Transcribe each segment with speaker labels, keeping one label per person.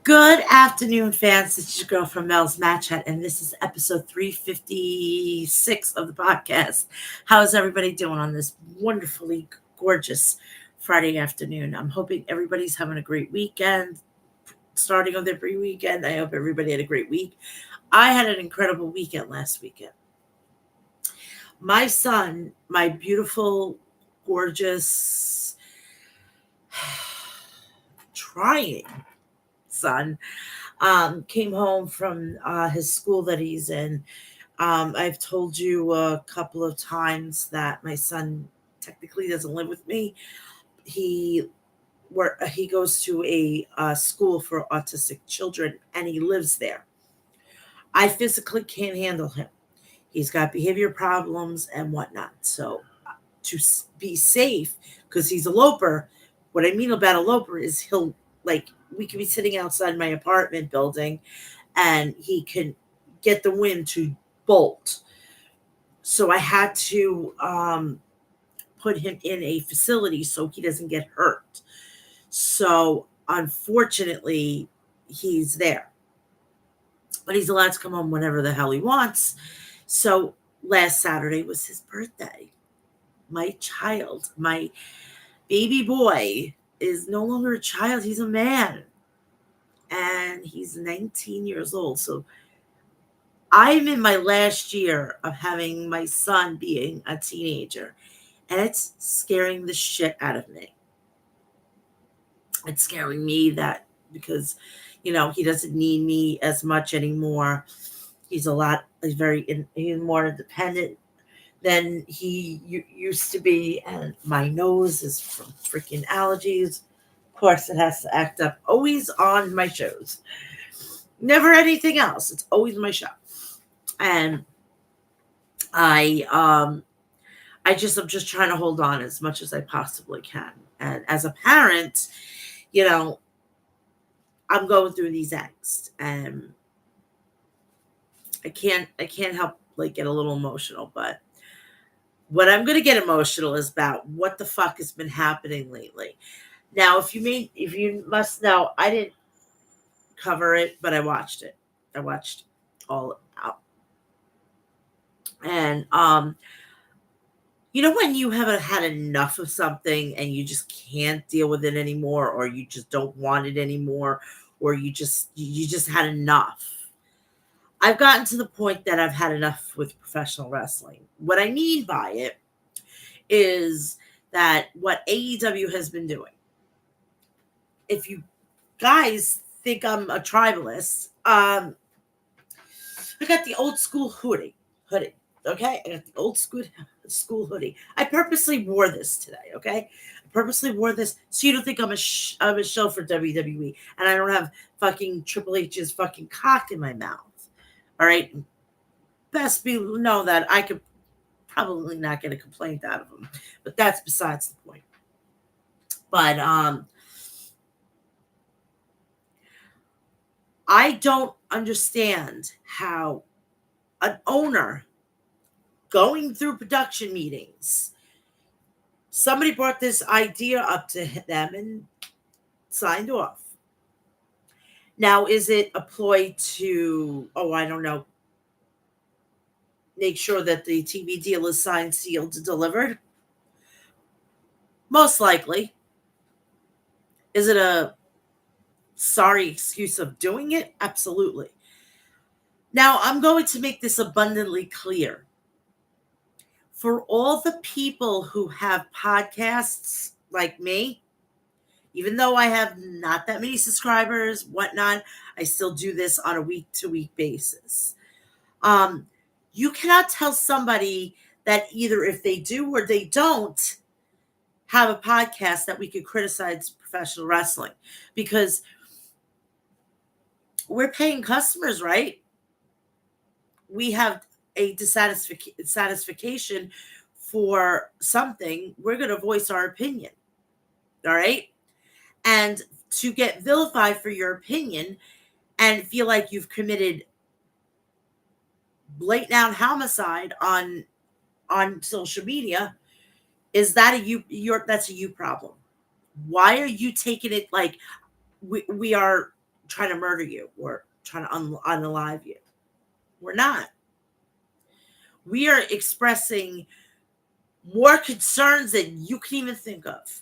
Speaker 1: Good afternoon, fans. This is your girl from Mel's Mat Chat, and this is episode 356 of the podcast. How is everybody doing on this wonderfully gorgeous Friday afternoon? I'm hoping everybody's having a great weekend, starting on their free weekend. I hope everybody had a great week. I had an incredible weekend last weekend. My son, my beautiful, gorgeous, trying son, came home from his school that he's in. I've told you a couple of times that my son technically doesn't live with me. He he goes to a school for autistic children, and he lives there. I physically can't handle him. He's got behavior problems and whatnot. So to be safe, because he's a loper. What I mean about a loper is he'll like we could be sitting outside my apartment building and he can get the wind to bolt. So I had to put him in a facility so he doesn't get hurt. So unfortunately, he's there, but he's allowed to come home whenever the hell he wants. So last Saturday was his birthday. My child, my baby boy, is no longer a child, he's a man. And he's 19 years old. So I'm in my last year of having my son being a teenager, and it's scaring the shit out of me. It's scaring me that because, he doesn't need me as much anymore. He's he's more independent than he used to be, and my nose is from freaking allergies. Of course, it has to act up. Always on my shows. Never anything else. It's always my show. And I'm just trying to hold on as much as I possibly can. And as a parent, you know, I'm going through these angst, and I can't help get a little emotional, but what I'm going to get emotional is about what the fuck has been happening lately. Now, if you must know, I didn't cover it, but I watched it. I watched all out. And when you haven't had enough of something and you just can't deal with it anymore, or you just don't want it anymore, or you just had enough. I've gotten to the point that I've had enough with professional wrestling. What I mean by it is that what AEW has been doing. If you guys think I'm a tribalist, I got the old school hoodie. Okay, I got the old school hoodie. I purposely wore this today. Okay, I purposely wore this so you don't think I'm a show for WWE, and I don't have fucking Triple H's fucking cock in my mouth. All right, best be know that I could probably not get a complaint out of him, but that's besides the point. But I don't understand how an owner going through production meetings, somebody brought this idea up to them and signed off. Now, is it a ploy to, I don't know, make sure that the TV deal is signed, sealed, delivered? Most likely. Is it a sorry excuse of doing it? Absolutely. Now, I'm going to make this abundantly clear. For all the people who have podcasts like me, even though I have not that many subscribers, whatnot, I still do this on a week-to-week basis. You cannot tell somebody that either if they do or they don't have a podcast that we could criticize professional wrestling, because we're paying customers, right? We have a dissatisfaction for something. We're going to voice our opinion. All right. And to get vilified for your opinion and feel like you've committed blatant out homicide on social media, is that that's a you problem? Why are you taking it like we are trying to murder you or trying to unalive you. We're not. We are expressing more concerns than you can even think of.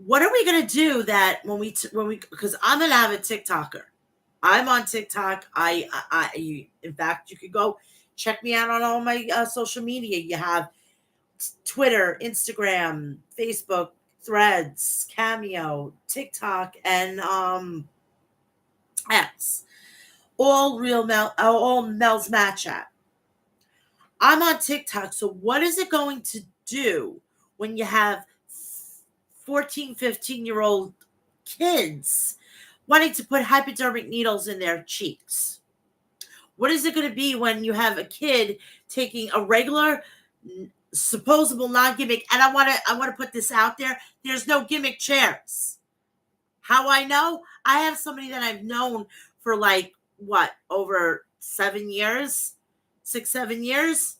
Speaker 1: What are we going to do that when we because I'm an avid TikToker. I'm on TikTok. In fact, you could go check me out on all my social media. You have Twitter, Instagram, Facebook, Threads, Cameo, TikTok, and X. All Mel's Mat Chat. I'm on TikTok. So what is it going to do when you have 14, 15-year-old kids wanting to put hypodermic needles in their cheeks? What is it going to be when you have a kid taking a regular supposable non-gimmick? And I want to put this out there. There's no gimmick chairs. How I know? I have somebody that I've known for like over 7 years, 6, 7 years.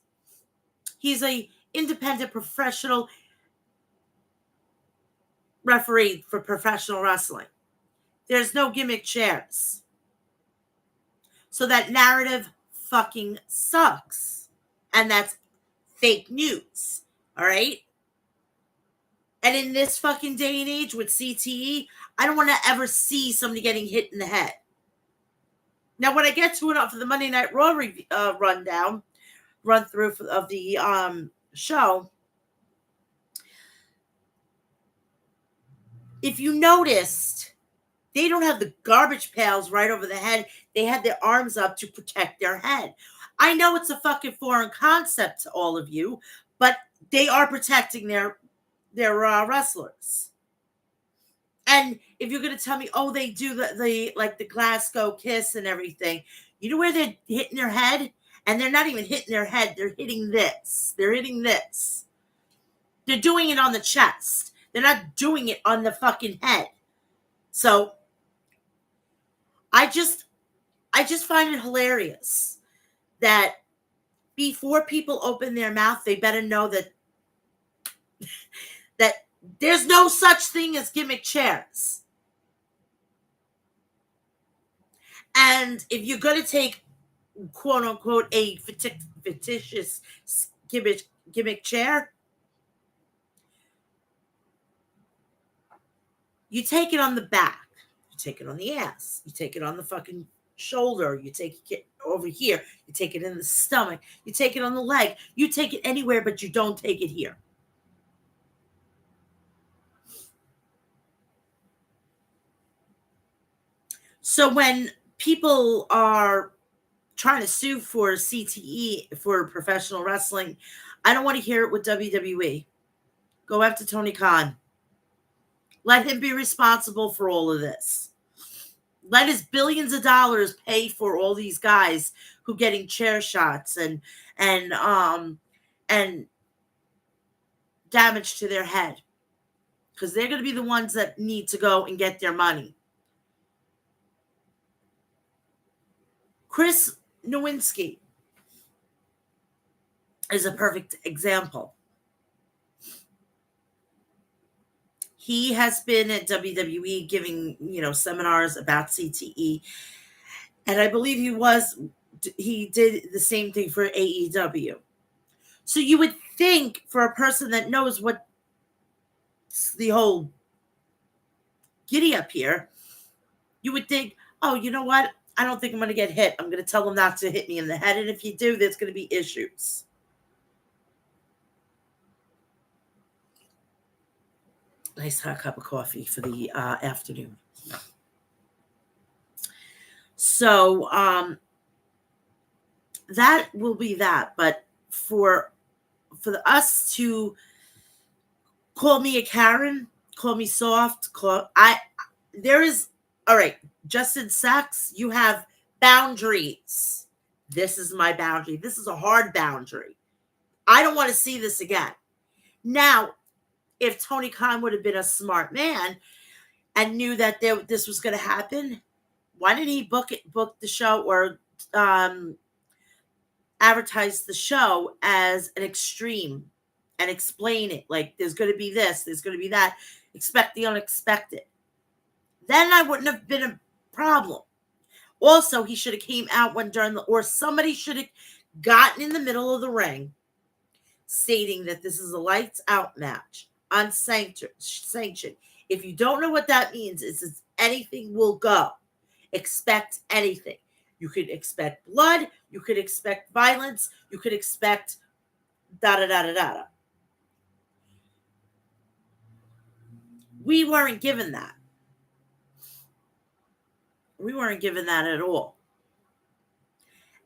Speaker 1: He's a independent professional referee for professional wrestling. There's no gimmick chairs. So that narrative fucking sucks. And that's fake news. All right? And in this fucking day and age with CTE, I don't want to ever see somebody getting hit in the head. Now, when I get to it for the Monday Night Raw run through of the show, if you noticed, they don't have the garbage pails right over the head. They had their arms up to protect their head. I know it's a fucking foreign concept to all of you, but they are protecting their wrestlers. And if you're going to tell me, oh, they do the Glasgow kiss and everything, you know where they're hitting their head? And they're not even hitting their head. They're hitting this. They're hitting this. They're doing it on the chest. They're not doing it on the fucking head. So I just find it hilarious that before people open their mouth, they better know that there's no such thing as gimmick chairs. And if you're going to take, quote unquote, a fictitious gimmick chair, you take it on the back, you take it on the ass, you take it on the fucking shoulder, you take it over here, you take it in the stomach, you take it on the leg, you take it anywhere, but you don't take it here. So when people are trying to sue for CTE for professional wrestling, I don't want to hear it with WWE. Go after Tony Khan. Let him be responsible for all of this. Let his billions of dollars pay for all these guys who getting chair shots and damage to their head, because they're going to be the ones that need to go and get their money. Chris Nowinski is a perfect example. He has been at WWE giving, seminars about CTE. And I believe he did the same thing for AEW. So you would think, for a person that knows what the whole giddy up here, you would think, oh, you know what? I don't think I'm going to get hit. I'm going to tell them not to hit me in the head. And if you do, there's going to be issues. Nice hot cup of coffee for the afternoon. So that will be that. But for us to call me a Karen, call me soft, all right, Justin Sachs, you have boundaries. This is my boundary. This is a hard boundary. I don't want to see this again. Now, if Tony Khan would have been a smart man and knew that this was going to happen, why didn't he book the show or advertise the show as an extreme and explain it? Like, there's going to be this, there's going to be that. Expect the unexpected. Then I wouldn't have been a problem. Also, he should have came out when during the, or somebody should have gotten in the middle of the ring stating that this is a lights out match, unsanctioned. If you don't know what that means, it's anything will go. Expect anything. You could expect blood. You could expect violence. You could expect da da da da da. We weren't given that. We weren't given that at all.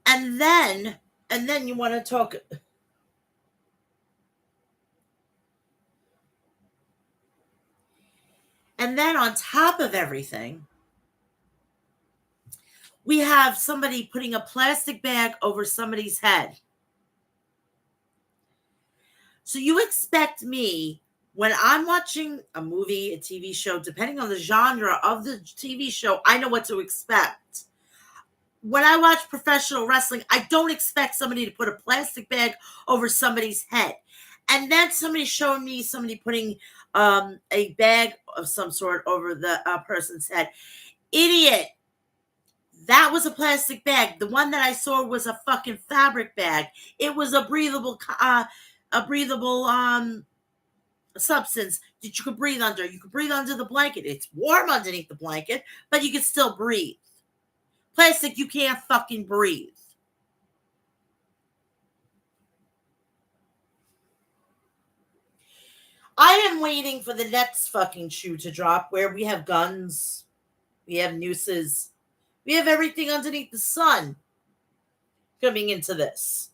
Speaker 1: And then you want to talk. And then on top of everything, we have somebody putting a plastic bag over somebody's head. So you expect me, when I'm watching a movie, a TV show, depending on the genre of the TV show, I know what to expect. When I watch professional wrestling, I don't expect somebody to put a plastic bag over somebody's head. And then somebody showing me somebody putting a bag of some sort over the person's head. Idiot. That was a plastic bag. The one that I saw was a fucking fabric bag. It was a breathable substance that you could breathe under. You could breathe under the blanket. It's warm underneath the blanket, but you can still breathe. Plastic, you can't fucking breathe. I am waiting for the next fucking shoe to drop where we have guns, we have nooses, we have everything underneath the sun coming into this.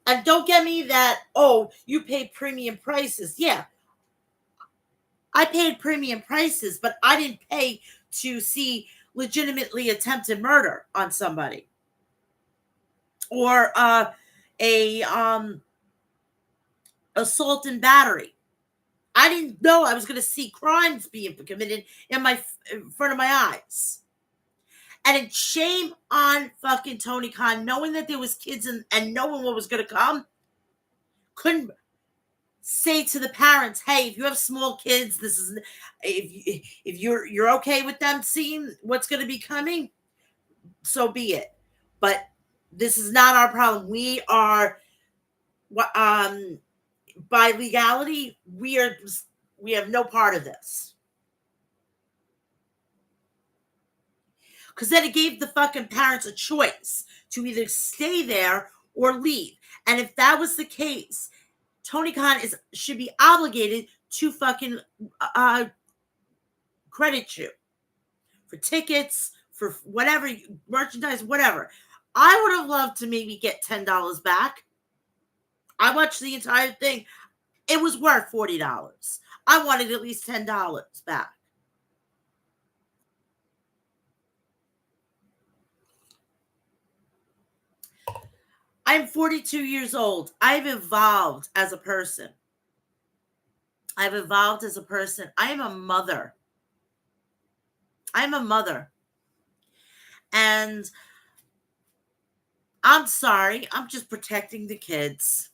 Speaker 1: And don't get me that, oh, you pay premium prices. Yeah, I paid premium prices, but I didn't pay to see legitimately attempted murder on somebody. Or a assault and battery. I didn't know I was going to see crimes being committed in front of my eyes. And it's shame on fucking Tony Khan, knowing that there was kids and knowing what was going to come. Couldn't say to the parents, "Hey, if you have small kids, this is if you're okay with them seeing what's going to be coming, so be it." But this is not our problem. We are, by legality, we have no part of this. Because then it gave the fucking parents a choice to either stay there or leave. And if that was the case, Tony Khan should be obligated to fucking credit you for tickets, for whatever, merchandise, whatever. I would have loved to maybe get $10 back. I watched the entire thing. It was worth $40. I wanted at least $10 back. I'm 42 years old. I've evolved as a person. I am a mother. I'm a mother. And I'm sorry. I'm just protecting the kids.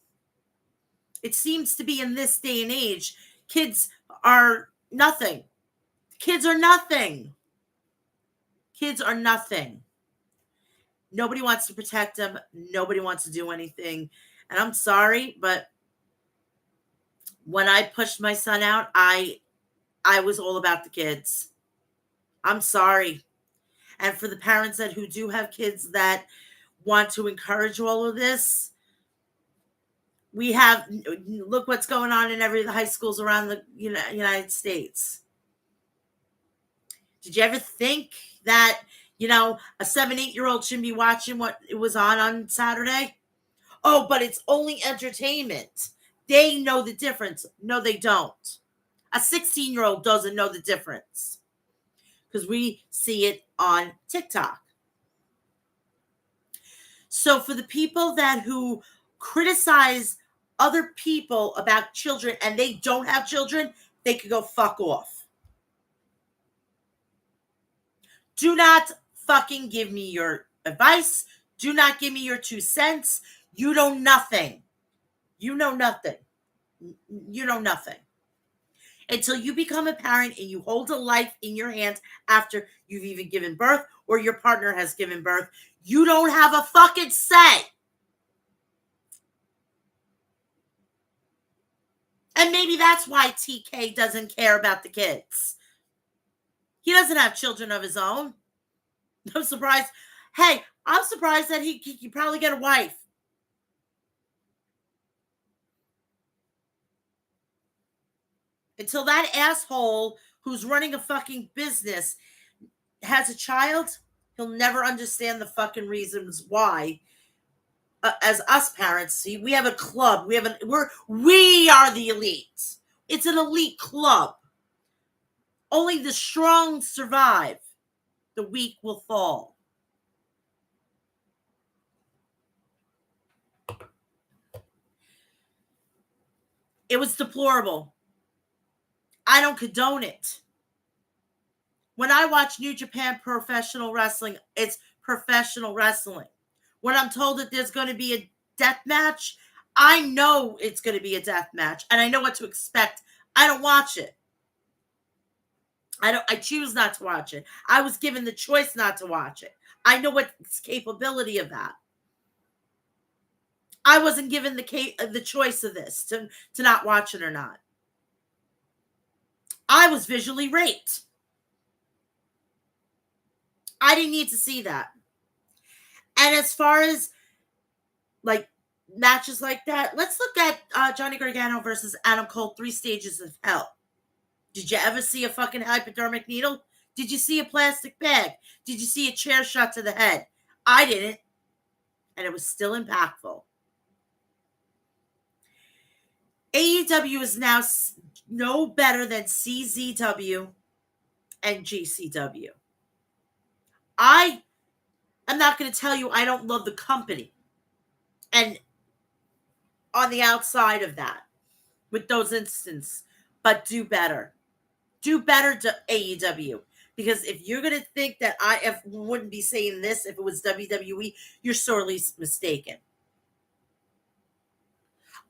Speaker 1: It seems to be in this day and age, kids are nothing. Kids are nothing. Kids are nothing. Nobody wants to protect them. Nobody wants to do anything. And I'm sorry, but when I pushed my son out, I was all about the kids. I'm sorry. And for the parents who do have kids that want to encourage all of this, look what's going on in every high schools around the United States. Did you ever think that, a 7-8-year-old shouldn't be watching what it was on Saturday? Oh, but it's only entertainment. They know the difference. No, they don't. A 16-year-old doesn't know the difference because we see it on TikTok. So for the people who criticize other people about children and they don't have children, they could go fuck off. Do not fucking give me your advice. Do not give me your 2 cents. You know nothing. You know nothing. You know nothing. Until you become a parent and you hold a life in your hands after you've even given birth or your partner has given birth, you don't have a fucking say. And maybe that's why TK doesn't care about the kids. He doesn't have children of his own. I'm surprised. Hey, I'm surprised that he probably get a wife. Until that asshole who's running a fucking business has a child, he'll never understand the fucking reasons why. As us parents, see, we have a club. We are the elite. It's an elite club. Only the strong survive. The weak will fall. It was deplorable. I don't condone it. When I watch New Japan Professional Wrestling, it's professional wrestling. When I'm told that there's going to be a death match, I know it's going to be a death match, and I know what to expect. I don't watch it. I choose not to watch it. I was given the choice not to watch it. I know what's capability of that. I wasn't given the choice of this to not watch it or not. I was visually raped. I didn't need to see that. And as far as like matches like that, let's look at Johnny Gargano versus Adam Cole, 3 Stages of Hell. Did you ever see a fucking hypodermic needle? Did you see a plastic bag? Did you see a chair shot to the head? I didn't. And it was still impactful. AEW is now no better than CZW and GCW. I am not going to tell you I don't love the company. And on the outside of that, with those instances, but do better. Do better to AEW. Because if you're going to think that I wouldn't be saying this if it was WWE, you're sorely mistaken.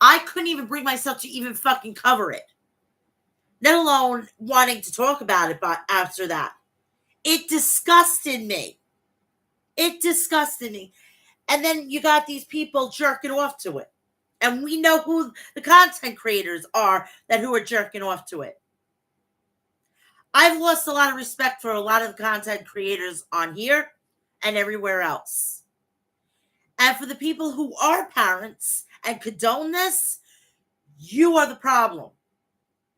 Speaker 1: I couldn't even bring myself to even fucking cover it. Let alone wanting to talk about it after that. It disgusted me. It disgusted me. And then you got these people jerking off to it. And we know who the content creators are who are jerking off to it. I've lost a lot of respect for a lot of the content creators on here and everywhere else. And for the people who are parents and condone this, you are the problem.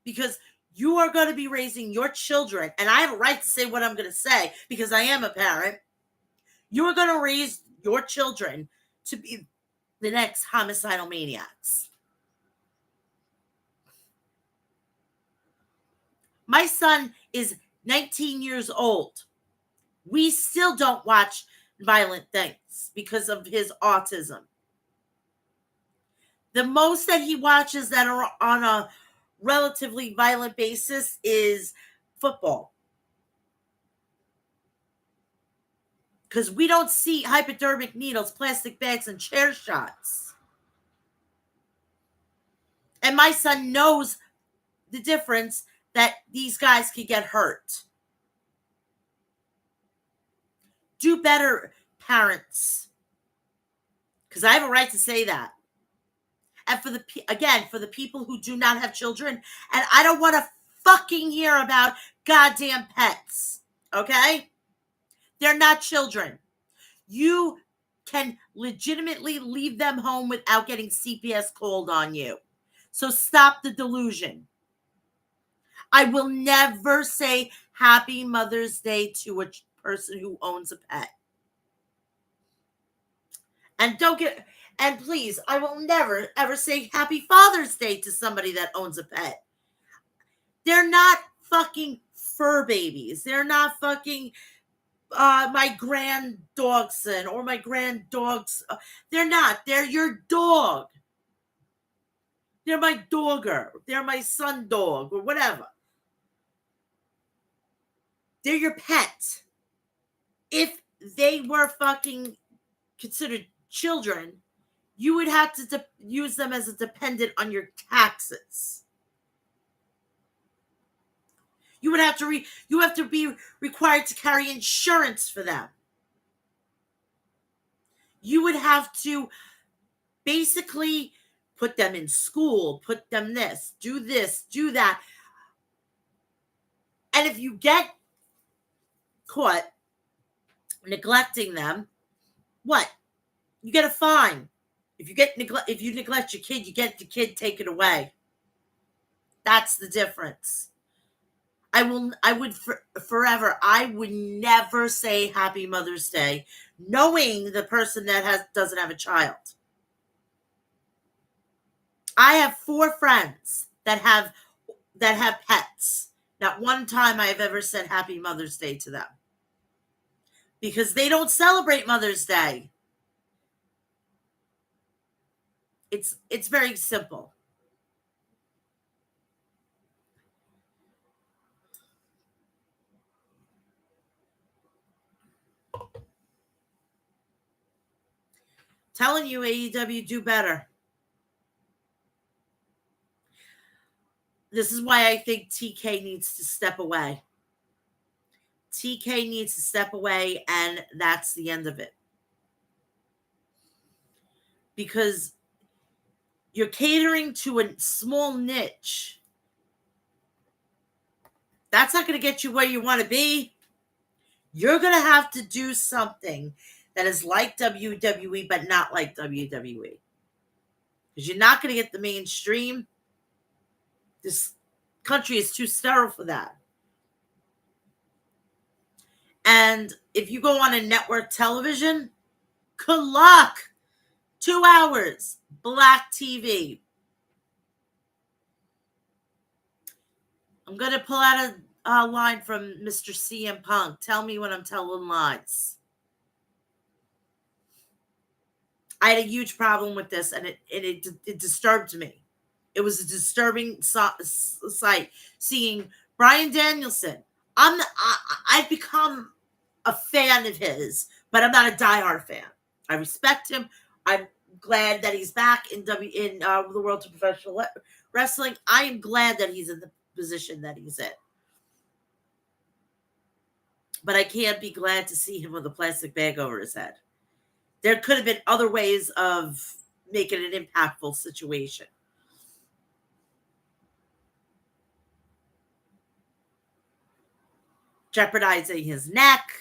Speaker 1: Because you are going to be raising your children, and I have a right to say what I'm going to say because I am a parent. You are going to raise your children to be the next homicidal maniacs. My son is 19 years old. We still don't watch violent things because of his autism. The most that he watches that are on a relatively violent basis is football. Because we don't see hypodermic needles, plastic bags, and chair shots. And my son knows the difference that these guys could get hurt. Do better, parents. Because I have a right to say that. And for the people who do not have children, and I don't want to fucking hear about goddamn pets. Okay? They're not children. You can legitimately leave them home without getting CPS called on you. So stop the delusion. I will never say Happy Mother's Day to a person who owns a pet. And please, I will never ever say Happy Father's Day to somebody that owns a pet. They're not fucking fur babies. They're not fucking my grand dogson or my grand dog's. They're not. They're your dog. They're my dogger. They're my son dog or whatever. They're your pet. If they were fucking considered children, you would have to use them as a dependent on your taxes. You would have to you have to be required to carry insurance for them. You would have to basically put them in school, put them this, do that. And if you get caught neglecting them, what? You get a fine. If you neglect your kid, you get the kid taken away. That's the difference. Forever, I would never say Happy Mother's Day knowing the person that doesn't have a child. I have 4 friends that have pets. Not one time I have ever said Happy Mother's Day to them. Because they don't celebrate Mother's Day. It's very simple. Telling you, AEW, do better. This is why I think TK needs to step away. TK needs to step away, and that's the end of it. Because you're catering to a small niche. That's not going to get you where you want to be. You're going to have to do something that is like WWE, but not like WWE. Because you're not going to get the mainstream. This country is too sterile for that. And if you go on a network television, good luck. 2 hours, black TV. I'm going to pull out a line from Mr. CM Punk. Tell me when I'm telling lies. I had a huge problem with this, and it disturbed me. It was a disturbing sight seeing Bryan Danielson. I've become a fan of his, but I'm not a diehard fan. I respect him. I'm glad that he's back in the world of professional wrestling. I am glad that he's in the position that he's in. But I can't be glad to see him with a plastic bag over his head. There could have been other ways of making an impactful situation. Jeopardizing his neck,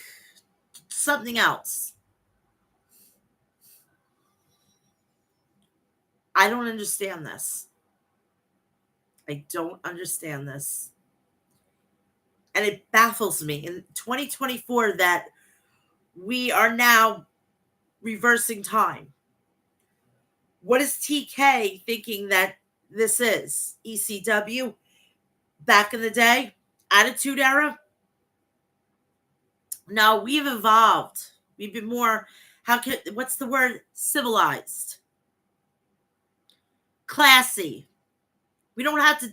Speaker 1: something else. I don't understand this. I don't understand this. And it baffles me in 2024 that we are now reversing time. What is TK thinking that this is? ECW? Back in the day? Attitude Era? No, we've evolved. We've been more, what's the word? Civilized. Classy. We don't have to.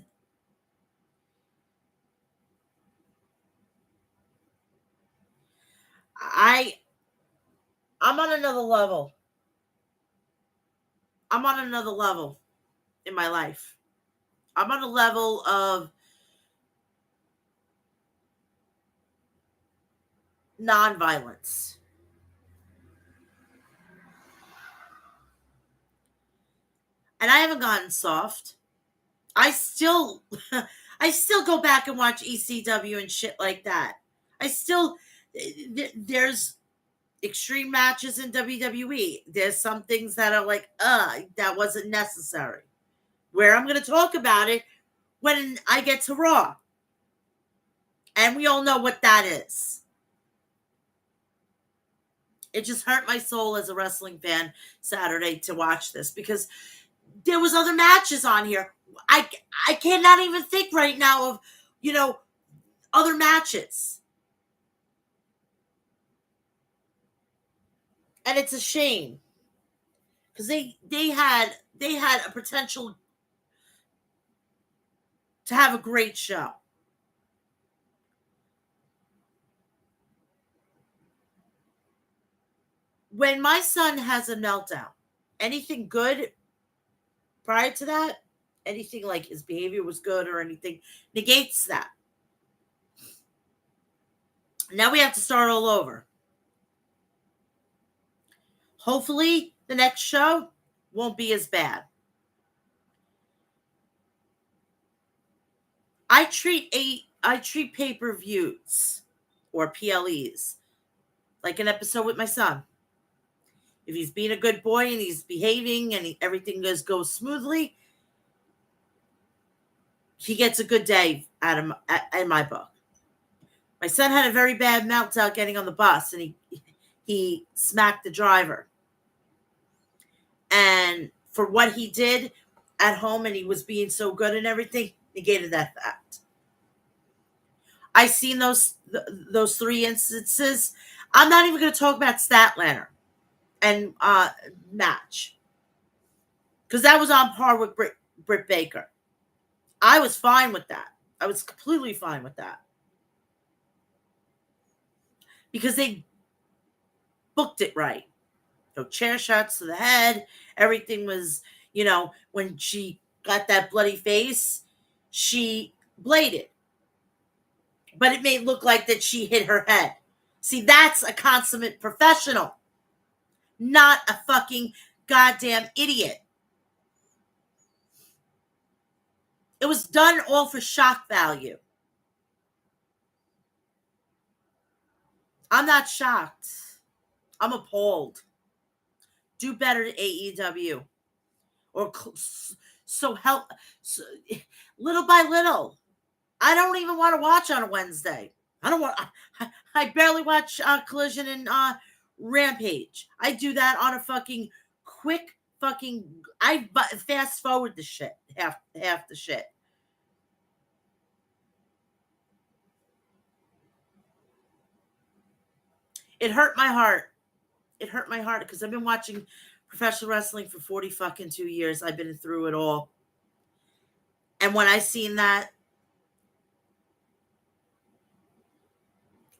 Speaker 1: I'm on another level. I'm on another level in my life. I'm on a level of nonviolence. And I haven't gotten soft. I still go back and watch ECW and shit like that. There's extreme matches in WWE. There's some things that are like, that wasn't necessary. Where I'm going to talk about it when I get to Raw. And we all know what that is. It just hurt my soul as a wrestling fan Saturday to watch this because there was other matches on here. I cannot even think right now of, other matches. And it's a shame because they had a potential to have a great show. When my son has a meltdown, anything good prior to that, anything like his behavior was good or anything negates that. Now we have to start all over. Hopefully, the next show won't be as bad. I treat pay-per-views or PLEs like an episode with my son. If he's being a good boy and he's behaving and everything goes smoothly, he gets a good day out of in my book. My son had a very bad meltdown getting on the bus, and he smacked the driver. And for what he did at home, and he was being so good and everything, negated that fact. I seen those three instances. I'm not even going to talk about Statlander and match, because that was on par with Britt Baker. I was fine with that. I was completely fine with that, because they booked it right. No chair shots to the head. Everything was, when she got that bloody face, she bladed, but it made it look like that she hit her head. See, that's a consummate professional, not a fucking goddamn idiot. It was done all for shock value. I'm not shocked. I'm appalled. Do better to AEW, or so help, little by little. I don't even want to watch on a Wednesday. I don't want. I barely watch Collision and Rampage. I do that on a fucking quick fucking. I fast forward the shit, half the shit. It hurt my heart. It hurt my heart because I've been watching professional wrestling for 40 fucking 2 years. I've been through it all. And when I seen that,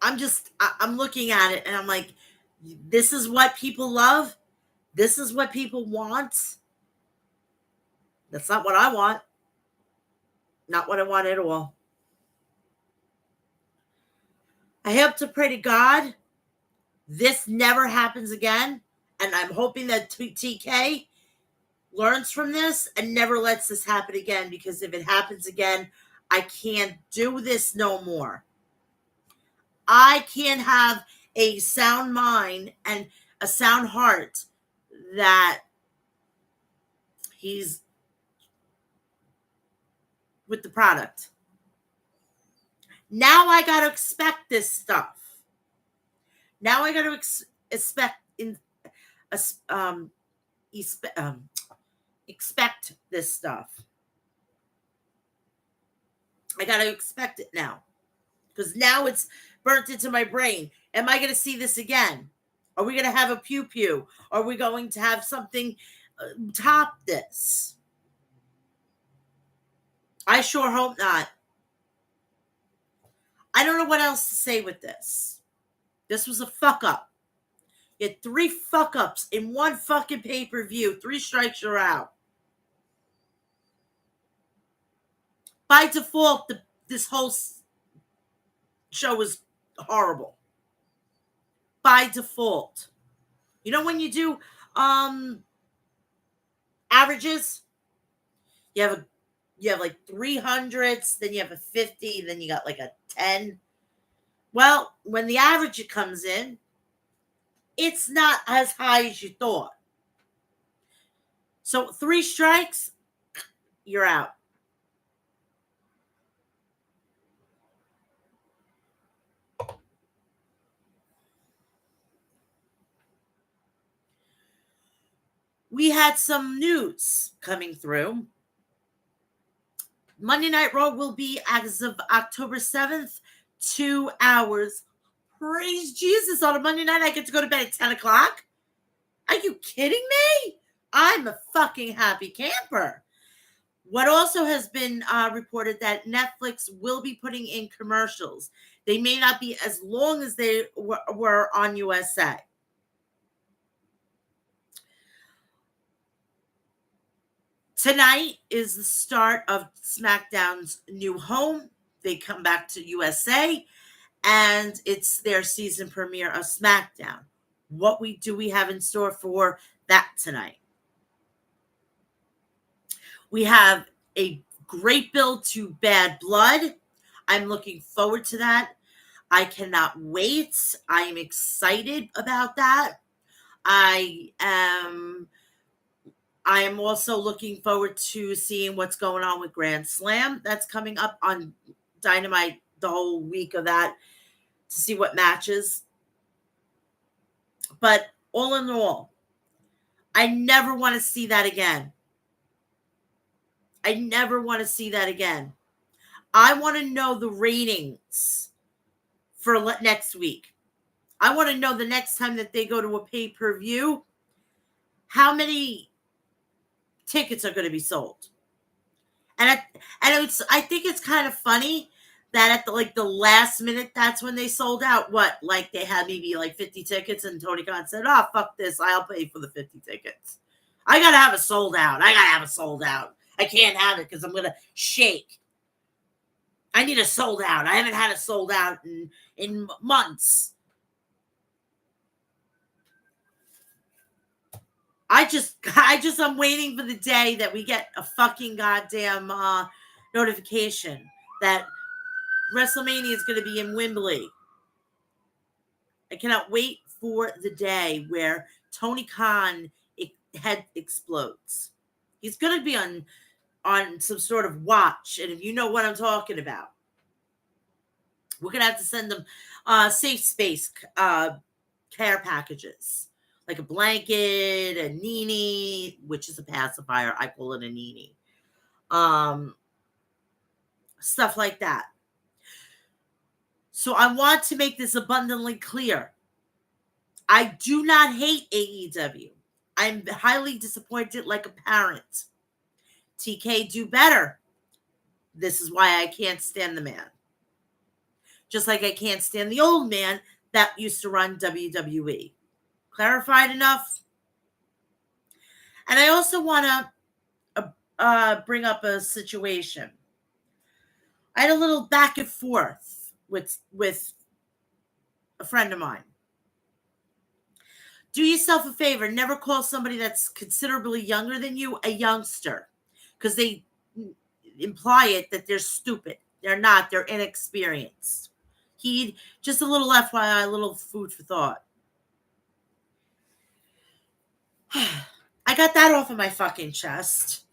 Speaker 1: I'm looking at it and I'm like, this is what people love. This is what people want. That's not what I want. Not what I want at all. I hope to pray to God this never happens again. And I'm hoping that TK learns from this and never lets this happen again. Because if it happens again, I can't do this no more. I can't have a sound mind and a sound heart that he's with the product. Now I got to expect this stuff. Now I got to expect this stuff. I got to expect it now, because now it's burnt into my brain. Am I going to see this again? Are we going to have a pew pew? Are we going to have something top this? I sure hope not. I don't know what else to say with this. This was a fuck up. You had 3 fuck ups in one fucking pay-per-view. 3 strikes, you're out. By default, this whole show was horrible. By default. You know when you do averages? You have like 300s, then you have a 50, then you got like a 10. Well, when the average comes in, it's not as high as you thought. So 3 strikes, you're out. We had some news coming through. Monday Night Raw will be as of October 7th, 2 hours. Praise Jesus. On a Monday night, I get to go to bed at 10 o'clock. Are you kidding me? I'm a fucking happy camper. What also has been reported that Netflix will be putting in commercials. They may not be as long as they were on USA. Tonight is the start of SmackDown's new home. They come back to USA, and it's their season premiere of SmackDown. What do we have in store for that tonight? We have a great build to Bad Blood. I'm looking forward to that. I cannot wait. I am excited about that. I am also looking forward to seeing what's going on with Grand Slam. That's coming up on Dynamite, the whole week of that, to see what matches. But all in all, I never want to see that again. I never want to see that again. I want to know the ratings for next week. I want to know the next time that they go to a pay-per-view, how many tickets are going to be sold. And I think it's kind of funny that at the last minute, that's when they sold out. What, like they had maybe like 50 tickets, and Tony Khan said, "Oh, fuck this, I'll pay for the 50 tickets. I gotta have a sold out. I gotta have a sold out. I can't have it because I'm gonna shake. I need a sold out. I haven't had a sold out in months." I'm waiting for the day that we get a fucking goddamn notification that WrestleMania is going to be in Wembley. I cannot wait for the day where Tony Khan head explodes. He's going to be on some sort of watch, and if you know what I'm talking about, we're going to have to send them safe space care packages, like a blanket, a nini, which is a pacifier. I call it a nini. Stuff like that. So I want to make this abundantly clear. I do not hate AEW. I'm highly disappointed like a parent. TK, do better. This is why I can't stand the man. Just like I can't stand the old man that used to run WWE. Clarified enough? And I also want to bring up a situation. I had a little back and forth with a friend of mine. Do yourself a favor. Never call somebody that's considerably younger than you a youngster, because they imply it that they're stupid. They're not. They're inexperienced. Just a little FYI, a little food for thought. I got that off of my fucking chest.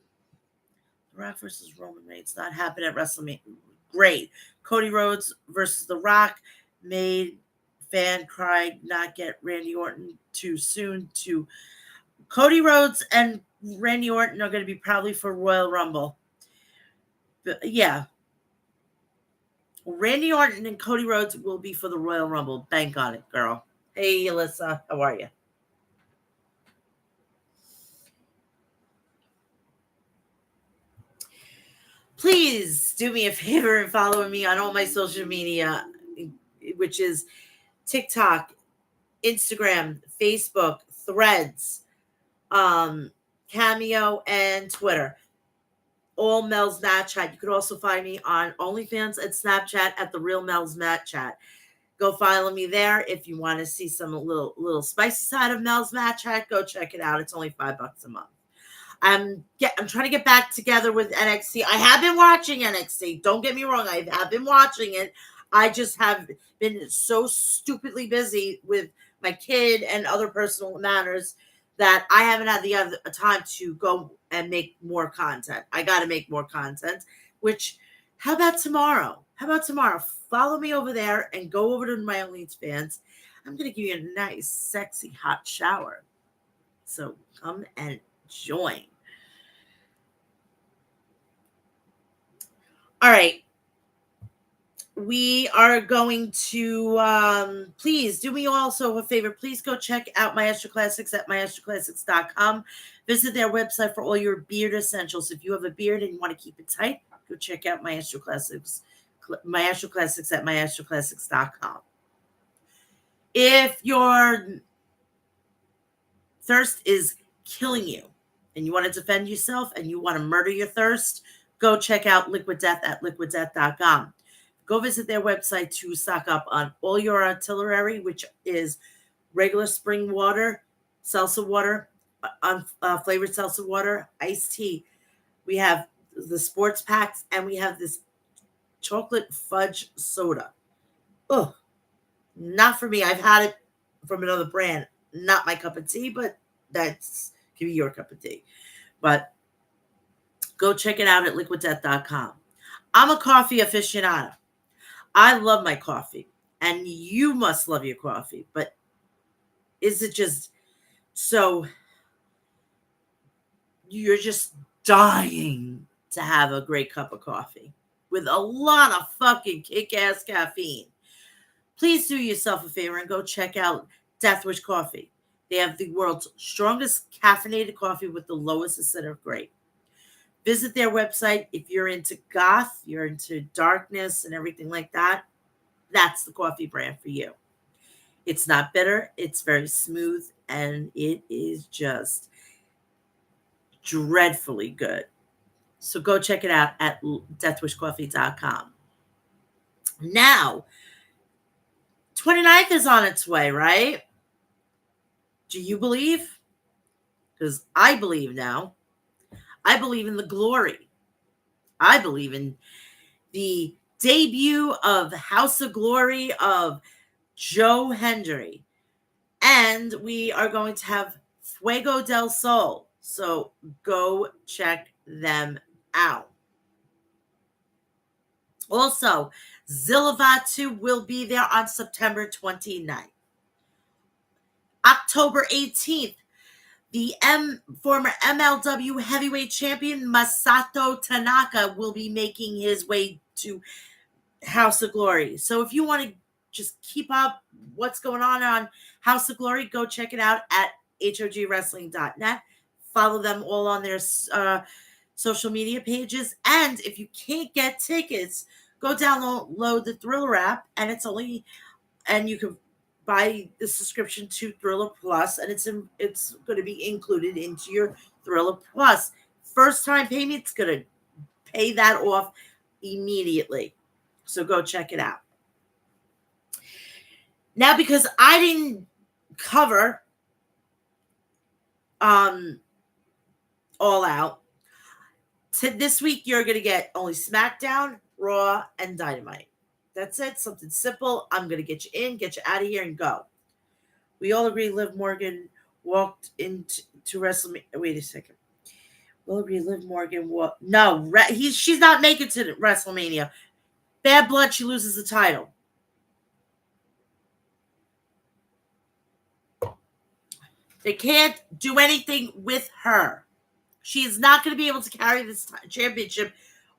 Speaker 1: The Rock versus Roman Reigns not happen at WrestleMania. Great. Cody Rhodes versus The Rock made fan cry not get Randy Orton too soon. To Cody Rhodes and Randy Orton are going to be probably for Royal Rumble. But yeah. Randy Orton and Cody Rhodes will be for the Royal Rumble. Bank on it, girl. Hey, Alyssa. How are you? Please do me a favor and follow me on all my social media, which is TikTok, Instagram, Facebook, Threads, Cameo, and Twitter. All Mel's Mat Chat. You could also find me on OnlyFans and Snapchat at The Real Mel's Mat Chat. Go follow me there. If you want to see some little spicy side of Mel's Mat Chat, go check it out. It's only $5 a month. I'm trying to get back together with NXT. I have been watching NXT. Don't get me wrong. I have been watching it. I just have been so stupidly busy with my kid and other personal matters that I haven't had the other time to go and make more content. I got to make more content, which, how about tomorrow? Follow me over there and go over to my OnlyFans. I'm going to give you a nice, sexy, hot shower. So come and join. All right. We are going to, please do me also a favor. Please go check out Maestro Classics at maestroclassics.com. Visit their website for all your beard essentials. If you have a beard and you want to keep it tight, go check out Maestro Classics at maestroclassics.com. If your thirst is killing you and you want to defend yourself and you want to murder your thirst, go check out Liquid Death at liquiddeath.com. Go visit their website to stock up on all your artillery, which is regular spring water, seltzer water, flavored seltzer water, iced tea. We have the sports packs, and we have this chocolate fudge soda. Oh, not for me. I've had it from another brand. Not my cup of tea, but that's give me your cup of tea. But go check it out at liquiddeath.com. I'm a coffee aficionado. I love my coffee, and you must love your coffee. But is it just so you're just dying to have a great cup of coffee with a lot of fucking kick-ass caffeine? Please do yourself a favor and go check out Deathwish Coffee. They have the world's strongest caffeinated coffee with the lowest acidic rate. Visit their website if you're into goth, you're into darkness and everything like that. That's the coffee brand for you. It's not bitter, it's very smooth, and it is just dreadfully good. So go check it out at deathwishcoffee.com. Now, 29th is on its way, right? Do you believe? Because I believe now. I believe in the glory. I believe in the debut of House of Glory of Joe Hendry. And we are going to have Fuego del Sol. So go check them out. Also, Zilavatu will be there on September 29th. October 18th, the former MLW heavyweight champion Masato Tanaka will be making his way to House of Glory. So if you want to just keep up what's going on House of Glory, go check it out at hogwrestling.net. Follow them all on their social media pages. And if you can't get tickets, go download the Thriller app, and you can buy the subscription to Thriller Plus, and it's going to be included into your Thriller Plus. First time payment's going to pay that off immediately. So go check it out. Now, because I didn't cover All Out, this week you're going to get only SmackDown, Raw, and Dynamite. That's it. Something simple. I'm going to get you in, get you out of here, and go. We all agree Liv Morgan walked into WrestleMania. Wait a second. We'll agree Liv Morgan walked. No, she's not making it to WrestleMania. Bad blood, she loses the title. They can't do anything with her. She is not going to be able to carry this championship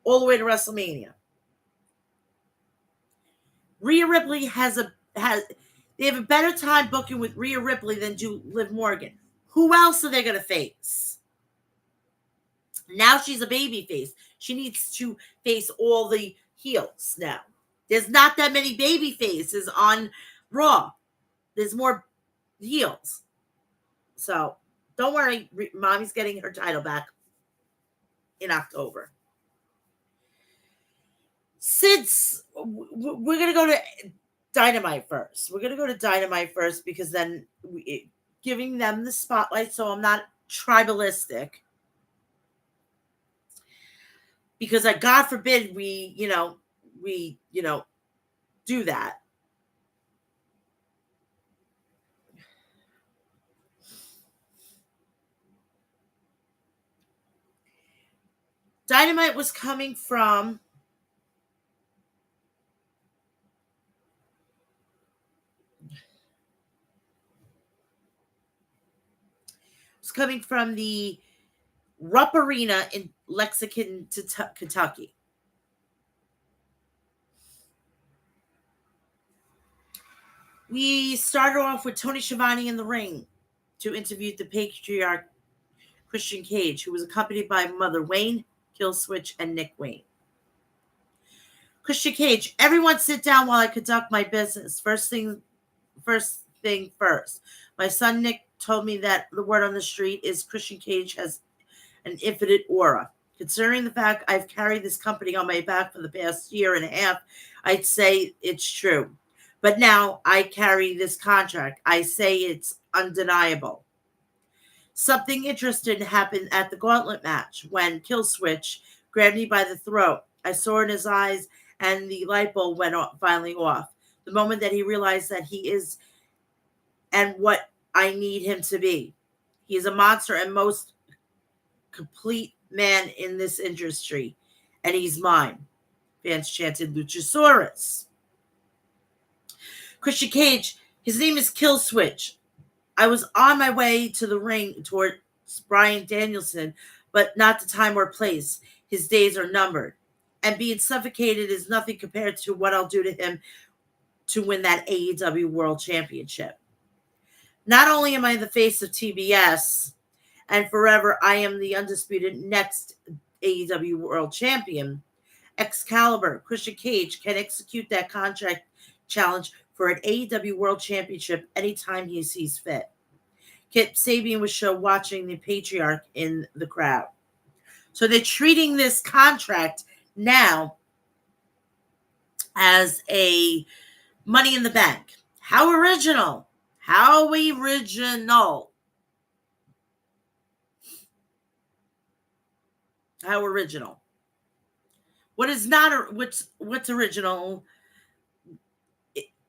Speaker 1: all the way to WrestleMania. Rhea Ripley they have a better time booking with Rhea Ripley than do Liv Morgan. Who else are they going to face? Now she's a baby face. She needs to face all the heels now. There's not that many baby faces on Raw. There's more heels. So don't worry, Mommy's getting her title back in October. Since we're going to go to Dynamite first. We're going to go to Dynamite first because then giving them the spotlight, so I'm not tribalistic. Because God forbid we do that. Dynamite was coming from the Rupp Arena in Lexington, Kentucky. We started off with Tony Schiavone in the ring to interview the patriarch Christian Cage, who was accompanied by Mother Wayne, Killswitch, and Nick Wayne. Christian Cage, everyone sit down while I conduct my business. First thing first. My son Nick told me that the word on the street is Christian Cage has an infinite aura. Considering the fact I've carried this company on my back for the past year and a half, I'd say it's true. But now I carry this contract. I say it's undeniable. Something interesting happened at the gauntlet match when Killswitch grabbed me by the throat. I saw in his eyes, and the light bulb went off, finally off. The moment that he realized that he is and what I need him to be. He is a monster and most complete man in this industry, and he's mine. Fans chanted Luchasaurus. Christian Cage, his name is Killswitch. I was on my way to the ring towards Bryan Danielson, but not the time or place. His days are numbered. And being suffocated is nothing compared to what I'll do to him to win that AEW World Championship. Not only am I the face of TBS, and forever I am the undisputed next AEW World Champion, Excalibur, Christian Cage, can execute that contract challenge for an AEW World Championship anytime he sees fit. Kip Sabian was shown watching the Patriarch in the crowd. So they're treating this contract now as a Money in the Bank. How original. How original. How original. What is not what's original?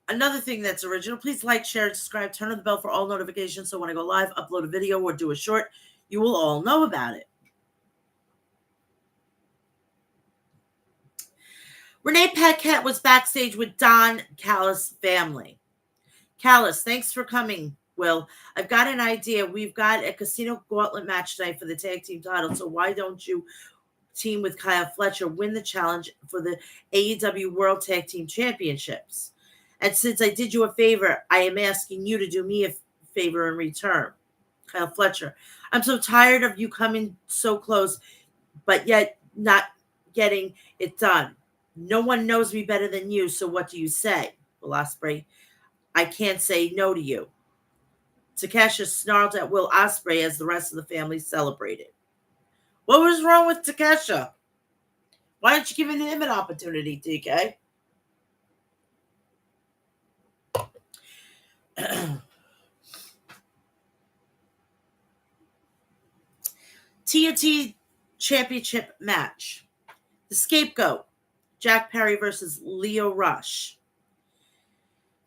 Speaker 1: Another thing that's original, please like, share, and subscribe. Turn on the bell for all notifications so when I go live, upload a video, or do a short, you will all know about it. Renee Paquette was backstage with Don Callis' family. Callis, thanks for coming, Will. I've got an idea. We've got a casino gauntlet match tonight for the tag team title, so why don't you team with Kyle Fletcher, win the challenge for the AEW World Tag Team Championships? And since I did you a favor, I am asking you to do me a favor in return. Kyle Fletcher, I'm so tired of you coming so close, but yet not getting it done. No one knows me better than you, so what do you say? Will Ospreay, I can't say no to you. Takeshita snarled at Will Ospreay as the rest of the family celebrated. What was wrong with Takeshita? Why aren't you giving him an opportunity, TK? TNT Championship match. The Scapegoat. Jack Perry versus Lio Rush.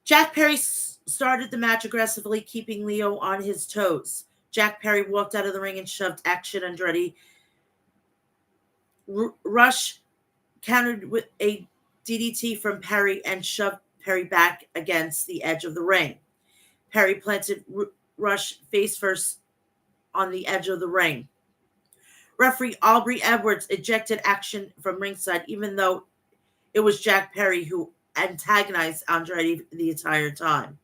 Speaker 1: Jack Perry started the match aggressively, keeping Lio on his toes. Jack Perry walked out of the ring and shoved Action Andretti. Rush countered with a DDT from Perry and shoved Perry back against the edge of the ring. Perry planted Rush face first on the edge of the ring. Referee Aubrey Edwards ejected Action from ringside, even though it was Jack Perry who antagonized Andretti the entire time.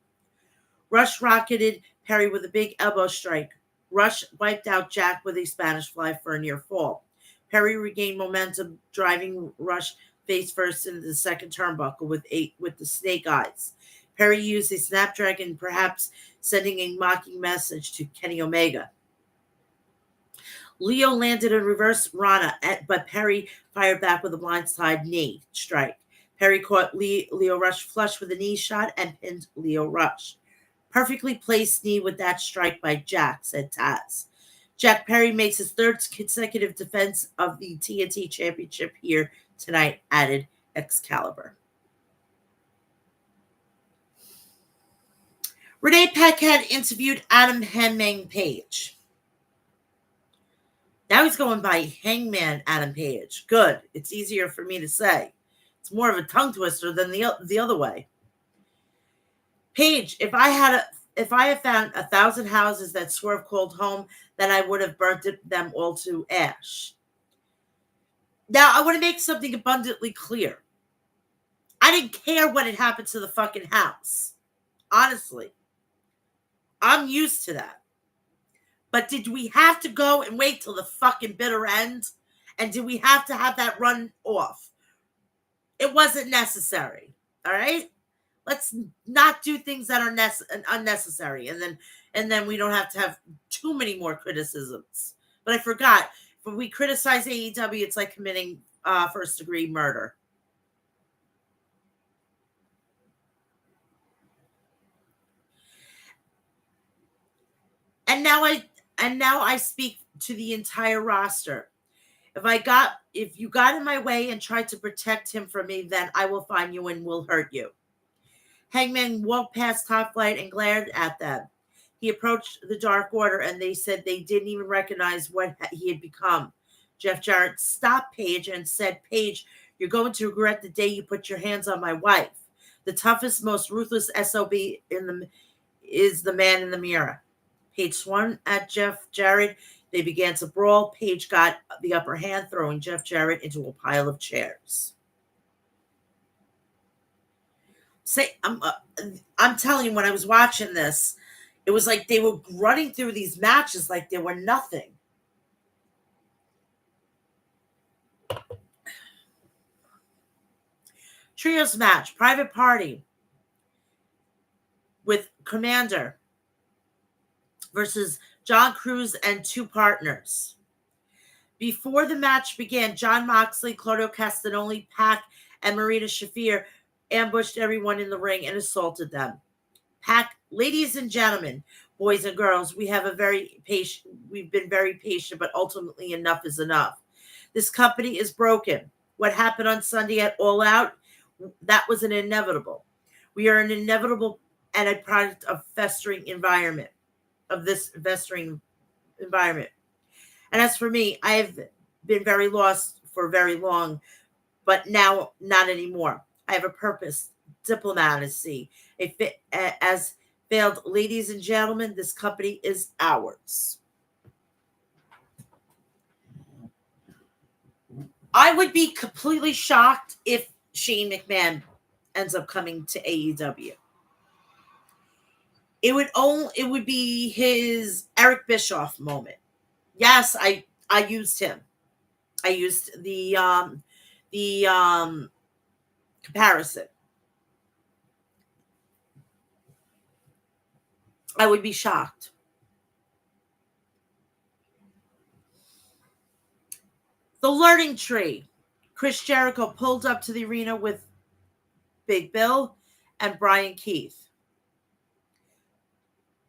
Speaker 1: Rush rocketed Perry with a big elbow strike. Rush wiped out Jack with a Spanish fly for a near fall. Perry regained momentum, driving Rush face first into the second turnbuckle with the snake eyes. Perry used a Snapdragon, perhaps sending a mocking message to Kenny Omega. Lio landed a reverse Rana, but Perry fired back with a blindside knee strike. Perry caught Lio Rush flush with a knee shot and pinned Lio Rush. Perfectly placed knee with that strike by Jack, said Taz. Jack Perry makes his third consecutive defense of the TNT Championship here tonight, added Excalibur. Renee Paquette interviewed Adam Hangman Page. Now he's going by Hangman Adam Page. Good. It's easier for me to say. It's more of a tongue twister than the other way. Page, if I had found 1,000 houses that Swerve called home, then I would have burnt them all to ash. Now, I want to make something abundantly clear. I didn't care what had happened to the fucking house. Honestly. I'm used to that. But did we have to go and wait till the fucking bitter end? And did we have to have that run off? It wasn't necessary. All right? Let's not do things that are unnecessary. And then we don't have to have too many more criticisms. But I forgot. we criticize AEW, it's like committing first degree murder. And now I speak to the entire roster. If you got in my way and tried to protect him from me, then I will find you and will hurt you. Hangman walked past Top Flight and glared at them. He approached the Dark Order, and they said they didn't even recognize what he had become. Jeff Jarrett stopped Paige and said, Paige, you're going to regret the day you put your hands on my wife. The toughest, most ruthless SOB is the man in the mirror. Paige swung at Jeff Jarrett. They began to brawl. Paige got the upper hand, throwing Jeff Jarrett into a pile of chairs. I'm telling you, when I was watching this, it was like they were running through these matches like they were nothing. Trios match, Private Party with Commander versus John Cruz and two partners. Before the match began, Jon Moxley, Claudio Castagnoli, Pac, and Marina Shafir ambushed everyone in the ring and assaulted them. Pac, ladies and gentlemen, boys and girls, we've been very patient, but ultimately enough is enough. This company is broken. What happened on Sunday at All Out, that was an inevitable. We are an inevitable and a product of this festering environment. And as for me, I have been very lost for very long, but now not anymore. I have a purpose, diplomacy. As failed, ladies and gentlemen, this company is ours. I would be completely shocked if Shane McMahon ends up coming to AEW. It would be his Eric Bischoff moment. Yes, I used him. I used the comparison. I would be shocked. The Learning Tree. Chris Jericho pulled up to the arena with Big Bill and Brian Keith.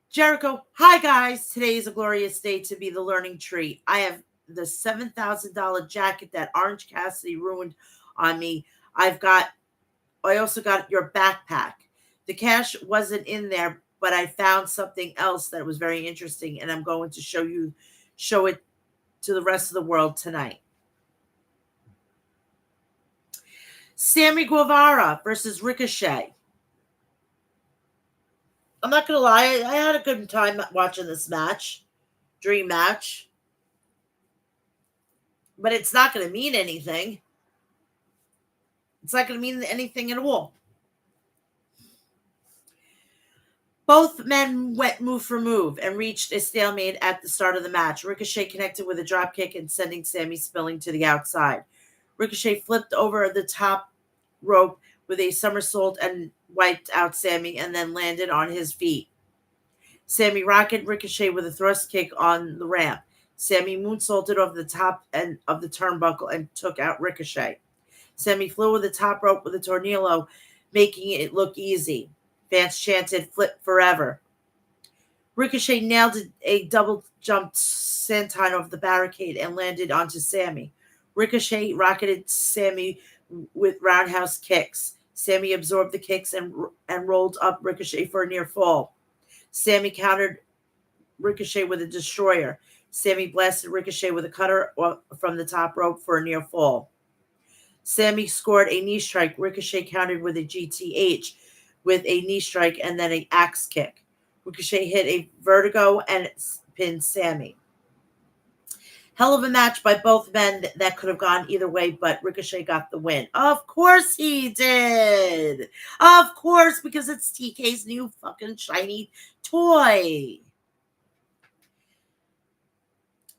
Speaker 1: Jericho, hi guys. Today is a glorious day to be the Learning Tree. I have the $7,000 jacket that Orange Cassidy ruined on me. I also got your backpack. The cash wasn't in there, but I found something else that was very interesting, and I'm going to show it to the rest of the world tonight. Sammy Guevara versus Ricochet. I'm not going to lie, I had a good time watching this match. Dream match. But it's not going to mean anything. It's not going to mean anything at all. Both men went move for move and reached a stalemate at the start of the match. Ricochet connected with a dropkick and sending Sammy spilling to the outside. Ricochet flipped over the top rope with a somersault and wiped out Sammy and then landed on his feet. Sammy rocketed Ricochet with a thrust kick on the ramp. Sammy moonsaulted over the top end of the turnbuckle and took out Ricochet. Sammy flew over the top rope with a tornillo, making it look easy. Fans chanted, "Flip forever." Ricochet nailed a double jump senton over the barricade and landed onto Sammy. Ricochet rocketed Sammy with roundhouse kicks. Sammy absorbed the kicks and rolled up Ricochet for a near fall. Sammy countered Ricochet with a destroyer. Sammy blasted Ricochet with a cutter from the top rope for a near fall. Sammy scored a knee strike. Ricochet countered with a GTH with a knee strike and then an axe kick. Ricochet hit a vertigo and pinned Sammy. Hell of a match by both men that could have gone either way, but Ricochet got the win. Of course he did. Of course, because it's TK's new fucking shiny toy.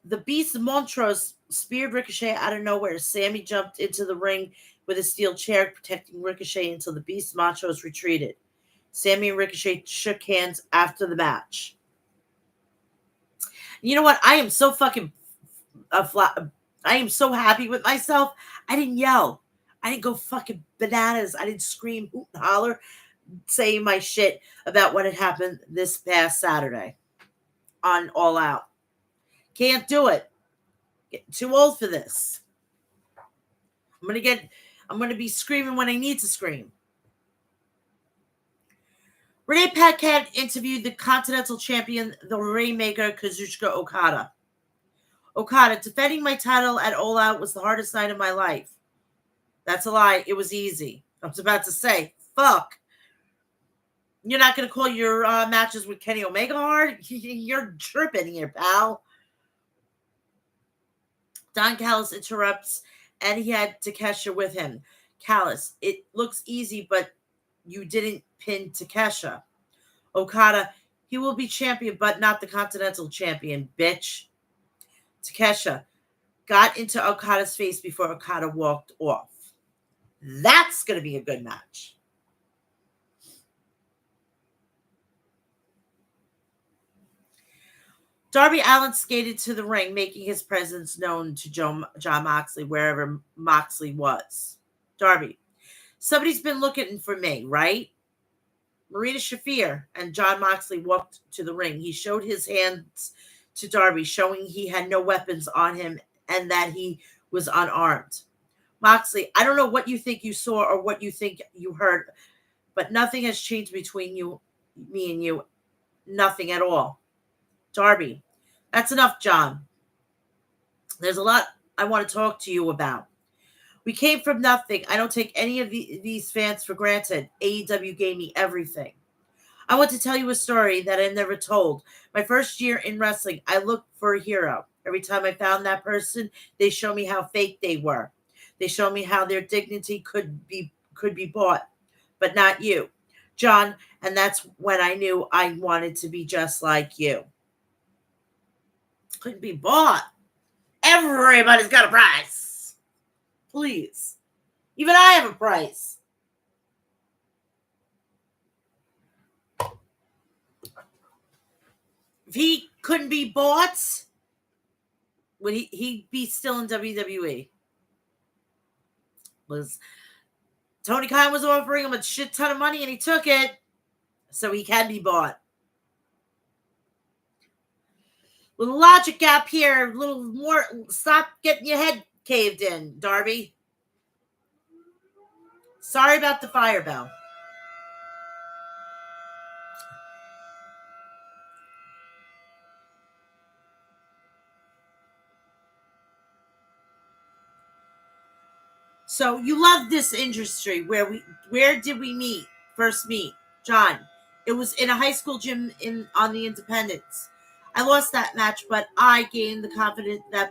Speaker 1: The Beast Montrose speared Ricochet out of nowhere. Sammy jumped into the ring with a steel chair, protecting Ricochet until the Beast Montrose retreated. Sammy and Ricochet shook hands after the match. You know what? I am so fucking I am so happy with myself. I didn't yell. I didn't go fucking bananas. I didn't scream, hoot, and holler, saying my shit about what had happened this past Saturday on All Out. Can't do it. Getting too old for this. I'm gonna be screaming when I need to scream. Renee Paquette interviewed the Continental Champion, the Rainmaker Kazuchika Okada. Okada, defending my title at All Out was the hardest night of my life. That's a lie. It was easy. I was about to say, fuck. You're not going to call your matches with Kenny Omega hard? You're tripping here, pal. Don Callis interrupts, and he had Takeshita with him. Callis, it looks easy, but you didn't pin Takeshita. Okada, he will be champion, but not the Continental Champion, bitch. Takeshita got into Okada's face before Okada walked off. That's going to be a good match. Darby Allin skated to the ring, making his presence known to John Moxley wherever Moxley was. Darby, somebody's been looking for me, right? Marina Shafir and John Moxley walked to the ring. He showed his hands to Darby, showing he had no weapons on him and that he was unarmed. Moxley, I don't know what you think you saw or what you think you heard, but nothing has changed between me and you. Nothing at all. Darby, that's enough, John. There's a lot I want to talk to you about. We came from nothing. I don't take any of these fans for granted. AEW gave me everything. I want to tell you a story that I never told. My first year in wrestling, I looked for a hero. Every time I found that person, they showed me how fake they were. They showed me how their dignity could be bought, but not you, John. And that's when I knew I wanted to be just like you. Couldn't be bought. Everybody's got a price. Please. Even I have a price. If he couldn't be bought, would he'd be still in WWE? Tony Khan was offering him a shit ton of money and he took it, so he can be bought. Little logic gap here, a little more. Stop getting your head caved in, Darby. Sorry about the fire bell. So you love this industry. Where did we first meet? John. It was in a high school gym on the Independence. I lost that match, but I gained the confidence that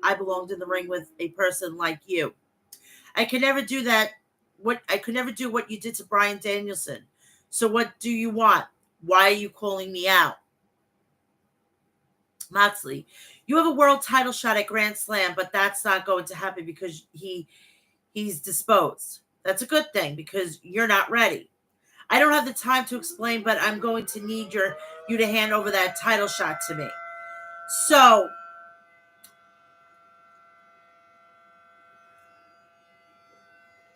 Speaker 1: I belonged in the ring with a person like you. I could never do that. I could never do what you did to Bryan Danielson. So what do you want? Why are you calling me out? Moxley, you have a world title shot at Grand Slam, but that's not going to happen because he's disposed. That's a good thing because you're not ready. I don't have the time to explain, but I'm going to need you to hand over that title shot to me. So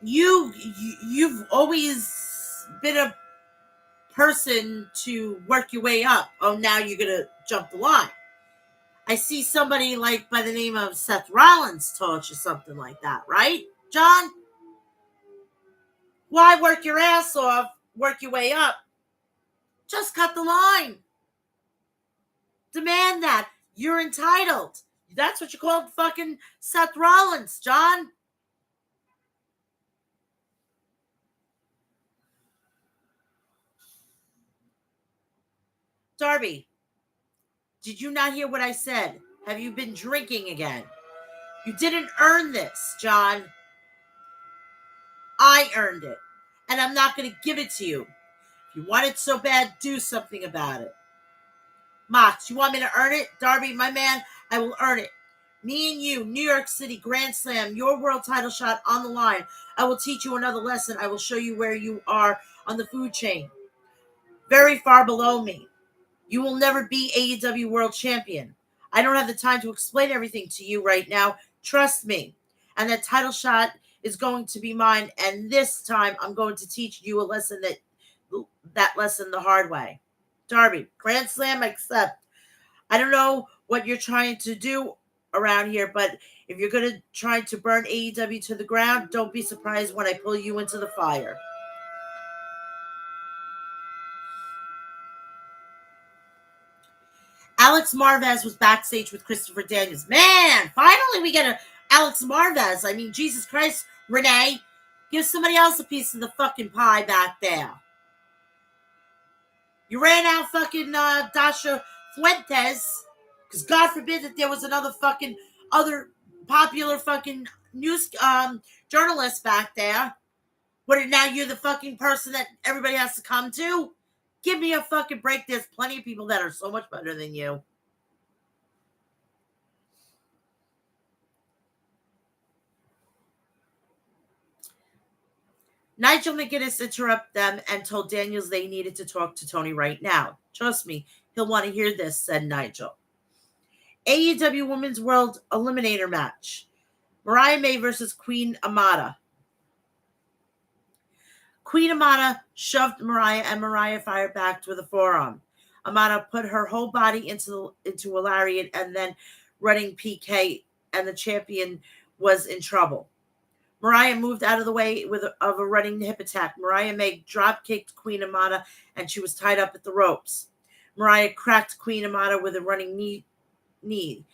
Speaker 1: you've always been a person to work your way up. Oh, now you're gonna jump the line. I see somebody like by the name of Seth Rollins taught you something like that, right, John? Why work your ass off, work your way up? Just cut the line. Demand that. You're entitled. That's what you called fucking Seth Rollins, John. Darby, did you not hear what I said? Have you been drinking again? You didn't earn this, John. I earned it. And I'm not going to give it to you. If you want it so bad, do something about it. Mox, you want me to earn it? Darby, my man, I will earn it. Me and you, New York City, Grand Slam, your world title shot on the line. I will teach you another lesson. I will show you where you are on the food chain. Very far below me. You will never be AEW World Champion. I don't have the time to explain everything to you right now. Trust me. And that title shot is going to be mine. And this time I'm going to teach you a lesson that lesson the hard way. Darby, Grand Slam, accept. I don't know what you're trying to do around here, but if you're going to try to burn AEW to the ground, don't be surprised when I pull you into the fire. Alex Marvez was backstage with Christopher Daniels. Man, finally we get a Alex Marvez. I mean, Jesus Christ, Renee, give somebody else a piece of the fucking pie back there. You ran out fucking Dasha Fuentes, because God forbid that there was another fucking other popular fucking news journalist back there. What, now you're the fucking person that everybody has to come to? Give me a fucking break. There's plenty of people that are so much better than you. Nigel McGuinness interrupted them and told Daniels they needed to talk to Tony right now. Trust me, he'll want to hear this, said Nigel. AEW Women's World Eliminator match. Mariah May versus Queen Amata. Queen Amata shoved Mariah and Mariah fired back with a forearm. Amata put her whole body into a lariat and then running PK, and the champion was in trouble. Mariah moved out of the way of a running hip attack. Mariah May drop kicked Queen Amata and she was tied up at the ropes. Mariah cracked Queen Amata with a running knee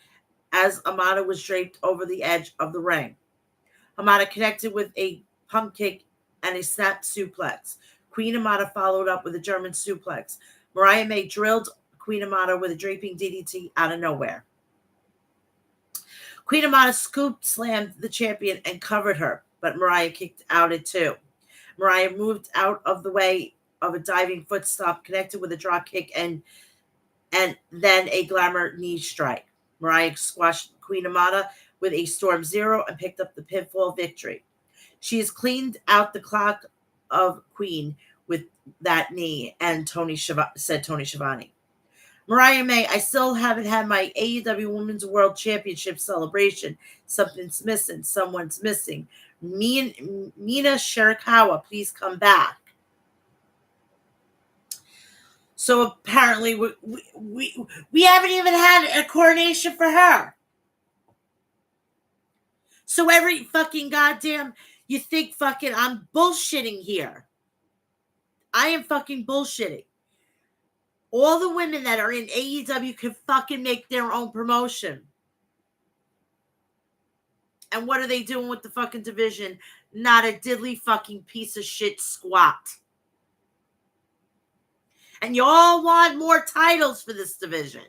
Speaker 1: as Amata was draped over the edge of the ring. Amata connected with a pump kick and a snap suplex. Queen Amata followed up with a German suplex. Mariah May drilled Queen Amata with a draping DDT out of nowhere. Queen Amata scoop slammed the champion and covered her, but Mariah kicked out at two. Mariah moved out of the way of a diving foot stomp, connected with a drop kick and then a glamour knee strike. Mariah squashed Queen Amata with a Storm Zero and picked up the pinfall victory. She has cleaned out the clock of Queen with that knee, and said Tony Schiavone. Mariah May, I still haven't had my AEW Women's World Championship celebration. Something's missing. Someone's missing. Mina Shirakawa, please come back. So apparently we haven't even had a coronation for her. So every fucking goddamn, you think fucking I'm bullshitting here. I am fucking bullshitting. All the women that are in AEW can fucking make their own promotion. And what are they doing with the fucking division? Not a diddly fucking piece of shit squat. And you all want more titles for this division.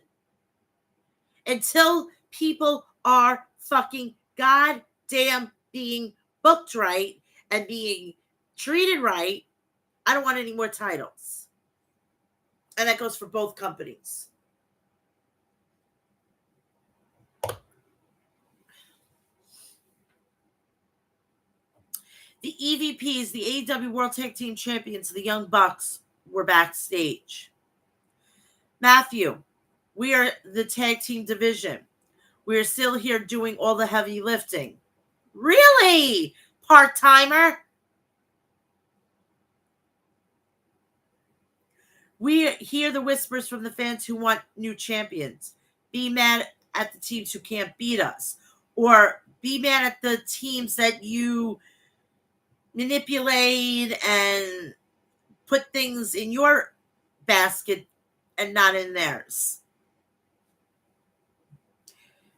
Speaker 1: Until people are fucking goddamn being booked right and being treated right, I don't want any more titles. And that goes for both companies. The EVPs, the AEW World Tag Team Champions, the Young Bucks, were backstage. Matthew, we are the tag team division. We are still here doing all the heavy lifting. Really? Part-timer? We hear the whispers from the fans who want new champions. Be mad at the teams who can't beat us. Or be mad at the teams that you manipulate and put things in your basket and not in theirs.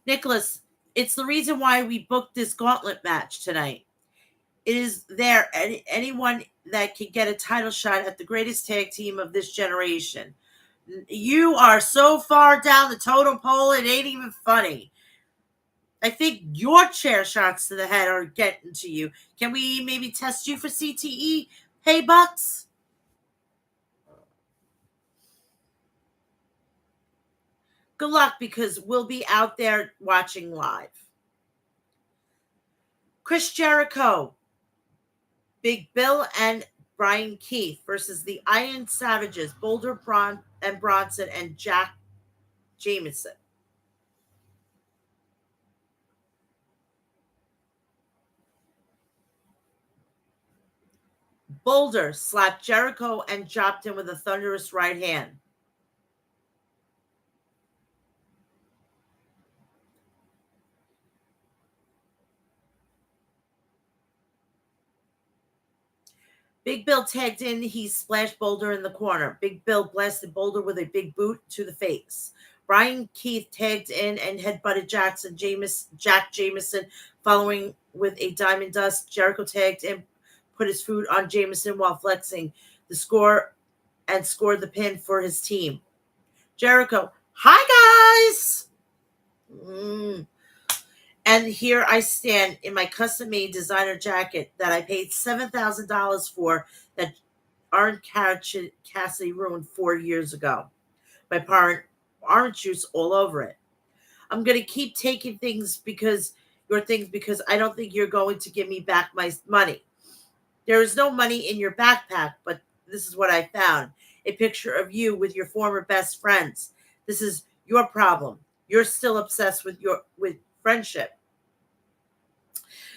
Speaker 1: Nicholas, it's the reason why we booked this gauntlet match tonight. It is there anyone that can get a title shot at the greatest tag team of this generation. You are so far down the totem pole, it ain't even funny. I think your chair shots to the head are getting to you. Can we maybe test you for CTE? Hey, Bucks? Good luck, because we'll be out there watching live. Chris Jericho, Big Bill, and Brian Keith versus the Iron Savages, Boulder Bronson and Jack Jameson. Boulder slapped Jericho and dropped him with a thunderous right hand. Big Bill tagged in. He splashed Boulder in the corner. Big Bill blasted Boulder with a big boot to the face. Brian Keith tagged in and headbutted Jack Jameson, following with a diamond dust. Jericho tagged in, put his foot on Jameson while flexing the score and scored the pin for his team. Jericho, hi guys! And here I stand in my custom made designer jacket that I paid $7,000 for, that Orange Cassidy ruined 4 years ago by pouring orange juice all over it. I'm going to keep taking your things because I don't think you're going to give me back my money. There is no money in your backpack, but this is what I found. A picture of you with your former best friends. This is your problem. You're still obsessed with friendship.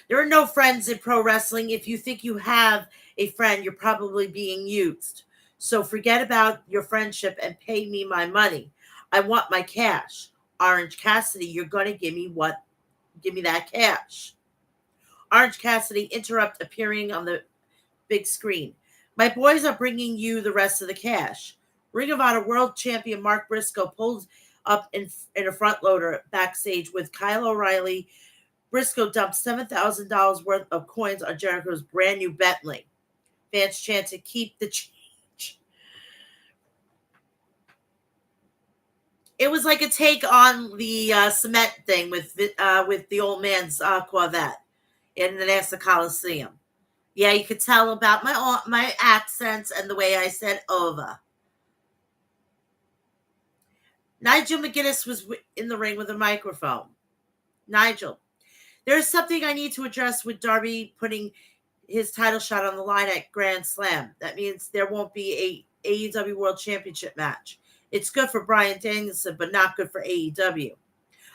Speaker 1: There are no friends in pro wrestling. If you think you have a friend, you're probably being used. So forget about your friendship and pay me my money. I want my cash. Orange Cassidy, you're going to give me that cash. Orange Cassidy interrupt, appearing on the big screen. My boys are bringing you the rest of the cash. Ring of Honor World Champion Mark Briscoe pulled up in a front loader backstage with Kyle O'Reilly. Briscoe dumped $7,000 worth of coins on Jericho's brand new Bentley. Fans chanted, "Keep the change." It was like a take on the cement thing with the old man's Corvette in the NASA Coliseum. Yeah, you could tell about my accents and the way I said over. Nigel McGuinness was in the ring with a microphone. Nigel, there is something I need to address with Darby putting his title shot on the line at Grand Slam. That means there won't be a AEW World Championship match. It's good for Bryan Danielson, but not good for AEW.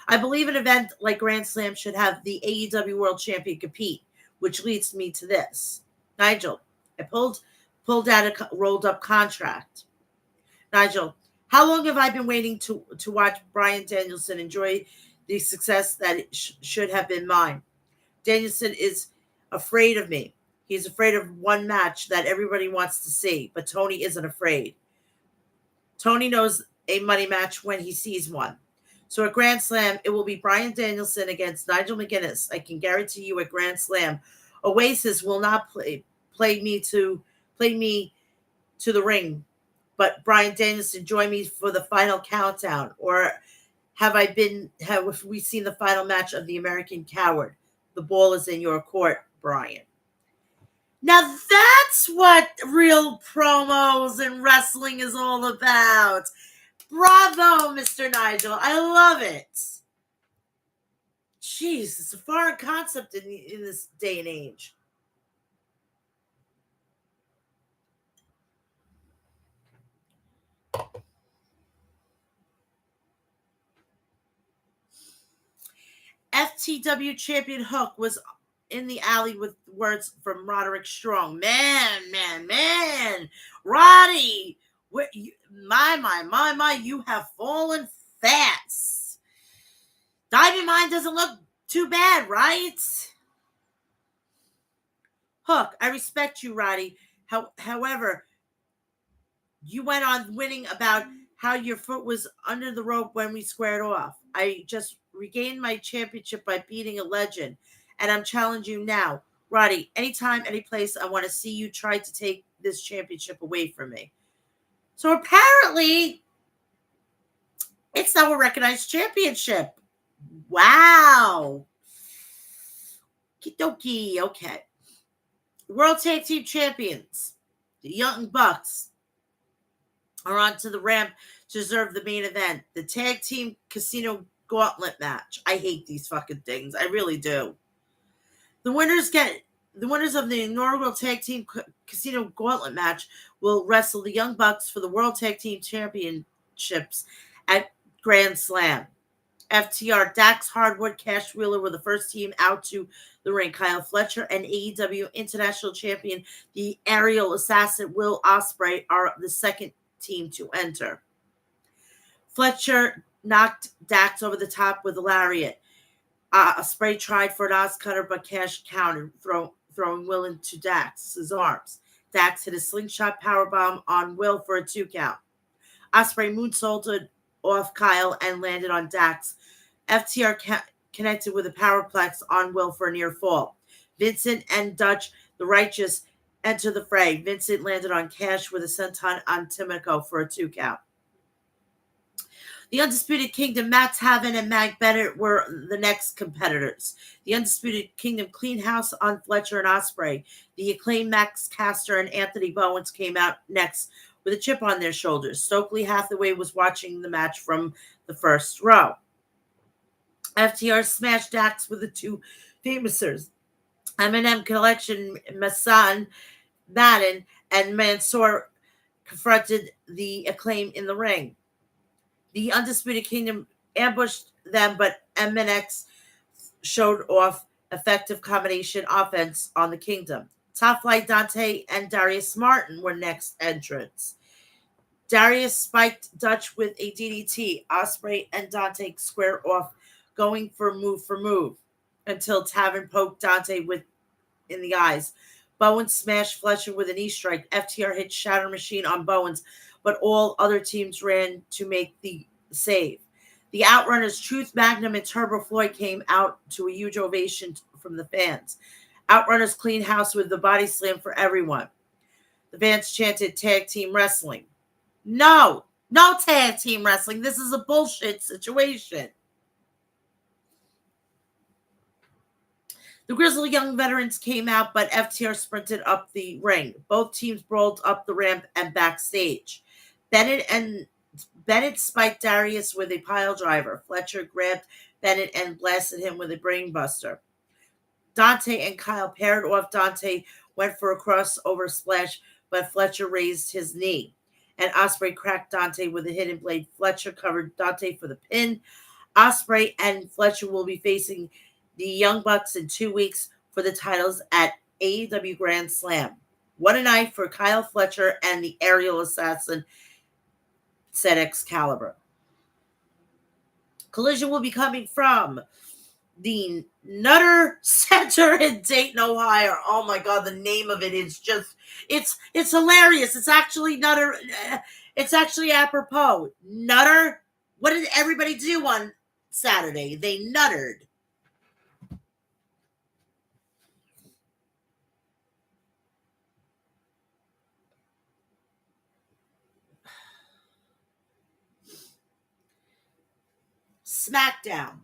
Speaker 1: I believe an event like Grand Slam should have the AEW World Champion compete, which leads me to this. Nigel, I pulled out a rolled up contract. Nigel, how long have I been waiting to watch Bryan Danielson enjoy the success that should have been mine? Danielson is afraid of me. He's afraid of one match that everybody wants to see, but Tony isn't afraid. Tony knows a money match when he sees one. So at Grand Slam, it will be Bryan Danielson against Nigel McGuinness. I can guarantee you at Grand Slam, Oasis will not play me to the ring, but Bryan Danielson join me for the final countdown. Or have we seen the final match of the American Coward? The ball is in your court, Bryan. Now that's what real promos and wrestling is all about. Bravo, Mr. Nigel. I love it. Jeez, it's a foreign concept in this day and age. FTW champion Hook was in the alley with words from Roderick Strong. Man. Roddy, my, you have fallen fast. Diamond Mine doesn't look too bad, right? Hook, I respect you, Roddy. However, you went on winning about how your foot was under the rope when we squared off. I just regained my championship by beating a legend, and I'm challenging you now. Roddy, anytime, any place, I want to see you try to take this championship away from me. So apparently, it's now a recognized championship. Wow. Kidoki, okay. World Tag Team Champions, the Young Bucks, are onto the ramp to serve the main event, the Tag Team Casino Gauntlet match. I hate these fucking things. I really do. The winners of the inaugural Tag Team Casino Gauntlet match will wrestle the Young Bucks for the World Tag Team Championships at Grand Slam. FTR, Dax Hardwood, Cash Wheeler were the first team out to the ring. Kyle Fletcher and AEW International Champion, the aerial assassin Will Ospreay, are the second team to enter. Fletcher knocked Dax over the top with a lariat. Ospreay tried for an Oz cutter, but Cash countered, throwing Will into Dax's arms. Dax hit a slingshot powerbomb on Will for a 2 count. Ospreay moonsaulted off Kyle and landed on Dax. FTR connected with a powerplex on Will for a near fall. Vincent and Dutch, the Righteous, enter the fray. Vincent landed on Cash with a senton on Timoko for a 2 count. The Undisputed Kingdom, Matt Taven and Mag Bennett were the next competitors. The Undisputed Kingdom clean house on Fletcher and Ospreay. The acclaimed Max Caster and Anthony Bowens came out next with a chip on their shoulders. Stokely Hathaway was watching the match from the first row. FTR smashed Dax with the two famousers. M&M Collection, Masan, Madden, and Mansoor confronted the Acclaim in the ring. The Undisputed Kingdom ambushed them, but MNX showed off effective combination offense on the Kingdom. Top Flight Dante and Darius Martin were next entrants. Darius spiked Dutch with a DDT. Ospreay and Dante square off, going for move until Taven poked Dante in the eyes. Bowens smashed Fletcher with a knee strike. FTR hit Shatter Machine on Bowens, but all other teams ran to make the save. The Outrunners, Truth Magnum and Turbo Floyd, came out to a huge ovation from the fans. Outrunners clean house with the body slam for everyone. The fans chanted tag team wrestling. No tag team wrestling. This is a bullshit situation. The Grizzled Young Veterans came out, but FTR sprinted up the ring. Both teams brawled up the ramp and backstage. Bennett spiked Darius with a pile driver. Fletcher grabbed Bennett and blasted him with a brainbuster. Dante and Kyle paired off. Dante went for a crossover splash, but Fletcher raised his knee. And Ospreay cracked Dante with a hidden blade. Fletcher covered Dante for the pin. Ospreay and Fletcher will be facing the Young Bucks in 2 weeks for the titles at AEW Grand Slam. What a night for Kyle Fletcher and the aerial assassin, said Excalibur. Collision will be coming from the Nutter Center in Dayton, Ohio. Oh my God, the name of it is just, it's hilarious. It's actually Nutter. It's actually apropos. Nutter. What did everybody do on Saturday? They nuttered. SmackDown.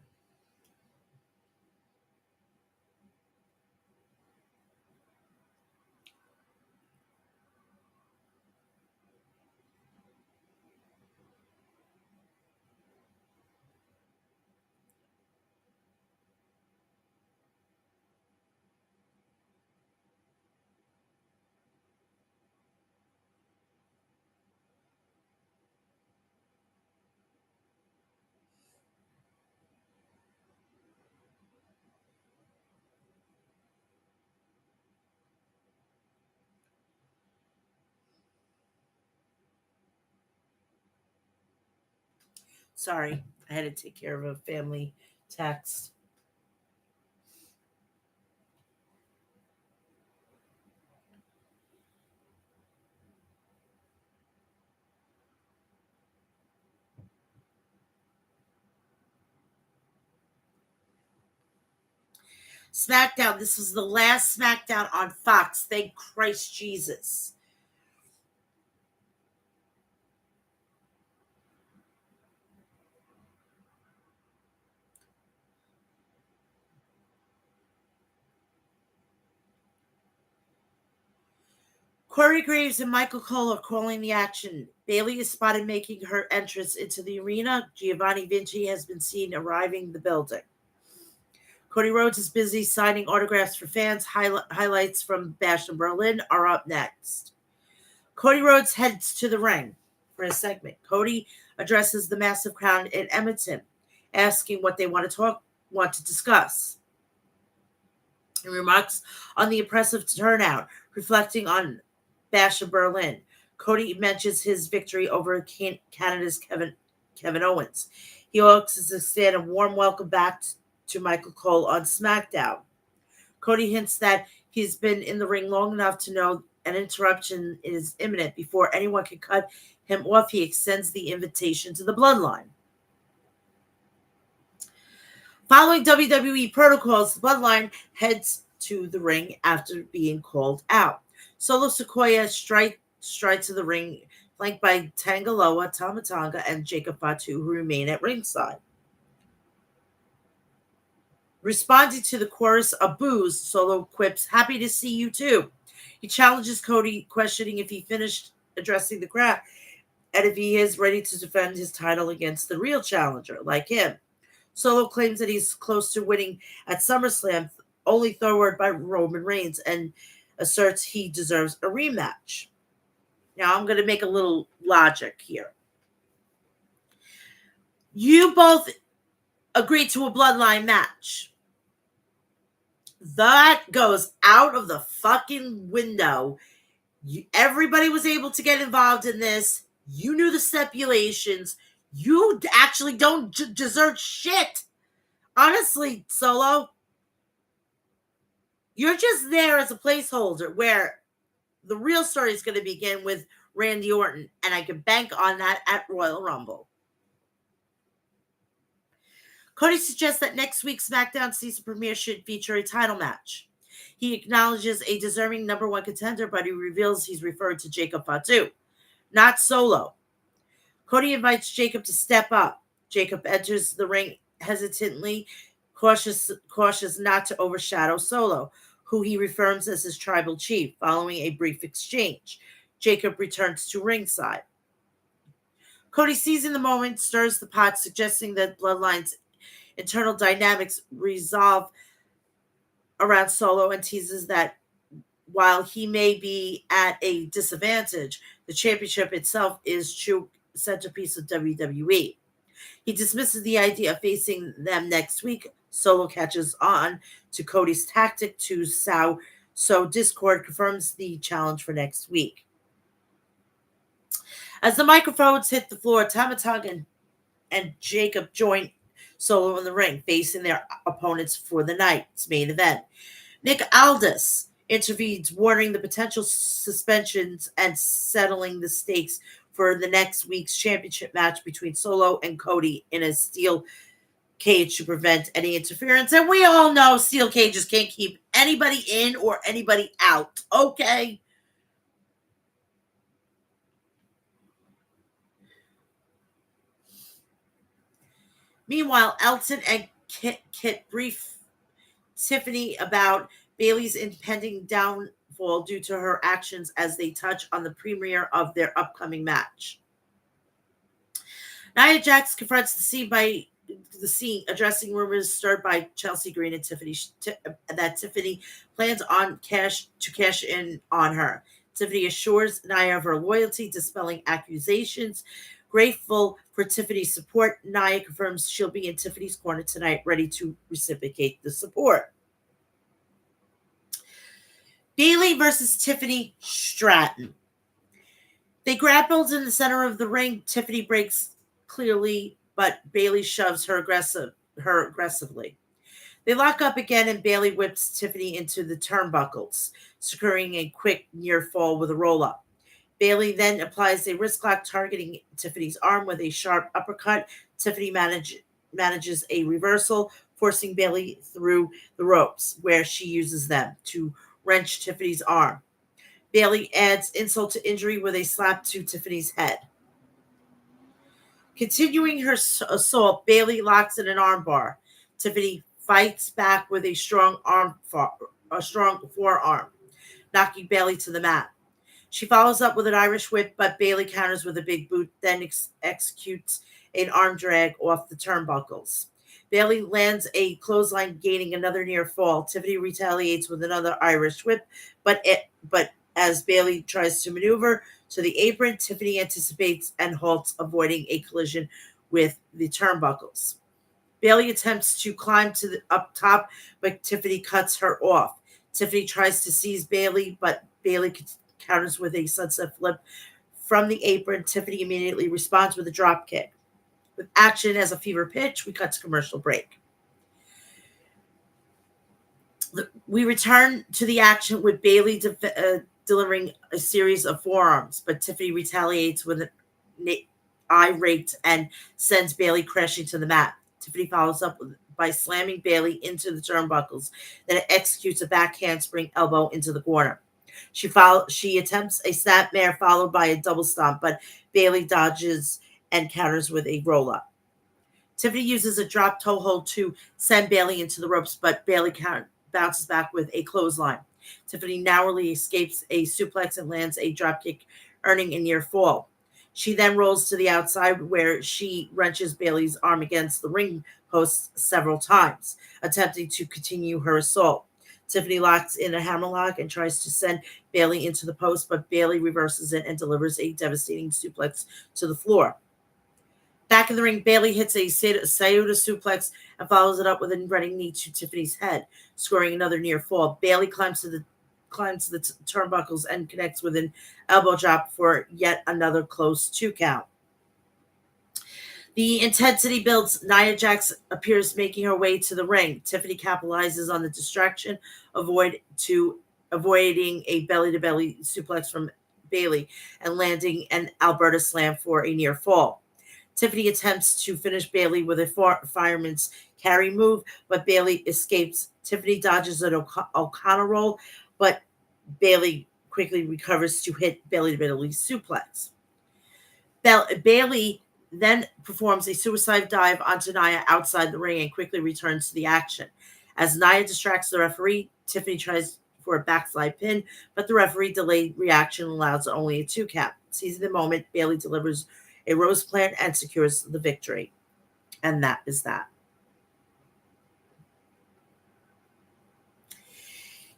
Speaker 1: Sorry, I had to take care of a family text. SmackDown. This was the last SmackDown on Fox. Thank Christ Jesus. Corey Graves and Michael Cole are calling the action. Bayley is spotted making her entrance into the arena. Giovanni Vinci has been seen arriving the building. Cody Rhodes is busy signing autographs for fans. Highlights from Bash in Berlin are up next. Cody Rhodes heads to the ring for a segment. Cody addresses the massive crowd in Edmonton asking what they want to discuss. He remarks on the impressive turnout, reflecting on Bash of Berlin. Cody mentions his victory over Canada's Kevin Owens. He asks to extend a warm welcome back to Michael Cole on SmackDown. Cody hints that he's been in the ring long enough to know an interruption is imminent. Before anyone can cut him off, he extends the invitation to the Bloodline. Following WWE protocols, the Bloodline heads to the ring after being called out. Solo Sikoa strides to the ring, flanked by Tangaloa, Tama Tonga, and Jacob Fatu, who remain at ringside. Responding to the chorus of boos, Solo quips, "Happy to see you too." He challenges Cody, questioning if he finished addressing the crowd and if he is ready to defend his title against the real challenger, like him. Solo claims that he's close to winning at SummerSlam, only thwarted by Roman Reigns, and asserts he deserves a rematch. Now, I'm going to make a little logic here. You both agreed to a Bloodline match. That goes out of the fucking window. Everybody was able to get involved in this. You knew the stipulations. You actually don't deserve shit. Honestly, Solo, you're just there as a placeholder where the real story is going to begin with Randy Orton, and I can bank on that at Royal Rumble. Cody suggests that next week's SmackDown season premiere should feature a title match. He acknowledges a deserving number one contender, but he reveals he's referred to Jacob Fatu, not Solo. Cody invites Jacob to step up. Jacob enters the ring hesitantly, cautious not to overshadow Solo, who he affirms as his tribal chief. Following a brief exchange, Jacob returns to ringside. Cody seizing the moment, stirs the pot, suggesting that Bloodline's internal dynamics resolve around Solo, and teases that while he may be at a disadvantage, the championship itself is true centerpiece of WWE. He dismisses the idea of facing them next week. Solo catches on to Cody's tactic to sow discord, confirms the challenge for next week. As the microphones hit the floor, Tama Tonga and Jacob join Solo in the ring, facing their opponents for the night's main event. Nick Aldis intervenes, warning the potential suspensions and settling the stakes for the next week's championship match between Solo and Cody in a steel cage to prevent any interference. And we all know steel cages can't keep anybody in or anybody out, okay? Meanwhile, Elton and Kit brief Tiffany about Bayley's impending downfall due to her actions as they touch on the premiere of their upcoming match. Nia Jax confronts the scene, addressing rumors stirred by Chelsea Green and Tiffany that Tiffany plans on cash in on her. Tiffany assures Nia of her loyalty, dispelling accusations. Grateful for Tiffany's support, Nia confirms she'll be in Tiffany's corner tonight, ready to reciprocate the support. Bayley versus Tiffany Stratton. They grappled in the center of the ring. Tiffany breaks clearly, but Bayley shoves her aggressively. They lock up again, and Bayley whips Tiffany into the turnbuckles, securing a quick near fall with a roll-up. Bayley then applies a wrist lock, targeting Tiffany's arm with a sharp uppercut. Tiffany manages a reversal, forcing Bayley through the ropes, where she uses them to wrench Tiffany's arm. Bayley adds insult to injury with a slap to Tiffany's head. Continuing her assault, Bayley locks in an armbar. Tiffany fights back with a strong forearm, knocking Bayley to the mat. She follows up with an Irish whip, but Bayley counters with a big boot, then executes an arm drag off the turnbuckles. Bayley lands a clothesline, gaining another near fall. Tiffany retaliates with another Irish whip, but as Bayley tries to maneuver to the apron, Tiffany anticipates and halts, avoiding a collision with the turnbuckles. Bailey attempts to climb to the up top, but Tiffany cuts her off. Tiffany tries to seize Bailey, but Bailey counters with a sunset flip from the apron. Tiffany immediately responds with a drop kick. With action as a fever pitch, we cut to commercial break. We return to the action with Bailey delivering a series of forearms, but Tiffany retaliates with an irate and sends Bailey crashing to the mat. Tiffany follows up by slamming Bailey into the turnbuckles, then executes a back handspring elbow into the corner. She attempts a snapmare followed by a double stomp, but Bailey dodges and counters with a roll up. Tiffany uses a drop toe hold to send Bailey into the ropes, but Bailey bounces back with a clothesline. Tiffany narrowly escapes a suplex and lands a dropkick, earning a near fall. She then rolls to the outside where she wrenches Bailey's arm against the ring post several times, attempting to continue her assault. Tiffany locks in a hammerlock and tries to send Bailey into the post, but Bailey reverses it and delivers a devastating suplex to the floor. Back in the ring, Bailey hits a Sayuda suplex and follows it up with a running knee to Tiffany's head, scoring another near fall. Bailey climbs to the turnbuckles and connects with an elbow drop for yet another close 2 count. The intensity builds. Nia Jax appears making her way to the ring. Tiffany capitalizes on the distraction, avoiding a belly-to-belly suplex from Bailey and landing an Alberta slam for a near fall. Tiffany attempts to finish Bailey with a fireman's carry move, but Bailey escapes. Tiffany dodges an O'Connor roll, but Bailey quickly recovers to hit belly-to-belly suplex. Bailey then performs a suicide dive onto Nia outside the ring and quickly returns to the action. As Nia distracts the referee, Tiffany tries for a backslide pin, but the referee delayed reaction allows only a 2 count. Seizing the moment, Bailey delivers a rose plant and secures the victory. And that is that.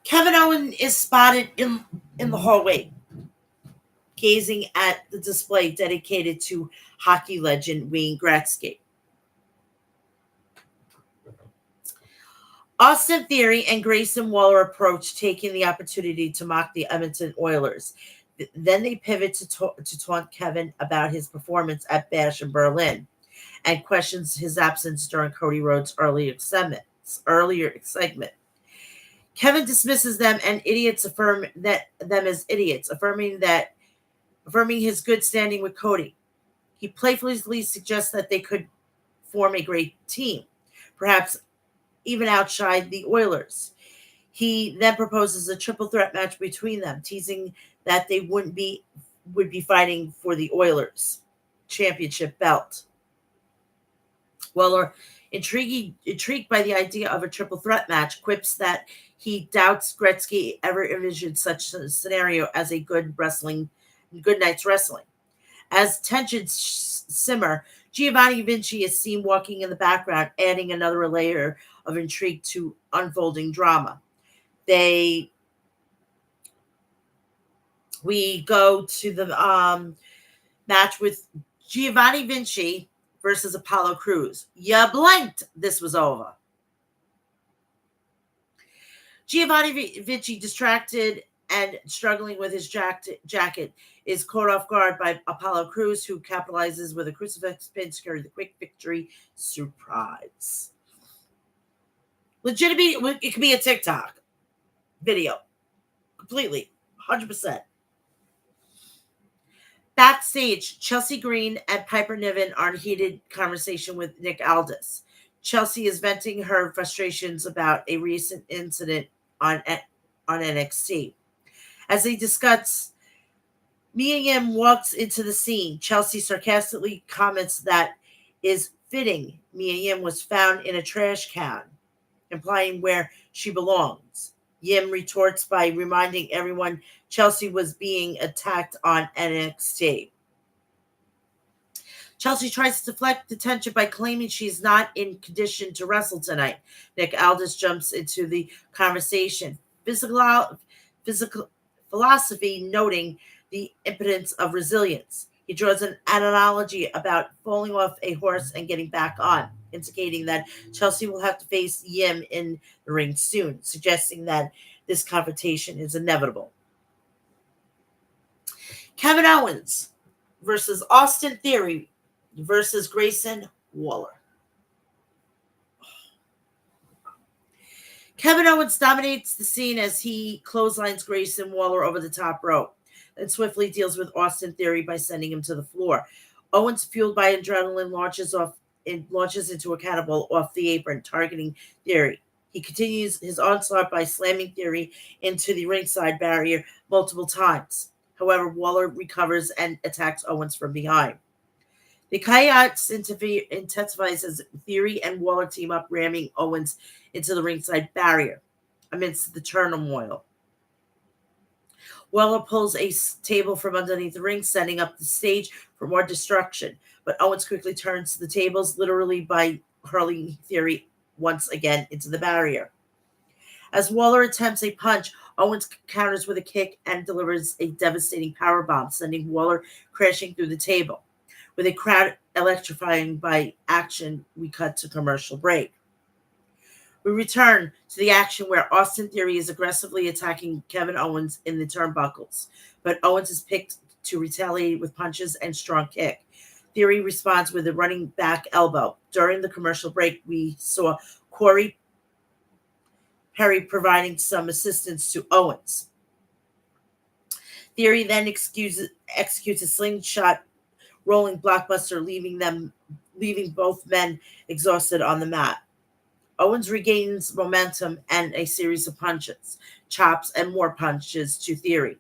Speaker 1: Kevin Owen is spotted in the hallway, gazing at the display dedicated to hockey legend Wayne Gretzky. Austin Theory and Grayson Waller approach, taking the opportunity to mock the Edmonton Oilers. Then they pivot to taunt Kevin about his performance at Bash in Berlin and questions his absence during Cody Rhodes' earlier excitement. Kevin dismisses them and idiots affirm them as idiots, affirming his good standing with Cody. He playfully suggests that they could form a great team, perhaps even outshine the Oilers. He then proposes a triple threat match between them, teasing that they would be fighting for the Oilers championship belt. Weller, intrigued by the idea of a triple threat match, quips that he doubts Gretzky ever envisioned such a scenario as a good night's wrestling. As tensions simmer, Giovanni Vinci is seen walking in the background, adding another layer of intrigue to unfolding drama. We go to the match with Giovanni Vinci versus Apollo Crews. You blinked, this was over. Giovanni Vinci, distracted and struggling with his jacket, is caught off guard by Apollo Crews, who capitalizes with a crucifix pin to carry the quick victory. Surprise. Legitimately, it could be a TikTok video. Completely. 100%. Backstage, Chelsea Green and Piper Niven are in heated conversation with Nick Aldis. Chelsea is venting her frustrations about a recent incident on NXT. As they discuss, Mia Yim walks into the scene. Chelsea sarcastically comments that is fitting. Mia Yim was found in a trash can, implying where she belongs. Yim retorts by reminding everyone Chelsea was being attacked on NXT. Chelsea tries to deflect attention by claiming she's not in condition to wrestle tonight. Nick Aldis jumps into the conversation. Physical philosophy, noting the impotence of resilience. He draws an analogy about falling off a horse and getting back on. indicating that Chelsea will have to face Yim in the ring soon, suggesting that this confrontation is inevitable. Kevin Owens versus Austin Theory versus Grayson Waller. Kevin Owens dominates the scene as he clotheslines Grayson Waller over the top rope and swiftly deals with Austin Theory by sending him to the floor. Owens, fueled by adrenaline, launches into a cannonball off the apron, targeting Theory. He continues his onslaught by slamming Theory into the ringside barrier multiple times. However, Waller recovers and attacks Owens from behind. The chaos intensifies as Theory and Waller team up, ramming Owens into the ringside barrier. Amidst the turmoil, Waller pulls a table from underneath the ring, setting up the stage for more destruction. But Owens quickly turns the tables, literally by hurling Theory once again into the barrier. As Waller attempts a punch, Owens counters with a kick and delivers a devastating powerbomb, sending Waller crashing through the table. With a crowd electrifying by action, we cut to commercial break. We return to the action where Austin Theory is aggressively attacking Kevin Owens in the turnbuckles, but Owens is picked to retaliate with punches and strong kick. Theory responds with a running back elbow. During the commercial break, we saw Corey Perry providing some assistance to Owens. Theory then executes a slingshot rolling blockbuster, leaving both men exhausted on the mat. Owens regains momentum and a series of punches, chops, and more punches to Theory.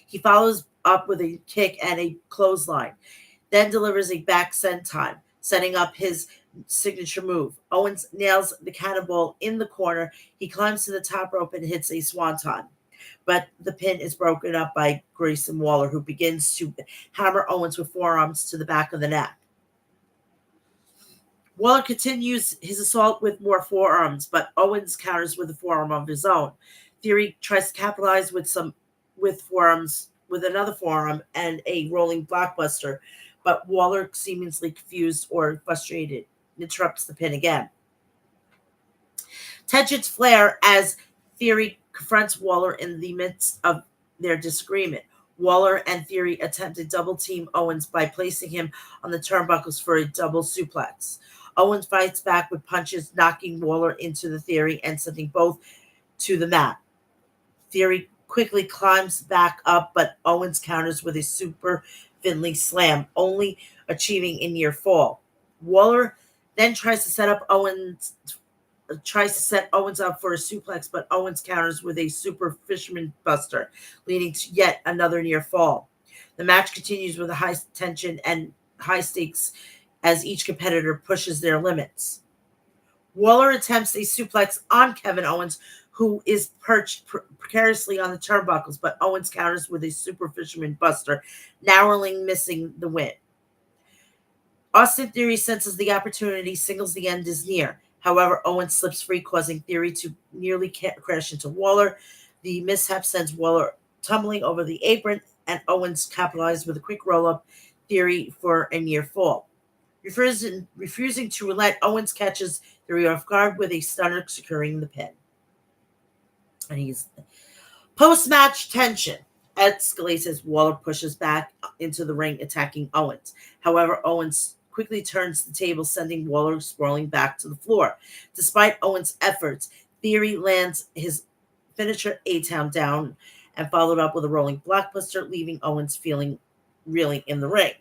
Speaker 1: He follows up with a kick and a clothesline, then delivers a back senton, setting up his signature move. Owens nails the cannonball in the corner. He climbs to the top rope and hits a swanton. But the pin is broken up by Grayson Waller, who begins to hammer Owens with forearms to the back of the neck. Waller continues his assault with more forearms, but Owens counters with a forearm of his own. Theory tries to capitalize with forearms with another forearm and a rolling blockbuster, but Waller, seemingly confused or frustrated, interrupts the pin again. Tensions flare as Theory confronts Waller in the midst of their disagreement. Waller and Theory attempt to double team Owens by placing him on the turnbuckles for a double suplex. Owens fights back with punches, knocking Waller into the Theory and sending both to the mat. Theory quickly climbs back up, but Owens counters with a super Finley slam, only achieving a near fall. Waller then tries to set Owens up for a suplex, but Owens counters with a super fisherman buster, leading to yet another near fall. The match continues with a high tension and high stakes as each competitor pushes their limits. Waller attempts a suplex on Kevin Owens, who is perched precariously on the turnbuckles, but Owens counters with a super fisherman buster, narrowly missing the win. Austin Theory senses the opportunity, signals the end is near. However, Owens slips free, causing Theory to nearly crash into Waller. The mishap sends Waller tumbling over the apron, and Owens capitalizes with a quick roll-up Theory for a near fall. Refusing to relent, Owens catches Theory off guard with a stunner, securing the pin. And he's post-match tension escalates as Waller pushes back into the ring, attacking Owens. However, Owens quickly turns the table, sending Waller sprawling back to the floor. Despite Owens' efforts, Theory lands his finisher A-Town down and followed up with a rolling blockbuster, leaving Owens reeling in the ring.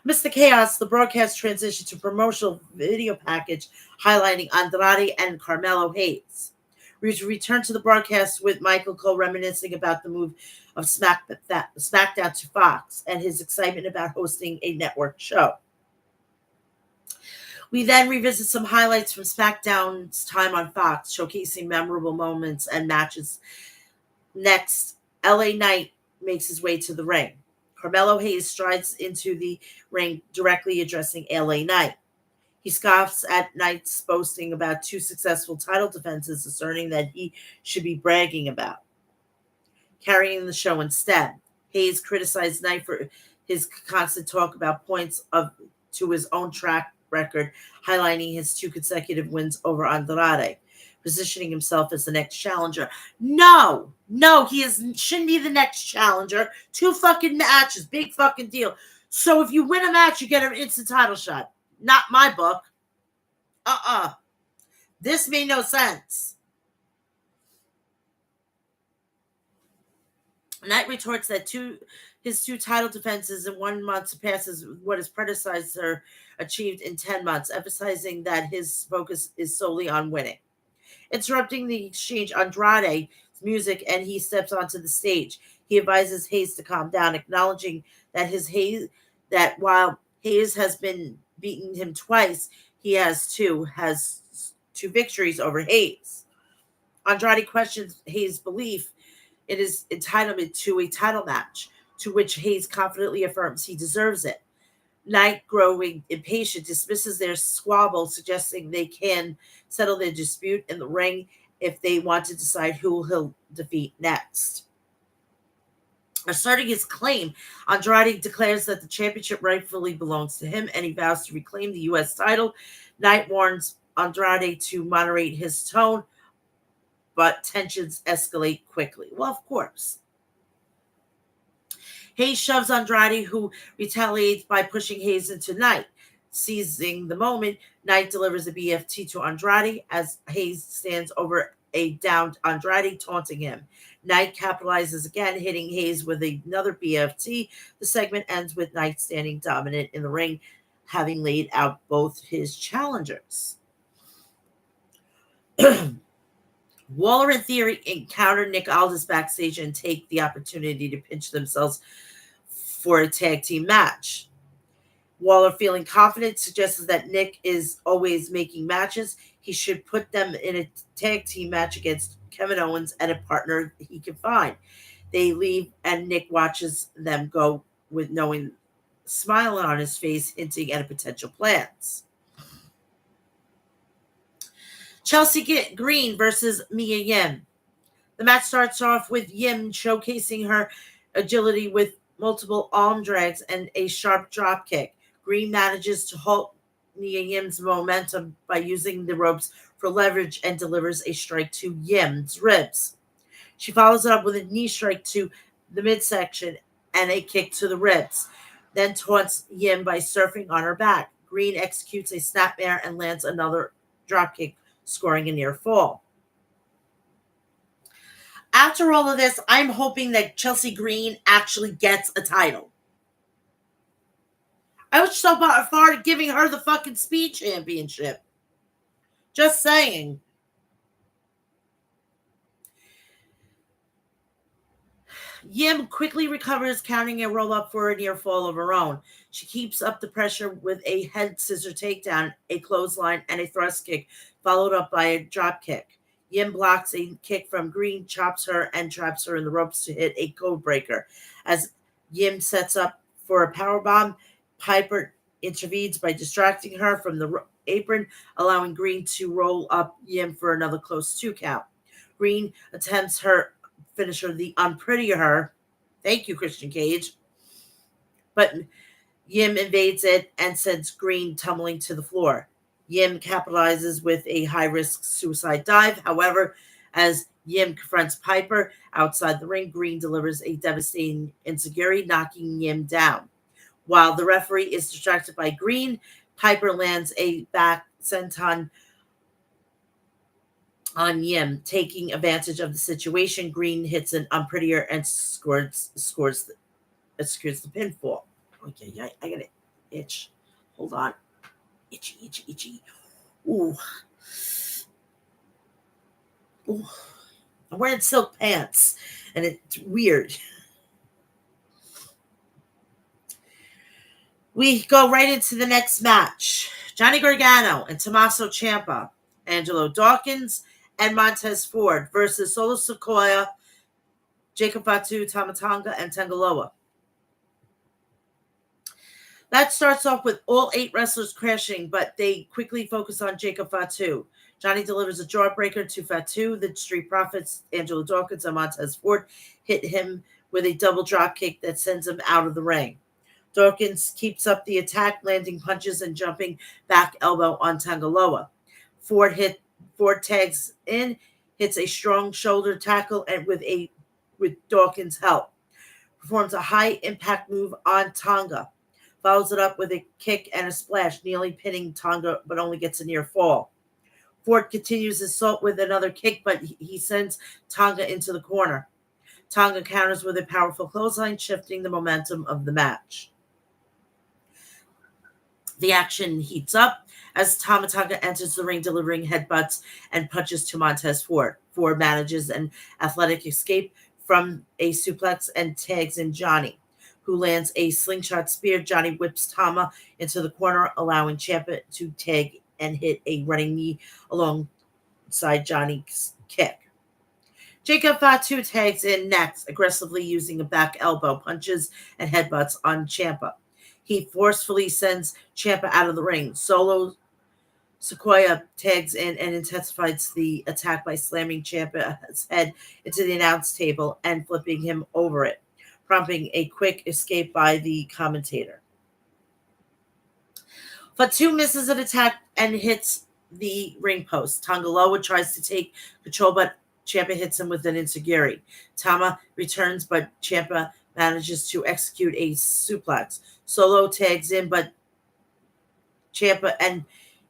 Speaker 1: Amidst the chaos, the broadcast transitioned to a promotional video package highlighting Andrade and Carmelo Hayes. We return to the broadcast with Michael Cole reminiscing about the move of SmackDown to Fox and his excitement about hosting a network show. We then revisit some highlights from SmackDown's time on Fox, showcasing memorable moments and matches. Next, LA Knight makes his way to the ring. Carmelo Hayes strides into the ring, directly addressing LA Knight. He scoffs at Knight's boasting about 2 successful title defenses, asserting that he should be bragging about carrying the show instead. Hayes criticized Knight for his constant talk about points to his own track record, highlighting his 2 consecutive wins over Andrade, positioning himself as the next challenger. No, shouldn't be the next challenger. 2 fucking matches, big fucking deal. So if you win a match, you get an instant title shot. Not my book. This made no sense. Knight retorts that his 2 title defenses in 1 month surpasses what his predecessor achieved in 10 months, emphasizing that his focus is solely on winning. Interrupting the exchange, Andrade's music, and he steps onto the stage. He advises Hayes to calm down, acknowledging that while Hayes has been beaten him twice, he has two victories over Hayes. Andrade questions Hayes' belief in his entitlement to a title match, to which Hayes confidently affirms he deserves it. Knight, growing impatient, dismisses their squabble, suggesting they can settle their dispute in the ring if they want to decide who he'll defeat next. Asserting his claim, Andrade declares that the championship rightfully belongs to him, and he vows to reclaim the U.S. title. Knight warns Andrade to moderate his tone, but tensions escalate quickly. Well, of course. Hayes shoves Andrade, who retaliates by pushing Hayes into Knight. Seizing the moment, Knight delivers a BFT to Andrade as Hayes stands over a downed Andrade, taunting him. Knight capitalizes again, hitting Hayes with another BFT. The segment ends with Knight standing dominant in the ring, having laid out both his challengers. Waller and Theory encounter Nick Aldis backstage and take the opportunity to pinch themselves for a tag team match. Waller, feeling confident, suggests that Nick is always making matches. He should put them in a tag team match against Kevin Owens and a partner he can find. They leave, and Nick watches them go with knowing smile on his face, hinting at potential plans. Chelsea Green versus Mia Yim. The match starts off with Yim showcasing her agility with multiple arm drags and a sharp drop kick. Green manages to halt Mia Yim's momentum by using the ropes for leverage and delivers a strike to Yim's ribs. She follows it up with a knee strike to the midsection and a kick to the ribs, then taunts Yim by surfing on her back. Green executes a snapmare and lands another dropkick, scoring a near fall. After all of this, I'm hoping that Chelsea Green actually gets a title. I was so far giving her the fucking Speed Championship. Just saying. Yim quickly recovers, counting a roll up for a near fall of her own. She keeps up the pressure with a head scissor takedown, a clothesline, and a thrust kick, followed up by a drop kick. Yim blocks a kick from Green, chops her, and traps her in the ropes to hit a code breaker. As Yim sets up for a powerbomb, Piper intervenes by distracting her from the apron, allowing Green to roll up Yim for another close 2 count. Green attempts her finisher, the Unprettier Her. Thank you, Christian Cage. But Yim invades it and sends Green tumbling to the floor. Yim capitalizes with a high-risk suicide dive. However, as Yim confronts Piper outside the ring, Green delivers a devastating enziguri, knocking Yim down. While the referee is distracted by Green, Piper lands a back senton on Yim. Taking advantage of the situation, Green hits an Unprettier and scores the pinfall. Okay, I got an itch. Hold on. Itchy. Ooh. I'm wearing silk pants, and it's weird. We go right into the next match. Johnny Gargano and Tommaso Ciampa, Angelo Dawkins, and Montez Ford versus Solo Sikoa, Jacob Fatu, Tama Tonga, and Tangaloa. That starts off with all 8 wrestlers crashing, but they quickly focus on Jacob Fatu. Johnny delivers a jawbreaker to Fatu. The Street Profits, Angelo Dawkins and Montez Ford, hit him with a double drop kick that sends him out of the ring. Dawkins keeps up the attack, landing punches and jumping back elbow on Tangaloa. Ford hit Ford tags in, hits a strong shoulder tackle, and with Dawkins' help, performs a high impact move on Tonga. Follows it up with a kick and a splash, nearly pinning Tonga, but only gets a near fall. Ford continues his assault with another kick, but he sends Tonga into the corner. Tonga counters with a powerful clothesline, shifting the momentum of the match. The action heats up as Tama Tonga enters the ring, delivering headbutts and punches to Montez Ford. Ford manages an athletic escape from a suplex and tags in Johnny, who lands a slingshot spear. Johnny whips Tama into the corner, allowing Ciampa to tag and hit a running knee alongside Johnny's kick. Jacob Fatu tags in next, aggressively using a back elbow, punches, and headbutts on Ciampa. He forcefully sends Ciampa out of the ring. Solo Sequoia tags in and intensifies the attack by slamming Ciampa's head into the announce table and flipping him over it, prompting a quick escape by the commentator. Fatu misses an attack and hits the ring post. Tangaloa tries to take control, but Ciampa hits him with an enziguri. Tama returns, but Ciampa manages to execute a suplex. Solo tags in, but Ciampa and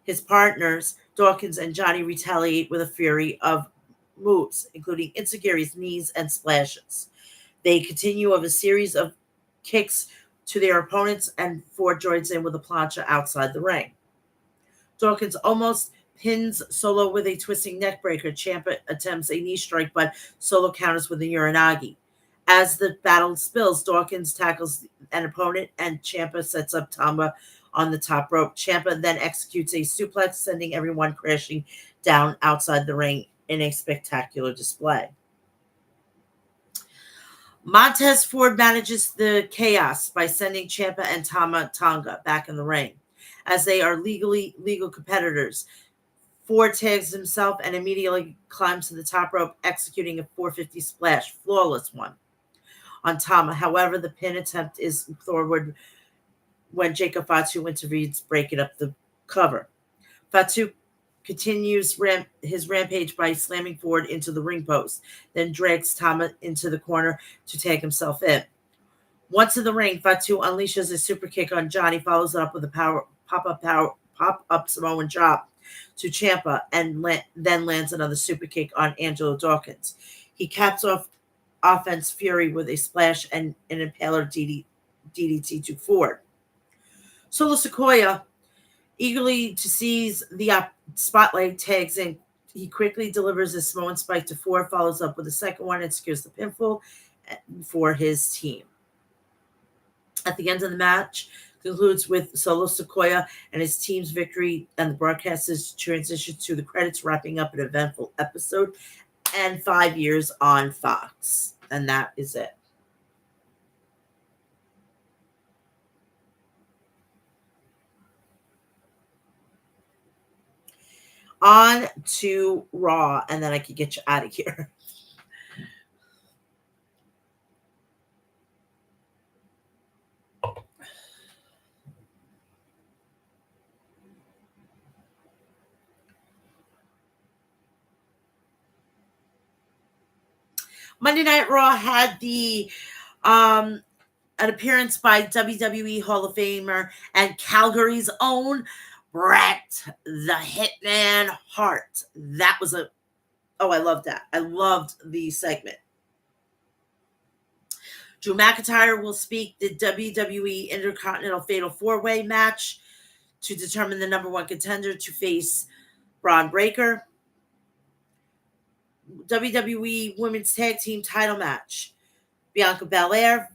Speaker 1: his partners, Dawkins and Johnny, retaliate with a fury of moves, including enziguris, knees, and splashes. They continue of a series of kicks to their opponents, and Ford joins in with a plancha outside the ring. Dawkins almost pins Solo with a twisting neckbreaker. Ciampa attempts a knee strike, but Solo counters with a uranagi. As the battle spills, Dawkins tackles an opponent, and Ciampa sets up Tama on the top rope. Ciampa then executes a suplex, sending everyone crashing down outside the ring in a spectacular display. Montez Ford manages the chaos by sending Ciampa and Tama Tonga back in the ring. As they are legal competitors, Ford tags himself and immediately climbs to the top rope, executing a 450 splash, flawless one, on Tama. However, the pin attempt is thwarted when Jacob Fatu intervenes, breaking up the cover. Fatu continues his rampage by slamming Ford into the ring post, then drags Tama into the corner to tag himself in. Once in the ring, Fatu unleashes a super kick on Johnny, follows it up with a pop-up Samoan drop to Ciampa, and then lands another super kick on Angelo Dawkins. He caps off offense Fury with a splash and an impaler DDT to Ford. Solo Sequoia, eagerly to seize the spotlight, tags in. He quickly delivers a Samoan spike to Ford, follows up with a second one, and secures the pinfall for his team. At the end of the match, concludes with Solo Sequoia and his team's victory, and the broadcasters transition to the credits, wrapping up an eventful episode and 5 years on Fox. And that is it. On to Raw, and then I can get you out of here. Monday Night Raw had an appearance by WWE Hall of Famer and Calgary's own Bret the Hitman Hart. That was I loved that. I loved the segment. Drew McIntyre will speak the WWE Intercontinental Fatal 4-Way match to determine the number one contender to face Braun Breaker. WWE Women's Tag Team title match. Bianca Belair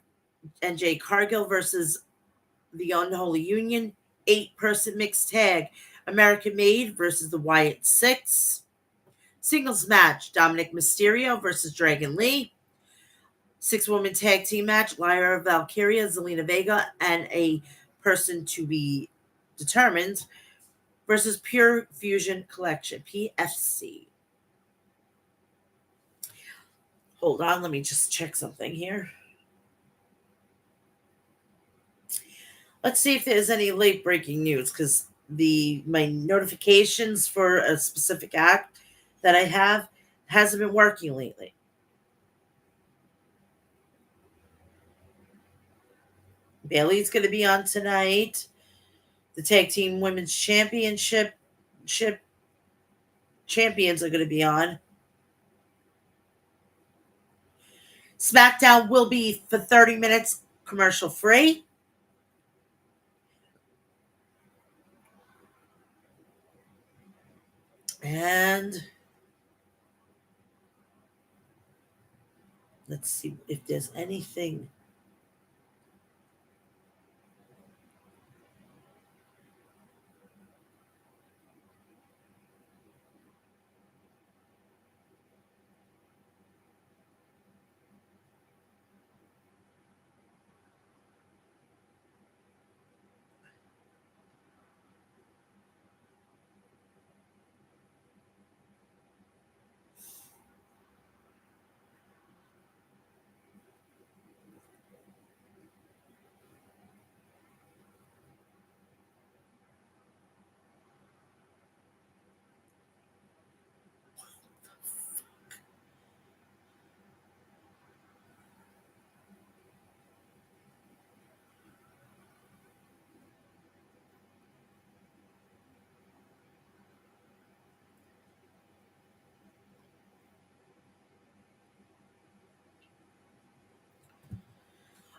Speaker 1: and Jade Cargill versus the Unholy Union. 8-person mixed tag. American Made versus the Wyatt Six. Singles match. Dominic Mysterio versus Dragon Lee. 6-woman tag team match. Lyra Valkyria, Zelina Vega, and a person to be determined versus Pure Fusion Collection, PFC. Hold on, let me just check something here. Let's see if there's any late breaking news, because the my notifications for a specific act that I have hasn't been working lately. Bailey's going to be on tonight. The tag team women's ship champions are going to be on. SmackDown will be for 30 minutes commercial free. And let's see if there's anything.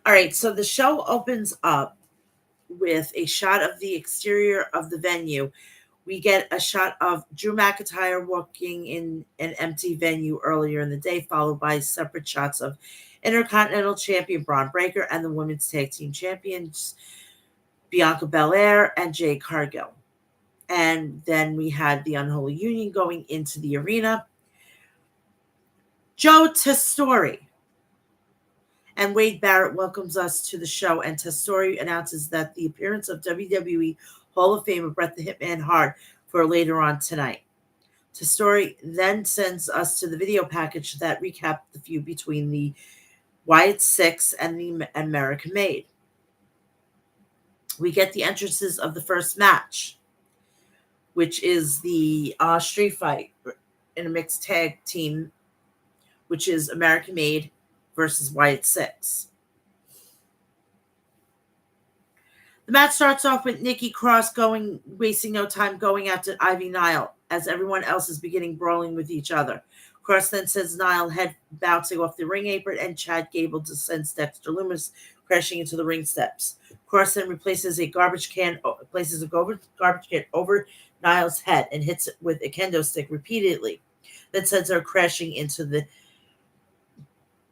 Speaker 1: All right, so the show opens up with a shot of the exterior of the venue. We get a shot of Drew McIntyre walking in an empty venue earlier in the day, followed by separate shots of Intercontinental Champion Braun Breaker and the Women's Tag Team Champions Bianca Belair and Jade Cargill. And then we had the Unholy Union going into the arena. Joe Testori and Wade Barrett welcomes us to the show, and Testori announces that the appearance of WWE Hall of Famer Bret the Hitman Hart for later on tonight. Testori then sends us to the video package that recapped the feud between the Wyatt Six and the American Made. We get the entrances of the first match, which is the street fight in a mixed tag team, which is American Made versus Wyatt Six. The match starts off with Nikki Cross wasting no time going after Ivy Nile as everyone else is beginning brawling with each other. Cross then sends Nile head bouncing off the ring apron, and Chad Gable descends Dexter Lumis crashing into the ring steps. Cross then places a garbage can over Nile's head and hits it with a kendo stick repeatedly. Then sends her crashing into the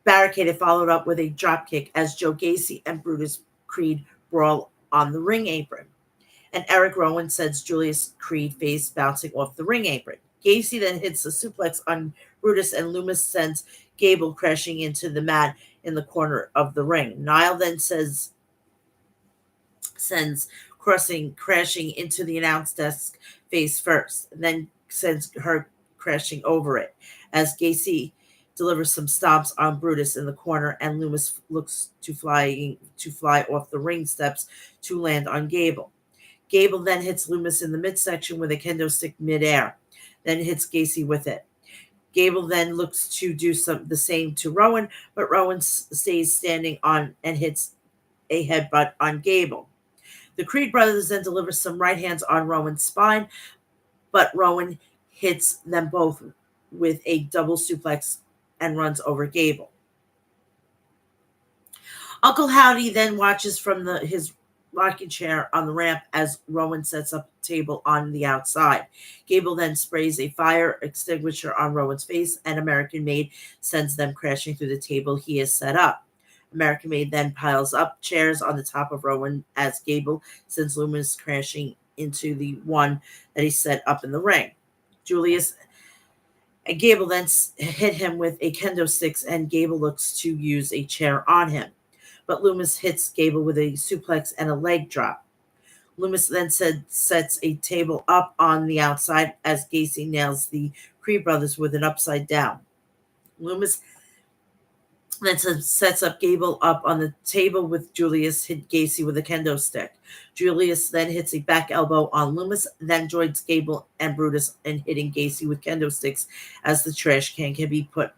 Speaker 1: barricade, followed up with a drop kick as Joe Gacy and Brutus Creed brawl on the ring apron. And Eric Rowan sends Julius Creed face bouncing off the ring apron. Gacy then hits a suplex on Brutus, and Lumis sends Gable crashing into the mat in the corner of the ring. Nile then sends crashing into the announce desk face first, and then sends her crashing over it as Gacy delivers some stomps on Brutus in the corner, and Lumis looks to fly off the ring steps to land on Gable. Gable then hits Lumis in the midsection with a kendo stick midair, then hits Gacy with it. Gable then looks to do the same to Rowan, but Rowan stays standing on and hits a headbutt on Gable. The Creed brothers then deliver some right hands on Rowan's spine, but Rowan hits them both with a double suplex and runs over Gable. Uncle Howdy then watches from his rocking chair on the ramp as Rowan sets up a table on the outside. Gable then sprays a fire extinguisher on Rowan's face, and American Made sends them crashing through the table he has set up. American Made then piles up chairs on the top of Rowan as Gable sends Lumis crashing into the one that he set up in the ring. Julius and Gable then hit him with a kendo sticks, and Gable looks to use a chair on him. But Lumis hits Gable with a suplex and a leg drop. Lumis then sets a table up on the outside as Gacy nails the Creed brothers with an upside down. Lumis Then sets up Gable up on the table with Julius, hit Gacy with a kendo stick. Julius then hits a back elbow on Loomis, then joins Gable and Brutus in hitting Gacy with kendo sticks as the trash can be put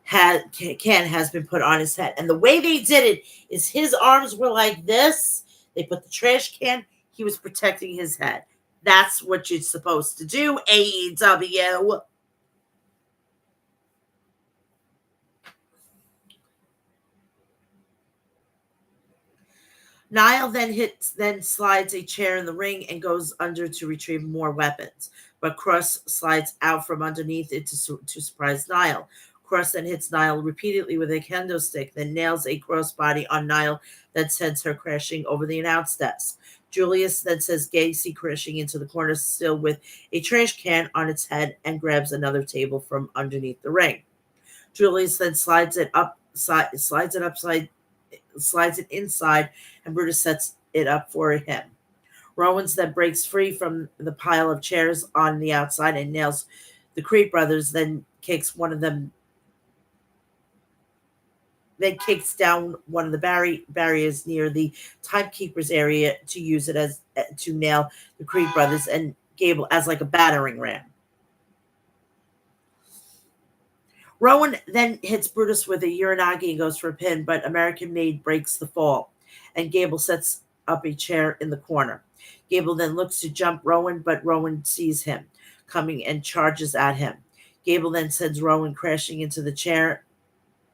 Speaker 1: has been put on his head. And the way they did it is his arms were like this. They put the trash can. He was protecting his head. That's what you're supposed to do, AEW. Niall then slides a chair in the ring and goes under to retrieve more weapons. But Cross slides out from underneath it to surprise Niall. Cross then hits Niall repeatedly with a kendo stick, then nails a crossbody on Niall that sends her crashing over the announce desk. Julius then says Gacy crashing into the corner still with a trash can on its head and grabs another table from underneath the ring. Julius then slides it inside, and Brutus sets it up for him. Rollins then breaks free from the pile of chairs on the outside and nails the Creed brothers, then kicks down one of the barriers near the timekeeper's area to use it as to nail the Creed brothers and Gable as like a battering ram. Rowan then hits Brutus with a Uranagi and goes for a pin, but American Made breaks the fall, and Gable sets up a chair in the corner. Gable then looks to jump Rowan, but Rowan sees him coming and charges at him. Gable then sends Rowan crashing into the chair,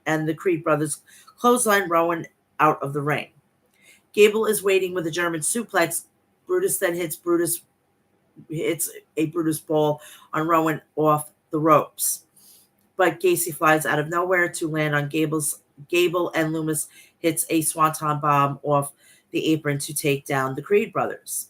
Speaker 1: and the Creed brothers clothesline Rowan out of the ring. Gable is waiting with a German suplex. Brutus then hits a Brutus ball on Rowan off the ropes. But Gacy flies out of nowhere to land on Gable, and Loomis hits a swanton bomb off the apron to take down the Creed brothers.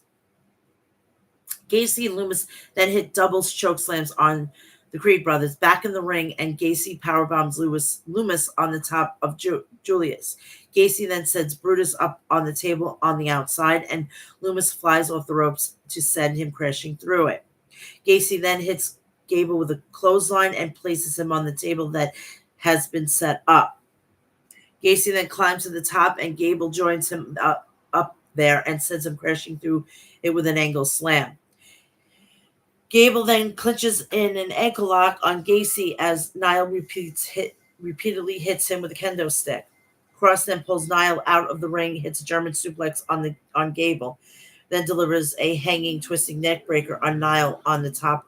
Speaker 1: Gacy and Loomis then hit doubles choke slams on the Creed brothers back in the ring, and Gacy powerbombs Loomis on the top of Julius. Gacy then sends Brutus up on the table on the outside, and Loomis flies off the ropes to send him crashing through it. Gacy then hits Gable with a clothesline and places him on the table that has been set up. Gacy then climbs to the top, and Gable joins him up there and sends him crashing through it with an angle slam. Gable then clinches in an ankle lock on Gacy as Niall repeatedly hits him with a kendo stick. Cross then pulls Niall out of the ring, hits a German suplex on Gable, then delivers a hanging, twisting neck breaker on Niall on the top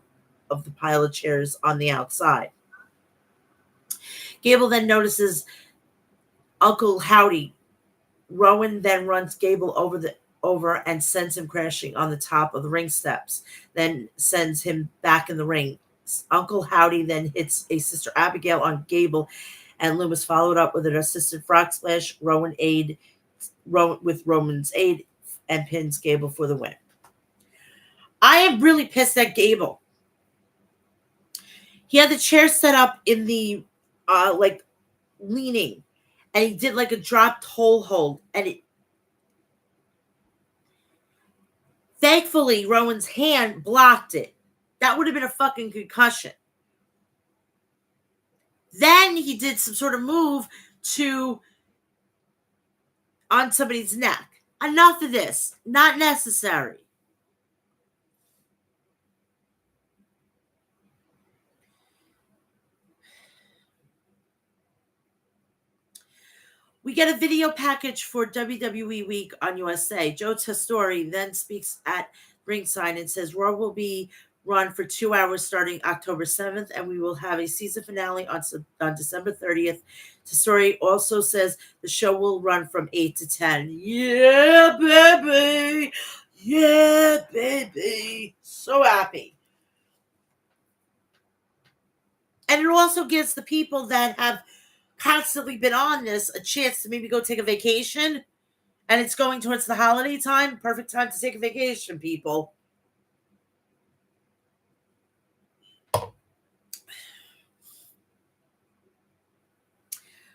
Speaker 1: of the pile of chairs on the outside. Gable then notices Uncle Howdy. Rowan then runs Gable over and sends him crashing on the top of the ring steps, then sends him back in the ring. Uncle Howdy then hits a Sister Abigail on Gable, and Loomis followed up with an assisted frog splash with Roman's aid, and pins Gable for the win. I am really pissed at Gable. He had the chair set up in the like leaning, and he did like a dropped hole hold, and thankfully Rowan's hand blocked it. That would have been a fucking concussion. Then he did some sort of move on somebody's neck. Enough of this. Not necessary. We get a video package for WWE Week on USA. Joe Testori then speaks at ringside and says Raw will be run for 2 hours starting October 7th, and we will have a season finale on December 30th. Testori also says the show will run from 8 to 10. Yeah, baby! Yeah, baby! So happy. And it also gives the people that have constantly been on this a chance to maybe go take a vacation, and it's going towards the holiday time. Perfect time to take a vacation, people.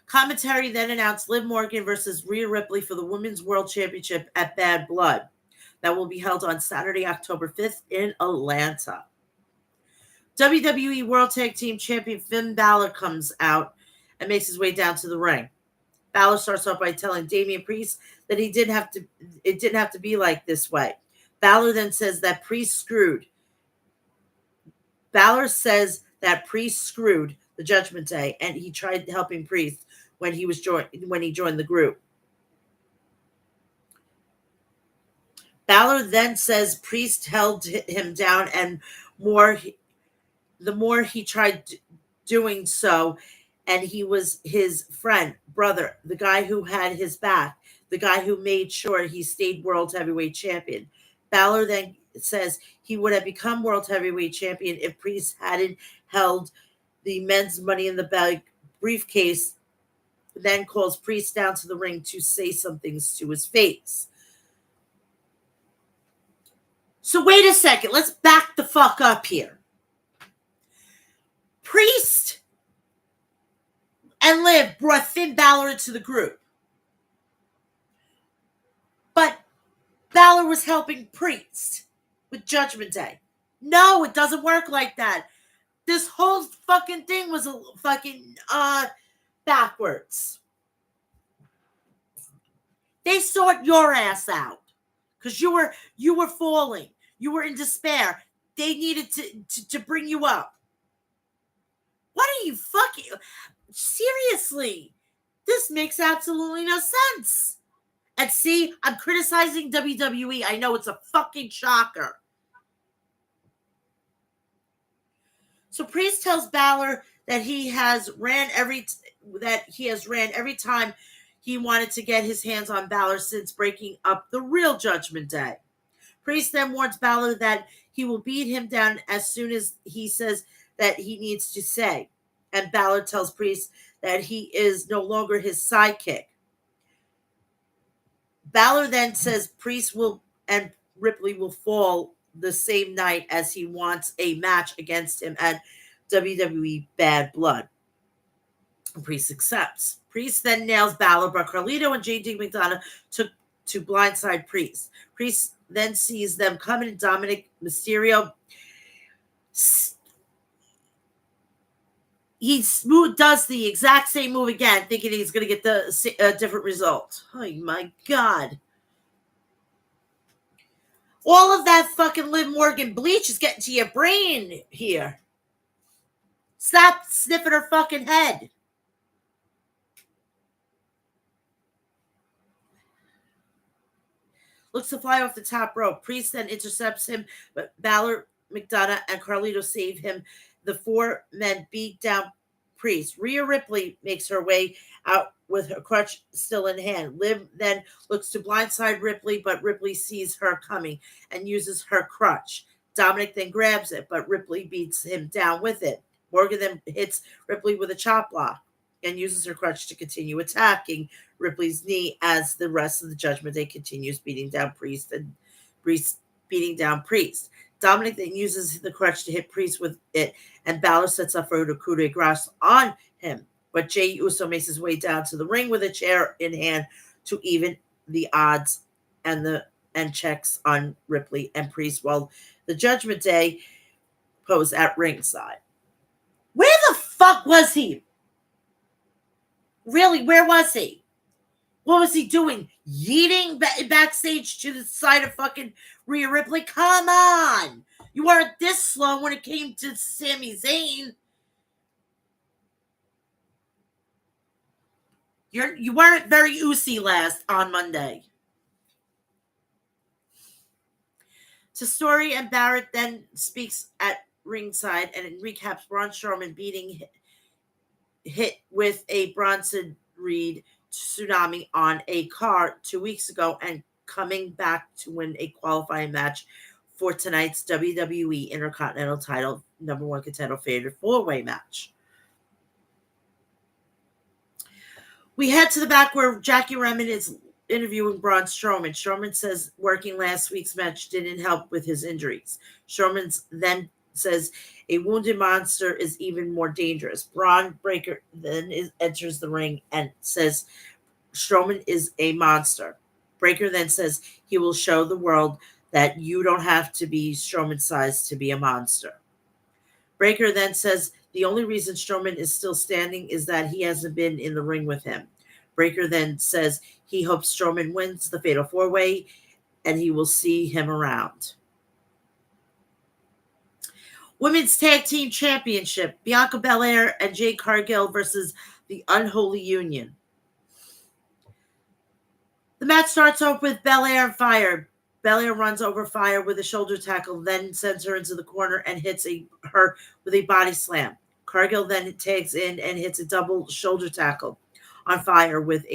Speaker 1: Commentary then announced Liv Morgan versus Rhea Ripley for the Women's World Championship at Bad Blood. That will be held on Saturday, October 5th in Atlanta. WWE World Tag Team Champion Finn Balor comes out and makes his way down to the ring. Balor starts off by telling Damian Priest that it didn't have to be like this way. Balor then says that Priest screwed. Balor says that Priest screwed the Judgment Day, and he tried helping Priest when he joined the group. Balor then says Priest held him down, and the more he tried doing so, and he was his friend, brother, the guy who had his back, the guy who made sure he stayed World Heavyweight Champion. Balor then says he would have become World Heavyweight Champion if Priest hadn't held the men's Money in the Bank briefcase, then calls Priest down to the ring to say some things to his face. So wait a second, let's back the fuck up here. Priest and Liv brought Finn Balor into the group. But Balor was helping Priest with Judgment Day. No, it doesn't work like that. This whole fucking thing was a fucking backwards. They sought your ass out because you were falling. You were in despair. They needed to bring you up. What are you fucking... Seriously, this makes absolutely no sense. And see, I'm criticizing WWE. I know it's a fucking shocker. So Priest tells Balor that he has ran every time he wanted to get his hands on Balor since breaking up the real Judgment Day. Priest then warns Balor that he will beat him down as soon as he says that he needs to say. And Balor tells Priest that he is no longer his sidekick. Balor then says Priest and Ripley will fall the same night as he wants a match against him at WWE Bad Blood. Priest accepts. Priest then nails Balor, but Carlito and JD McDonough took to blindside Priest. Priest then sees them coming, and Dominic Mysterio does the exact same move again, thinking he's going to get the different result. Oh my God. All of that fucking Liv Morgan bleach is getting to your brain here. Stop sniffing her fucking head. Looks to fly off the top rope. Priest then intercepts him, but Balor, McDonough, and Carlito save him. The four men beat down Priest. Rhea Ripley makes her way out with her crutch still in hand. Liv then looks to blindside Ripley, but Ripley sees her coming and uses her crutch. Dominic then grabs it, but Ripley beats him down with it. Morgan then hits Ripley with a chop block and uses her crutch to continue attacking Ripley's knee as the rest of the Judgment Day continues beating down Priest and Priest beating down Priest. Dominic then uses the crutch to hit Priest with it, and Balor sets up for a coup de grace on him. But Jey Uso makes his way down to the ring with a chair in hand to even the odds and checks on Ripley and Priest while the Judgment Day pose at ringside. Where the fuck was he? Really, where was he? What was he doing? Yeeting backstage to the side of fucking Rhea Ripley? Come on! You weren't this slow when it came to Sami Zayn. You weren't very oozy last on Monday. So Story and Barrett then speaks at ringside and it recaps Braun Strowman beating hit with a Bronson Reed tsunami on a car 2 weeks ago and coming back to win a qualifying match for tonight's WWE Intercontinental title number one contender favorite 4-way match. We head to the back where Jackie Redmond is interviewing Braun Strowman. Strowman says working last week's match didn't help with his injuries. Strowman then says a wounded monster is even more dangerous. Braun Breaker then enters the ring and says Strowman is a monster. Breaker then says he will show the world that you don't have to be Strowman sized to be a monster. Breaker then says The only reason Strowman is still standing is that he hasn't been in the ring with him. Breakker then says he hopes Strowman wins the Fatal 4-Way and he will see him around. Women's Tag Team Championship, Bianca Belair and Jade Cargill versus the Unholy Union. The match starts off with Belair and Fire. Belair runs over Fire with a shoulder tackle, then sends her into the corner and hits her with a body slam. Cargill then tags in and hits a double shoulder tackle on Fire with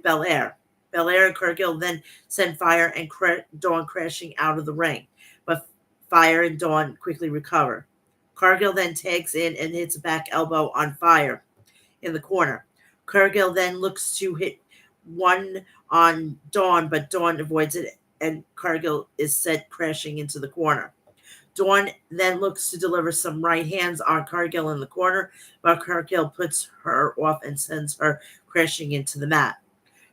Speaker 1: Belair. Belair and Cargill then send Fire and Dawn crashing out of the ring, but Fire and Dawn quickly recover. Cargill then tags in and hits a back elbow on Fire in the corner. Cargill then looks to hit one on Dawn, but Dawn avoids it, and Cargill is sent crashing into the corner. Dawn then looks to deliver some right hands on Cargill in the corner, but Cargill puts her off and sends her crashing into the mat.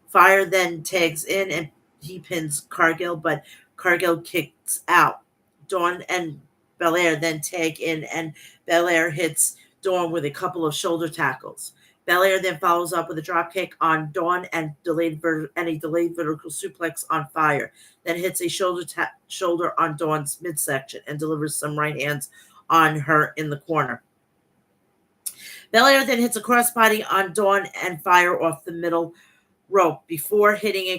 Speaker 1: Fire then tags in and he pins Cargill, but Cargill kicks out. Dawn and Belair then tag in, and Belair hits Dawn with a couple of shoulder tackles. Belair then follows up with a dropkick on Dawn and a delayed vertical suplex on Fire. Then hits a shoulder on Dawn's midsection and delivers some right hands on her in the corner. Belair then hits a crossbody on Dawn and Fire off the middle rope before hitting a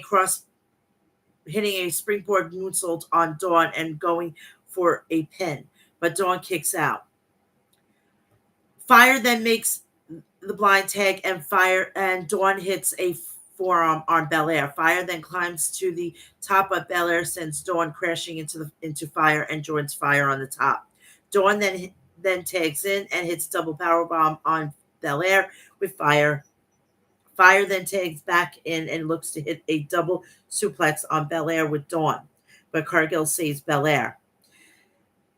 Speaker 1: springboard moonsault on Dawn and going for a pin, but Dawn kicks out. Fire then makes the blind tag, and Dawn hits a forearm on Belair. Fire then climbs to the top of Belair, sends Dawn crashing into Fire and joins Fire on the top. Dawn then tags in and hits double powerbomb on Belair with Fire. Fire then tags back in and looks to hit a double suplex on Belair with Dawn, but Cargill saves Belair.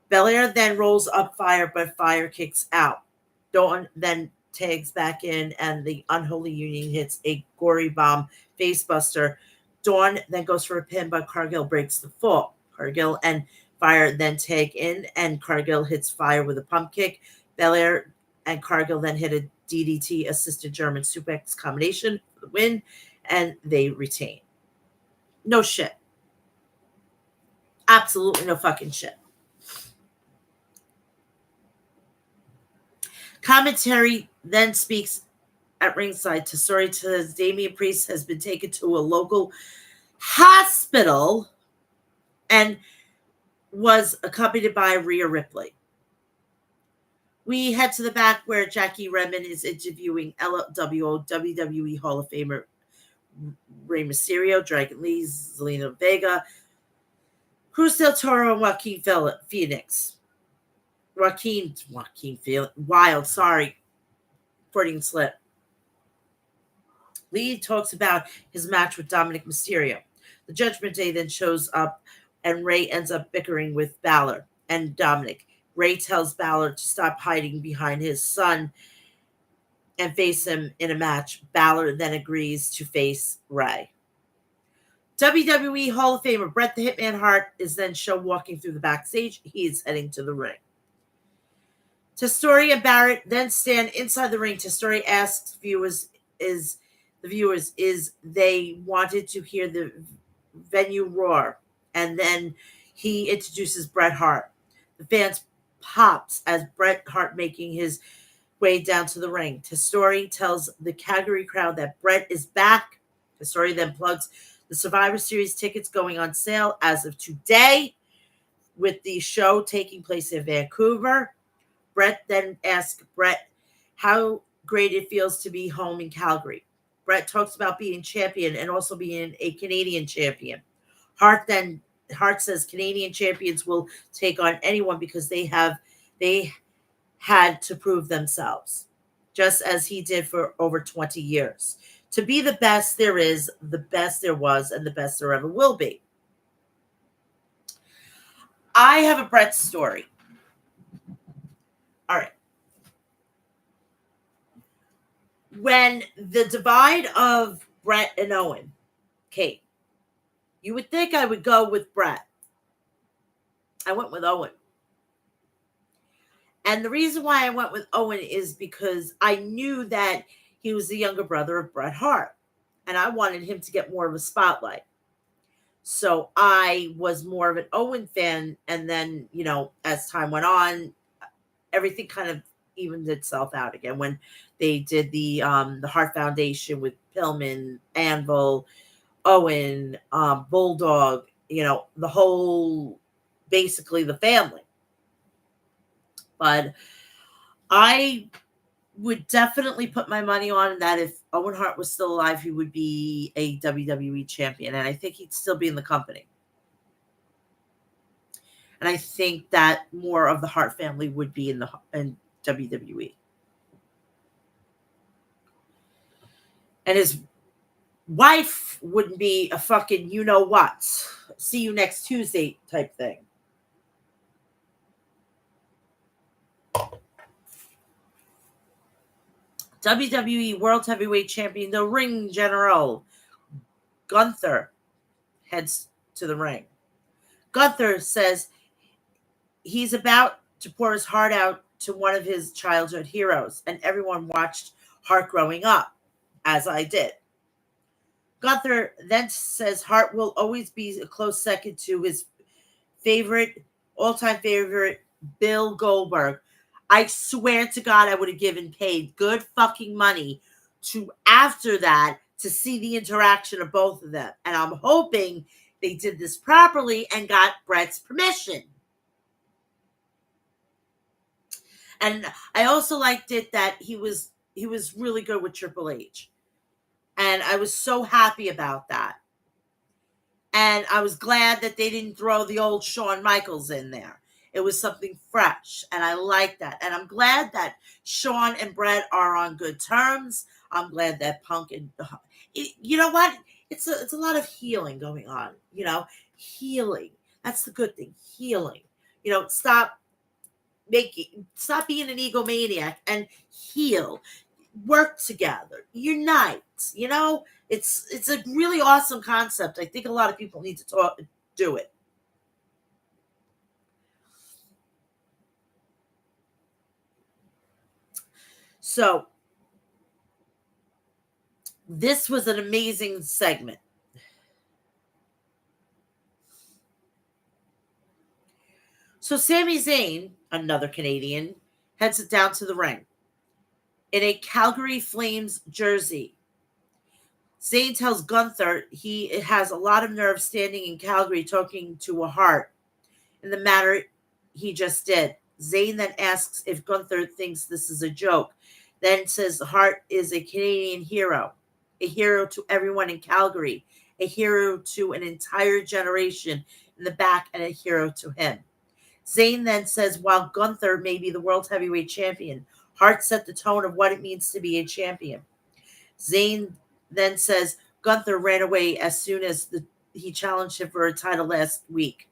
Speaker 1: Belair then rolls up Fire, but Fire kicks out. Dawn then tags back in, and the Unholy Union hits a gory bomb facebuster. Dawn then goes for a pin, but Cargill breaks the fall. Cargill and Fire then tag in, and Cargill hits Fire with a pump kick. Belair and Cargill then hit a DDT assisted German suplex combination for the win, and they retain. No shit. Absolutely no fucking shit. Commentary then speaks at ringside. Tesori says Damian Priest has been taken to a local hospital and was accompanied by Rhea Ripley. We head to the back where Jackie Redmond is interviewing LWO WWE Hall of Famer Rey Mysterio, Dragon Lee, Zelina Vega, Cruz del Toro, and Joaquin Phoenix. Joaquin Wild, sorry, Freudian slip. Lee talks about his match with Dominic Mysterio. The Judgment Day then shows up, and Ray ends up bickering with Balor and Dominic. Ray tells Balor to stop hiding behind his son and face him in a match. Balor then agrees to face Ray. WWE Hall of Famer Bret the Hitman Hart is then shown walking through the backstage. He is heading to the ring. Testori and Barrett then stand inside the ring. Testori asks viewers is they wanted to hear the venue roar, and then he introduces Bret Hart. The fans pops as Bret Hart making his way down to the ring. Testori tells the Calgary crowd that Bret is back. Testori then plugs the Survivor Series tickets going on sale as of today, with the show taking place in Vancouver. Bret then asks Bret how great it feels to be home in Calgary. Bret talks about being champion and also being a Canadian champion. Hart says Canadian champions will take on anyone because they had to prove themselves, just as he did for over 20 years. To be the best there is, the best there was, and the best there ever will be. I have a Bret story. All right. When the divide of Bret and Owen came, you would think I would go with Bret. I went with Owen. And the reason why I went with Owen is because I knew that he was the younger brother of Bret Hart, and I wanted him to get more of a spotlight. So I was more of an Owen fan, and then, as time went on, everything kind of evened itself out again when they did the Hart Foundation with Pillman, Anvil, Owen, Bulldog, the whole, basically the family. But I would definitely put my money on that if Owen Hart was still alive, he would be a WWE champion, and I think he'd still be in the company. And I think that more of the Hart family would be in WWE. And his wife wouldn't be a fucking what, see you next Tuesday type thing. WWE World Heavyweight Champion, the Ring General, Gunther, heads to the ring. Gunther says he's about to pour his heart out to one of his childhood heroes, and everyone watched Hart growing up, as I did. Gunther then says Hart will always be a close second to his all-time favorite, Bill Goldberg. I swear to God, I would have paid good fucking money to, after that, to see the interaction of both of them. And I'm hoping they did this properly and got Bret's permission. And I also liked it that he was really good with Triple H. And I was so happy about that. And I was glad that they didn't throw the old Shawn Michaels in there. It was something fresh, and I like that. And I'm glad that Shawn and Bret are on good terms. I'm glad that Punk and you know what? It's a lot of healing going on. Healing. That's the good thing. Healing. Stop being an egomaniac and heal. Work together. Unite. It's a really awesome concept. I think a lot of people need to do it. So this was an amazing segment. So Sami Zayn, another Canadian, heads down to the ring in a Calgary Flames jersey. Zayn tells Gunther he has a lot of nerve standing in Calgary talking to a Hart in the matter he just did. Zayn then asks if Gunther thinks this is a joke. Then says Hart is a Canadian hero, a hero to everyone in Calgary, a hero to an entire generation in the back, and a hero to him. Zayn then says while Gunther may be the world heavyweight champion, Hart set the tone of what it means to be a champion. Zayn then says Gunther ran away as soon as he challenged him for a title last week.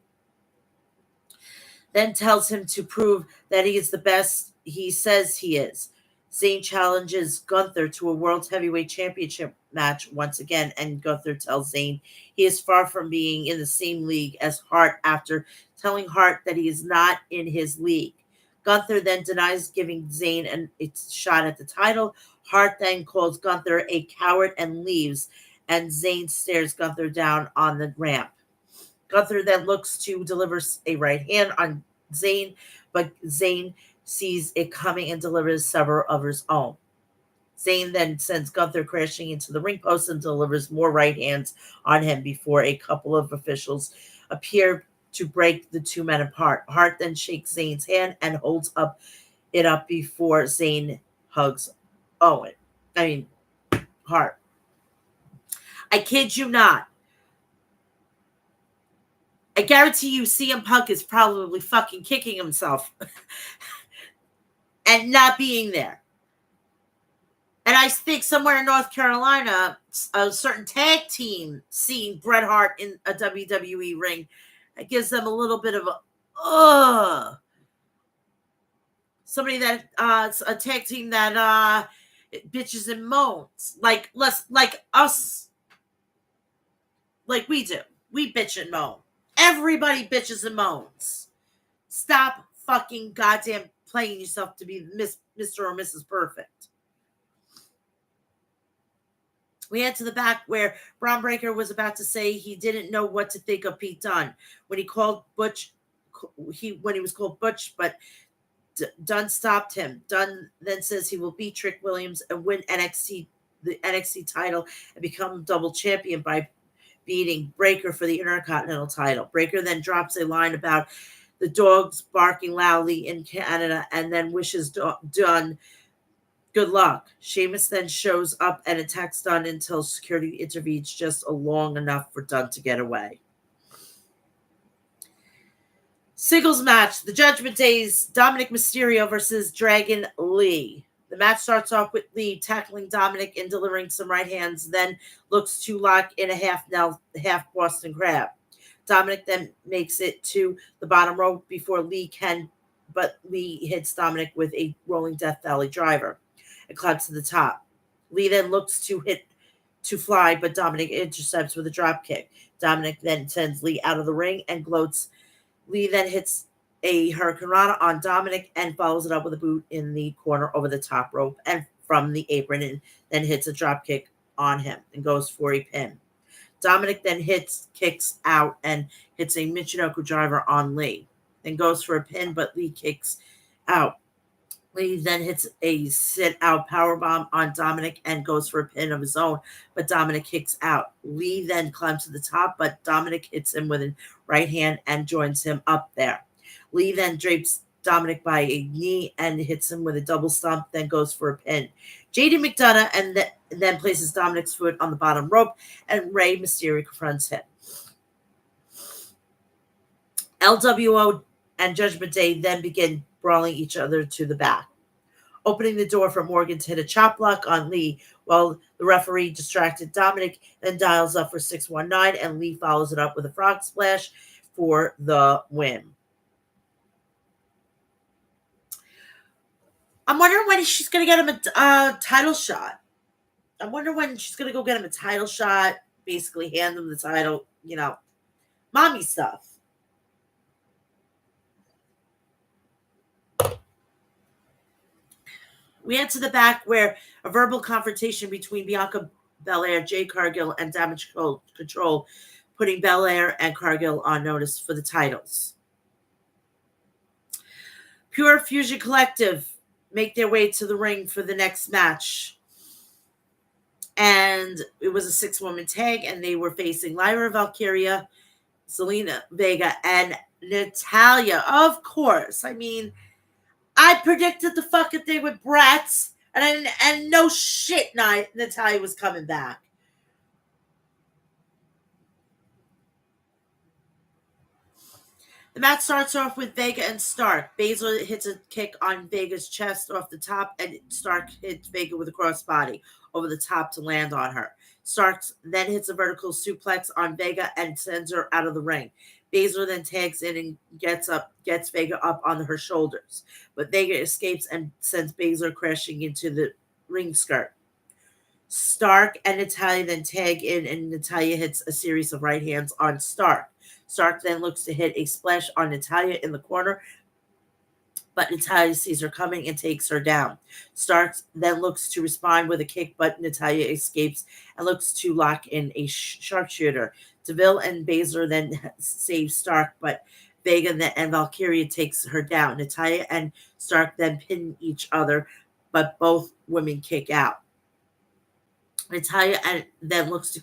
Speaker 1: Then tells him to prove that he is the best he says he is. Zayn challenges Gunther to a World Heavyweight Championship match once again, and Gunther tells Zayn he is far from being in the same league as Hart after telling Hart that he is not in his league. Gunther then denies giving Zayn a shot at the title. Hart then calls Gunther a coward and leaves, and Zayn stares Gunther down on the ramp. Gunther then looks to deliver a right hand on Zayn, but Zayn sees it coming and delivers several of his own. Zayn then sends Gunther crashing into the ring post and delivers more right hands on him before a couple of officials appear to break the two men apart. Hart then shakes Zayn's hand and holds it up before Zayn hugs Hart. I kid you not. I guarantee you CM Punk is probably fucking kicking himself and not being there. And I think somewhere in North Carolina, a certain tag team seeing Bret Hart in a WWE ring, it gives them a little bit of somebody that a tag team that bitches and moans like us, like we do. We bitch and moan. Everybody bitches and moans. Stop fucking goddamn playing yourself to be Mr. or Mrs. Perfect. We head to the back where Braun Breaker was about to say he didn't know what to think of Pete Dunne when he called Butch. When he was called Butch, but Dunne stopped him. Dunne then says he will beat Trick Williams and win the NXT title, and become double champion by beating Breaker for the Intercontinental title. Breaker then drops a line about the dogs barking loudly in Canada, and then wishes Dunne good luck. Sheamus then shows up and attacks Dunne until security intervenes just long enough for Dunne to get away. Singles match, the Judgment Day's Dominic Mysterio versus Dragon Lee. The match starts off with Lee tackling Dominic and delivering some right hands, then looks to lock in a half Boston Crab. Dominic then makes it to the bottom rope before Lee can, but Lee hits Dominic with a rolling Death Valley driver and climbs to the top. Lee then looks to fly, but Dominic intercepts with a drop kick. Dominic then sends Lee out of the ring and gloats. Lee then hits a hurricanrana on Dominic and follows it up with a boot in the corner over the top rope and from the apron, and then hits a drop kick on him and goes for a pin. Dominic then kicks out and hits a Michinoku driver on Lee, then goes for a pin, but Lee kicks out. Lee then hits a sit-out powerbomb on Dominic and goes for a pin of his own, but Dominic kicks out. Lee then climbs to the top, but Dominic hits him with a right hand and joins him up there. Lee then drapes Dominic by a knee and hits him with a double stomp, then goes for a pin. JD McDonough and then places Dominic's foot on the bottom rope, and Rey Mysterio confronts him. LWO and Judgment Day then begin brawling each other to the back, opening the door for Morgan to hit a chop block on Lee, while the referee distracted Dominic, then dials up for 619, and Lee follows it up with a frog splash for the win. I'm wondering when she's going to get him a title shot. I wonder when she's going to go get him a title shot, basically hand him the title, mommy stuff. We head to the back where a verbal confrontation between Bianca Belair, Jade Cargill, and Damage Control, putting Belair and Cargill on notice for the titles. Pure Fusion Collective make their way to the ring for the next match. And it was a 6-woman tag, and they were facing Lyra Valkyria, Zelina Vega, and Natalya. Of course. I mean, I predicted the fucking thing with Bratz, and no shit, Natalya was coming back. The match starts off with Vega and Stark. Baszler hits a kick on Vega's chest off the top, and Stark hits Vega with a crossbody over the top to land on her. Stark then hits a vertical suplex on Vega and sends her out of the ring. Baszler then tags in and gets Vega up on her shoulders, but Vega escapes and sends Baszler crashing into the ring skirt. Stark and Natalya then tag in, and Natalya hits a series of right hands on Stark. Stark then looks to hit a splash on Natalya in the corner, but Natalya sees her coming and takes her down. Stark then looks to respond with a kick, but Natalya escapes and looks to lock in a sharpshooter. Deville and Baszler then save Stark, but Vega and Valkyria takes her down. Natalya and Stark then pin each other, but both women kick out. Natalya then looks to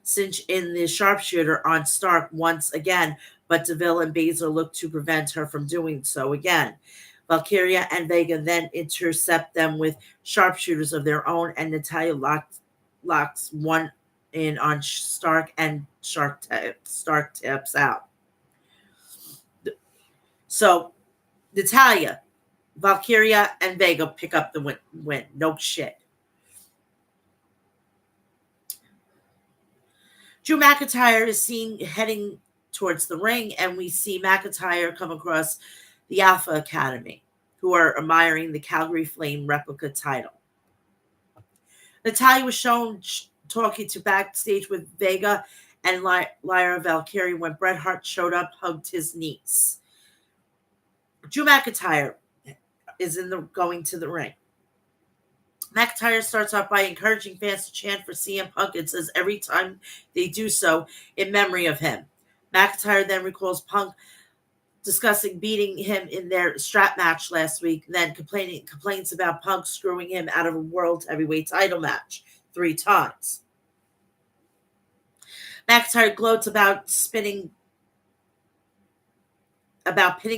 Speaker 1: cinch in the sharpshooter on Stark once again, but Deville and Baszler look to prevent her from doing so again. Valkyria and Vega then intercept them with sharpshooters of their own, and Natalya locks one in on Stark, and Stark taps out. So Natalya, Valkyria, and Vega pick up the win. No shit. Drew McIntyre is seen heading towards the ring, and we see McIntyre come across the Alpha Academy, who are admiring the Calgary Flame replica title. Natalya was shown talking to backstage with Vega and Lyra Valkyria when Bret Hart showed up, hugged his niece. Drew McIntyre is going to the ring. McIntyre starts off by encouraging fans to chant for CM Punk and says every time they do so, in memory of him. McIntyre then recalls Punk discussing beating him in their strap match last week, then complains about Punk screwing him out of a world heavyweight title match 3 times. McIntyre gloats about pinning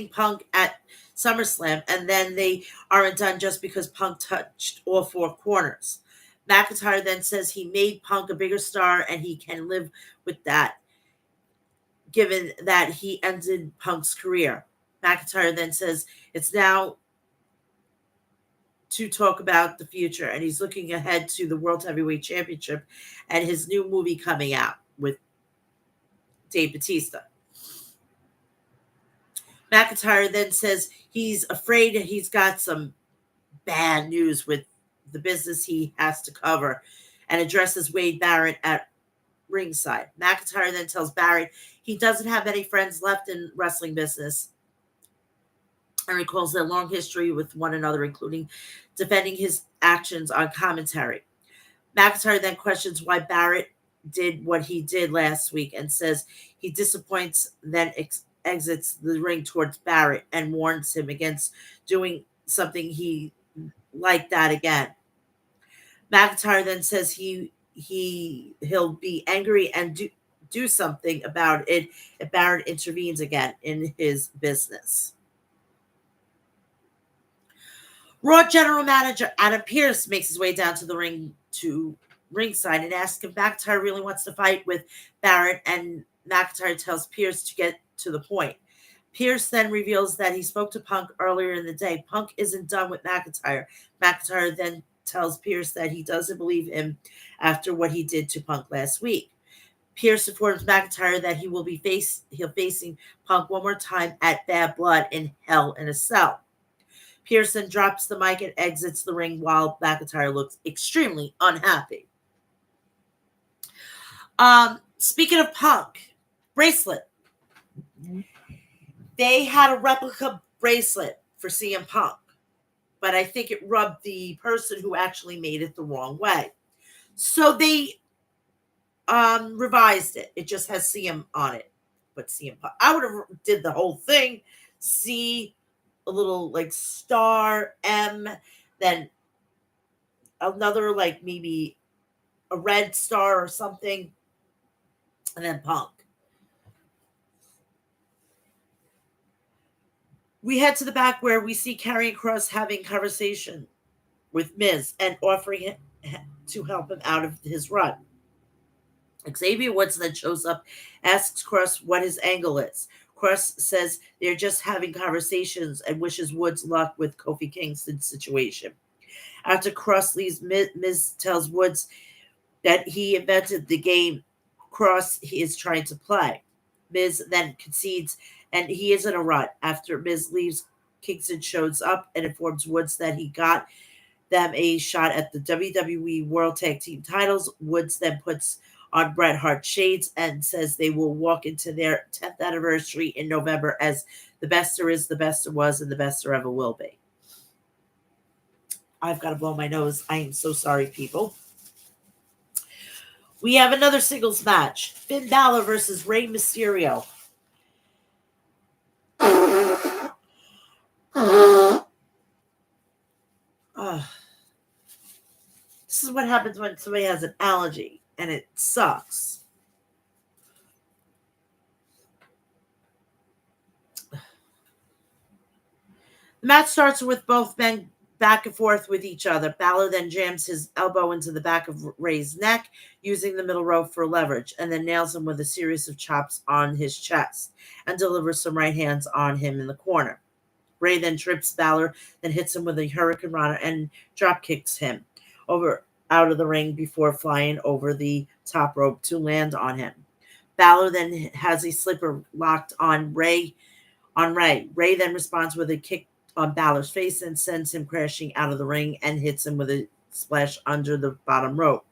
Speaker 1: Punk at SummerSlam, and then they aren't done just because Punk touched all 4 corners. McIntyre then says he made Punk a bigger star and he can live with that, given that he ended Punk's career. McIntyre then says it's now to talk about the future, and he's looking ahead to the World Heavyweight Championship and his new movie coming out with Dave Bautista. McIntyre then says he's afraid he's got some bad news with the business he has to cover and addresses Wade Barrett at ringside. McIntyre then tells Barrett he doesn't have any friends left in wrestling business and recalls their long history with one another, including defending his actions on commentary. McIntyre then questions why Barrett did what he did last week and says he disappoints, then exits the ring towards Barrett and warns him against doing something he like that again. McIntyre then says he'll be angry and do something about it if Barrett intervenes again in his business. Raw General Manager Adam Pearce makes his way down to the ringside and asks if McIntyre really wants to fight with Barrett, and McIntyre tells Pearce to get to the point. Pearce then reveals that he spoke to Punk earlier in the day. Punk isn't done with McIntyre. McIntyre then tells Pearce that he doesn't believe him after what he did to Punk last week. Pearce informs McIntyre that he'll facing Punk one more time at Bad Blood in Hell in a Cell. Pearce then drops the mic and exits the ring while McIntyre looks extremely unhappy. Speaking of Punk, bracelet. They had a replica bracelet for CM Punk, but I think it rubbed the person who actually made it the wrong way. So they revised it. It just has CM on it, but CM Punk. I would have did the whole thing. C, a little like star, M, then another like maybe a red star or something, and then Punk. We head to the back where we see Karrion Kross having conversation with Miz and offering to help him out of his run. Xavier Woods then shows up, asks Kross what his angle is. Kross says they're just having conversations and wishes Woods luck with Kofi Kingston's situation. After Kross leaves, Miz tells Woods that he invented the game Kross he is trying to play. Miz then concedes and he is in a rut. After Miz leaves, Kingston shows up and informs Woods that he got them a shot at the WWE World Tag Team titles. Woods then puts on Bret Hart shades and says they will walk into their 10th anniversary in November as the best there is, the best there was, and the best there ever will be. I've got to blow my nose. I am so sorry, people. We have another singles match. Finn Balor versus Rey Mysterio. This is what happens when somebody has an allergy, and it sucks. The match starts with both men back and forth with each other. Balor then jams his elbow into the back of Rey's neck, using the middle rope for leverage, and then nails him with a series of chops on his chest and delivers some right hands on him in the corner. Rey then trips Balor, then hits him with a Hurricane Rana and drop kicks him out of the ring before flying over the top rope to land on him. Balor then has a slipper locked on Rey. Rey then responds with a kick on Balor's face and sends him crashing out of the ring and hits him with a splash under the bottom rope.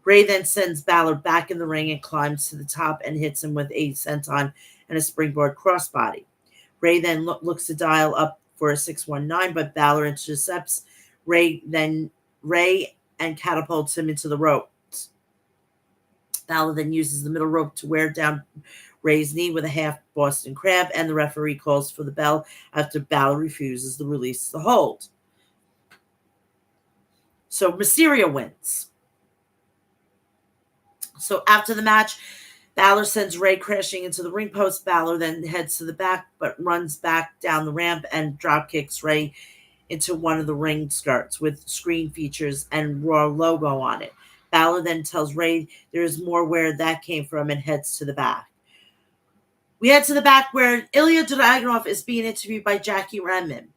Speaker 1: Rey then sends Balor back in the ring and climbs to the top and hits him with a senton and a springboard crossbody. Rey then looks to dial up for a 619, but Balor intercepts Ray, and catapults him into the ropes. Balor then uses the middle rope to wear down Ray's knee with a half Boston Crab, and the referee calls for the bell after Balor refuses to release the hold. So Mysterio wins. So after the match, Balor sends Ray crashing into the ring post. Balor then heads to the back, but runs back down the ramp and drop kicks Ray into one of the ring skirts with screen features and Raw logo on it. Balor then tells Ray there is more where that came from and heads to the back. We head to the back where Ilya Dragunov is being interviewed by Jackie Redmond.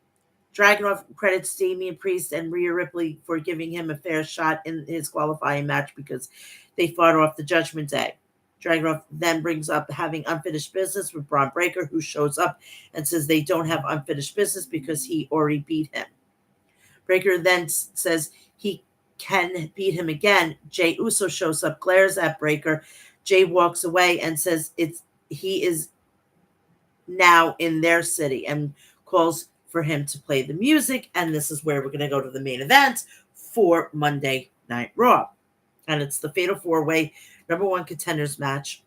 Speaker 1: Dragunov credits Damian Priest and Rhea Ripley for giving him a fair shot in his qualifying match because they fought off the Judgment Day. Dragunov then brings up having unfinished business with Braun Breaker, who shows up and says they don't have unfinished business because he already beat him. Breaker then says he can beat him again. Jey Uso shows up, glares at Breaker. Jey walks away and says he is now in their city and calls for him to play the music. And this is where we're going to go to the main event for Monday Night Raw. And it's the Fatal 4-Way number 1 contenders match.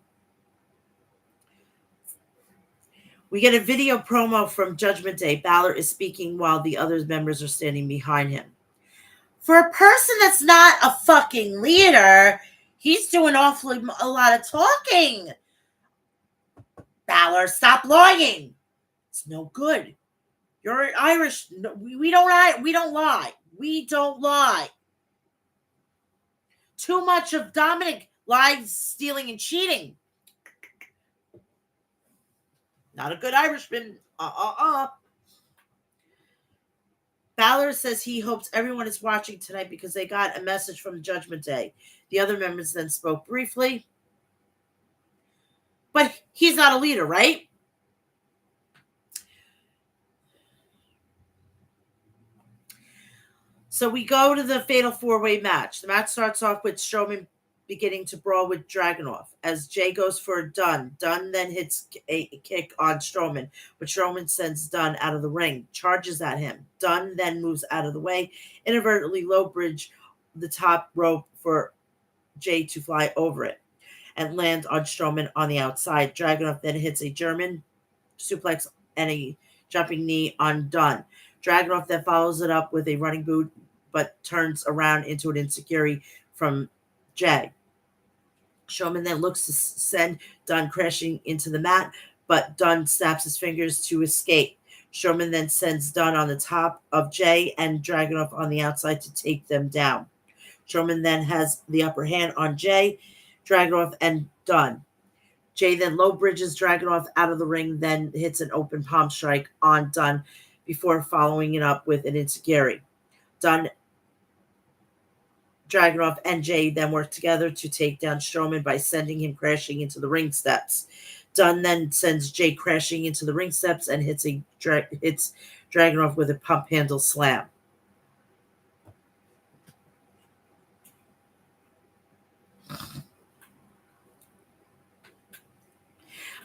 Speaker 1: We get a video promo from Judgment Day. Balor is speaking while the other members are standing behind him. For a person that's not a fucking leader, he's doing awfully a lot of talking. Balor, stop lying. It's no good. You're Irish. No, we don't lie. We don't lie. We don't lie. Too much of Dominic lies, stealing, and cheating. Not a good Irishman. Balor says he hopes everyone is watching tonight because they got a message from Judgment Day. The other members then spoke briefly. But he's not a leader, right? So we go to the Fatal 4-Way match. The match starts off with Strowman beginning to brawl with Dragunov. As Jey goes for Dunn. Dunn then hits a kick on Strowman, but Strowman sends Dunn out of the ring, charges at him. Dunn then moves out of the way, inadvertently low bridge the top rope for Jey to fly over it and land on Strowman on the outside. Dragunov then hits a German suplex and a jumping knee on Dunn. Dragunov then follows it up with a running boot, but turns around into an insecurity from Jey. Strowman then looks to send Dunn crashing into the mat, but Dunn snaps his fingers to escape. Strowman then sends Dunn on the top of Jey and Dragunov on the outside to take them down. Strowman then has the upper hand on Jey, Dragunov, and Dunn. Jey then low bridges Dragunov out of the ring, then hits an open palm strike on Dunn before following it up with an enziguri. Dunn, Dragunov, and Jey then work together to take down Strowman by sending him crashing into the ring steps. Dunn then sends Jey crashing into the ring steps and hits Dragunov with a pump handle slam.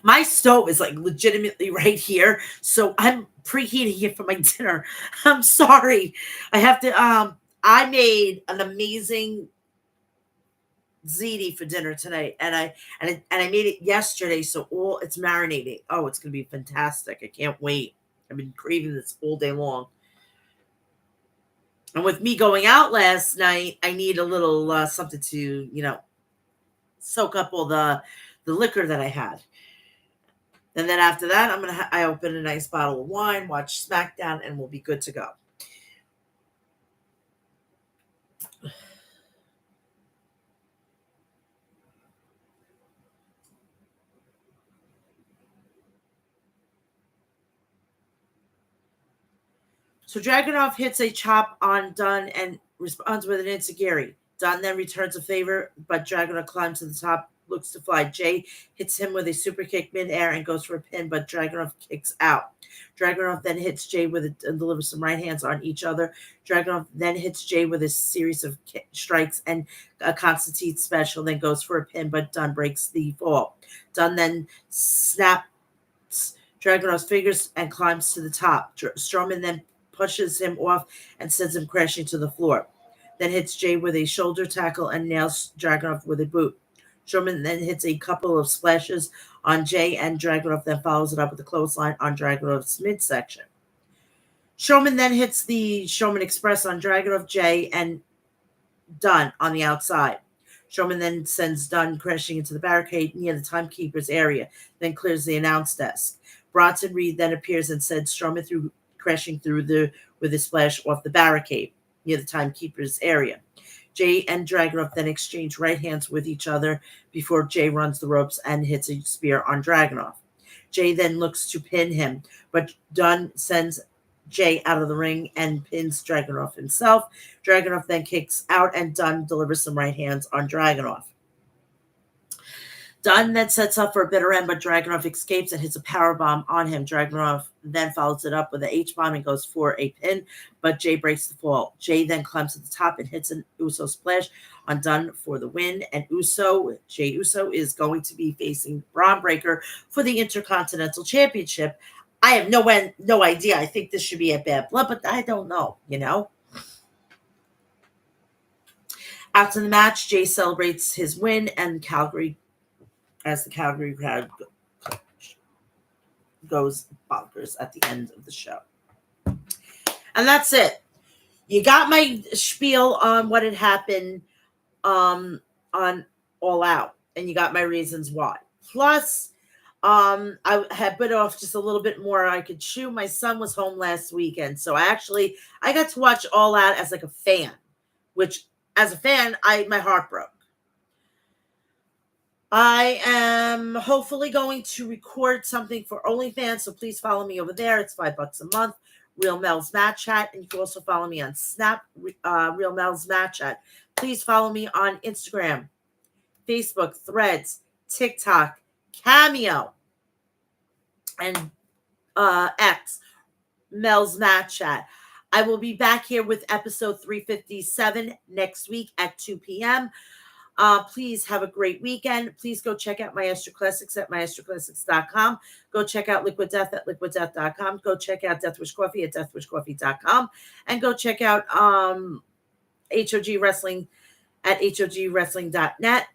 Speaker 1: My stove is like legitimately right here, so I'm preheating it for my dinner. I'm sorry. I have to I made an amazing ziti for dinner tonight, and I made it yesterday, so it's marinating. Oh, it's gonna be fantastic. I can't wait. I've been craving this all day long. And with me going out last night, I need a little something to, soak up all the liquor that I had. And then after that, I open a nice bottle of wine, watch SmackDown, and we'll be good to go. So Dragunov hits a chop on Dunn and responds with an enziguri. Dunn then returns a favor, but Dragunov climbs to the top, looks to fly. Jey hits him with a super kick midair and goes for a pin, but Dragunov kicks out. Dragunov then hits Jey and delivers some right hands on each other. Dragunov then hits Jey with a series of strikes and a Constantine special, then goes for a pin, but Dunn breaks the fall. Dunn then snaps Dragunov figures and climbs to the top. Strowman then pushes him off and sends him crashing to the floor. Then hits Jay with a shoulder tackle and nails Dragunov with a boot. Strowman then hits a couple of splashes on Jay, and Dragunov then follows it up with a clothesline on Dragunov's midsection. Strowman then hits the Strowman Express on Dragunov, Jay, and Dunn on the outside. Strowman then sends Dunn crashing into the barricade near the timekeeper's area, then clears the announce desk. Bronson Reed then appears and sends Strowman crashing through with a splash off the barricade near the timekeeper's area. Jay and Dragunov then exchange right hands with each other before Jay runs the ropes and hits a spear on Dragunov. Jay then looks to pin him, but Dunn sends Jay out of the ring and pins Dragunov himself. Dragunov then kicks out, and Dunn delivers some right hands on Dragunov. Dunn then sets up for a bitter end, but Dragunov escapes and hits a powerbomb on him. Dragunov then follows it up with an H-bomb and goes for a pin, but Jay breaks the fall. Jay then climbs to the top and hits an Uso splash on Dunn for the win, and Jay Uso is going to be facing Braun Breaker for the Intercontinental Championship. I have no idea. I think this should be a bad blood, but I don't know, After the match, Jay celebrates his win, and the Calgary crowd goes bonkers at the end of the show. And that's it. You got my spiel on what had happened on All Out, and you got my reasons why. Plus, I had bit off just a little bit more I could chew. My son was home last weekend, so I got to watch All Out as like a fan, which as a fan, my heart broke. I am hopefully going to record something for OnlyFans, so please follow me over there. It's $5 a month. Real Mel's Mat Chat, and you can also follow me on Snap, Real Mel's Mat Chat. Please follow me on Instagram, Facebook, Threads, TikTok, Cameo, and X, Mel's Mat Chat. I will be back here with episode 357 next week at 2 p.m. Please have a great weekend. Please go check out Maestro Classics at maestroclassics.com. Go check out Liquid Death at liquiddeath.com. Go check out Deathwish Coffee at deathwishcoffee.com. And go check out HOG Wrestling at hogwrestling.net.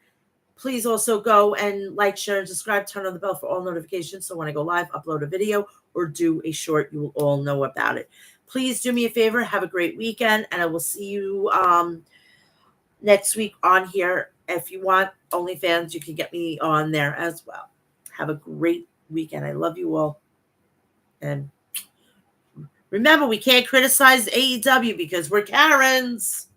Speaker 1: Please also go and like, share, and subscribe. Turn on the bell for all notifications so when I go live, upload a video, or do a short, you will all know about it. Please do me a favor. Have a great weekend, and I will see you next week on here. If you want OnlyFans, you can get me on there as well. Have a great weekend. I love you all. And remember, we can't criticize AEW because we're Karens.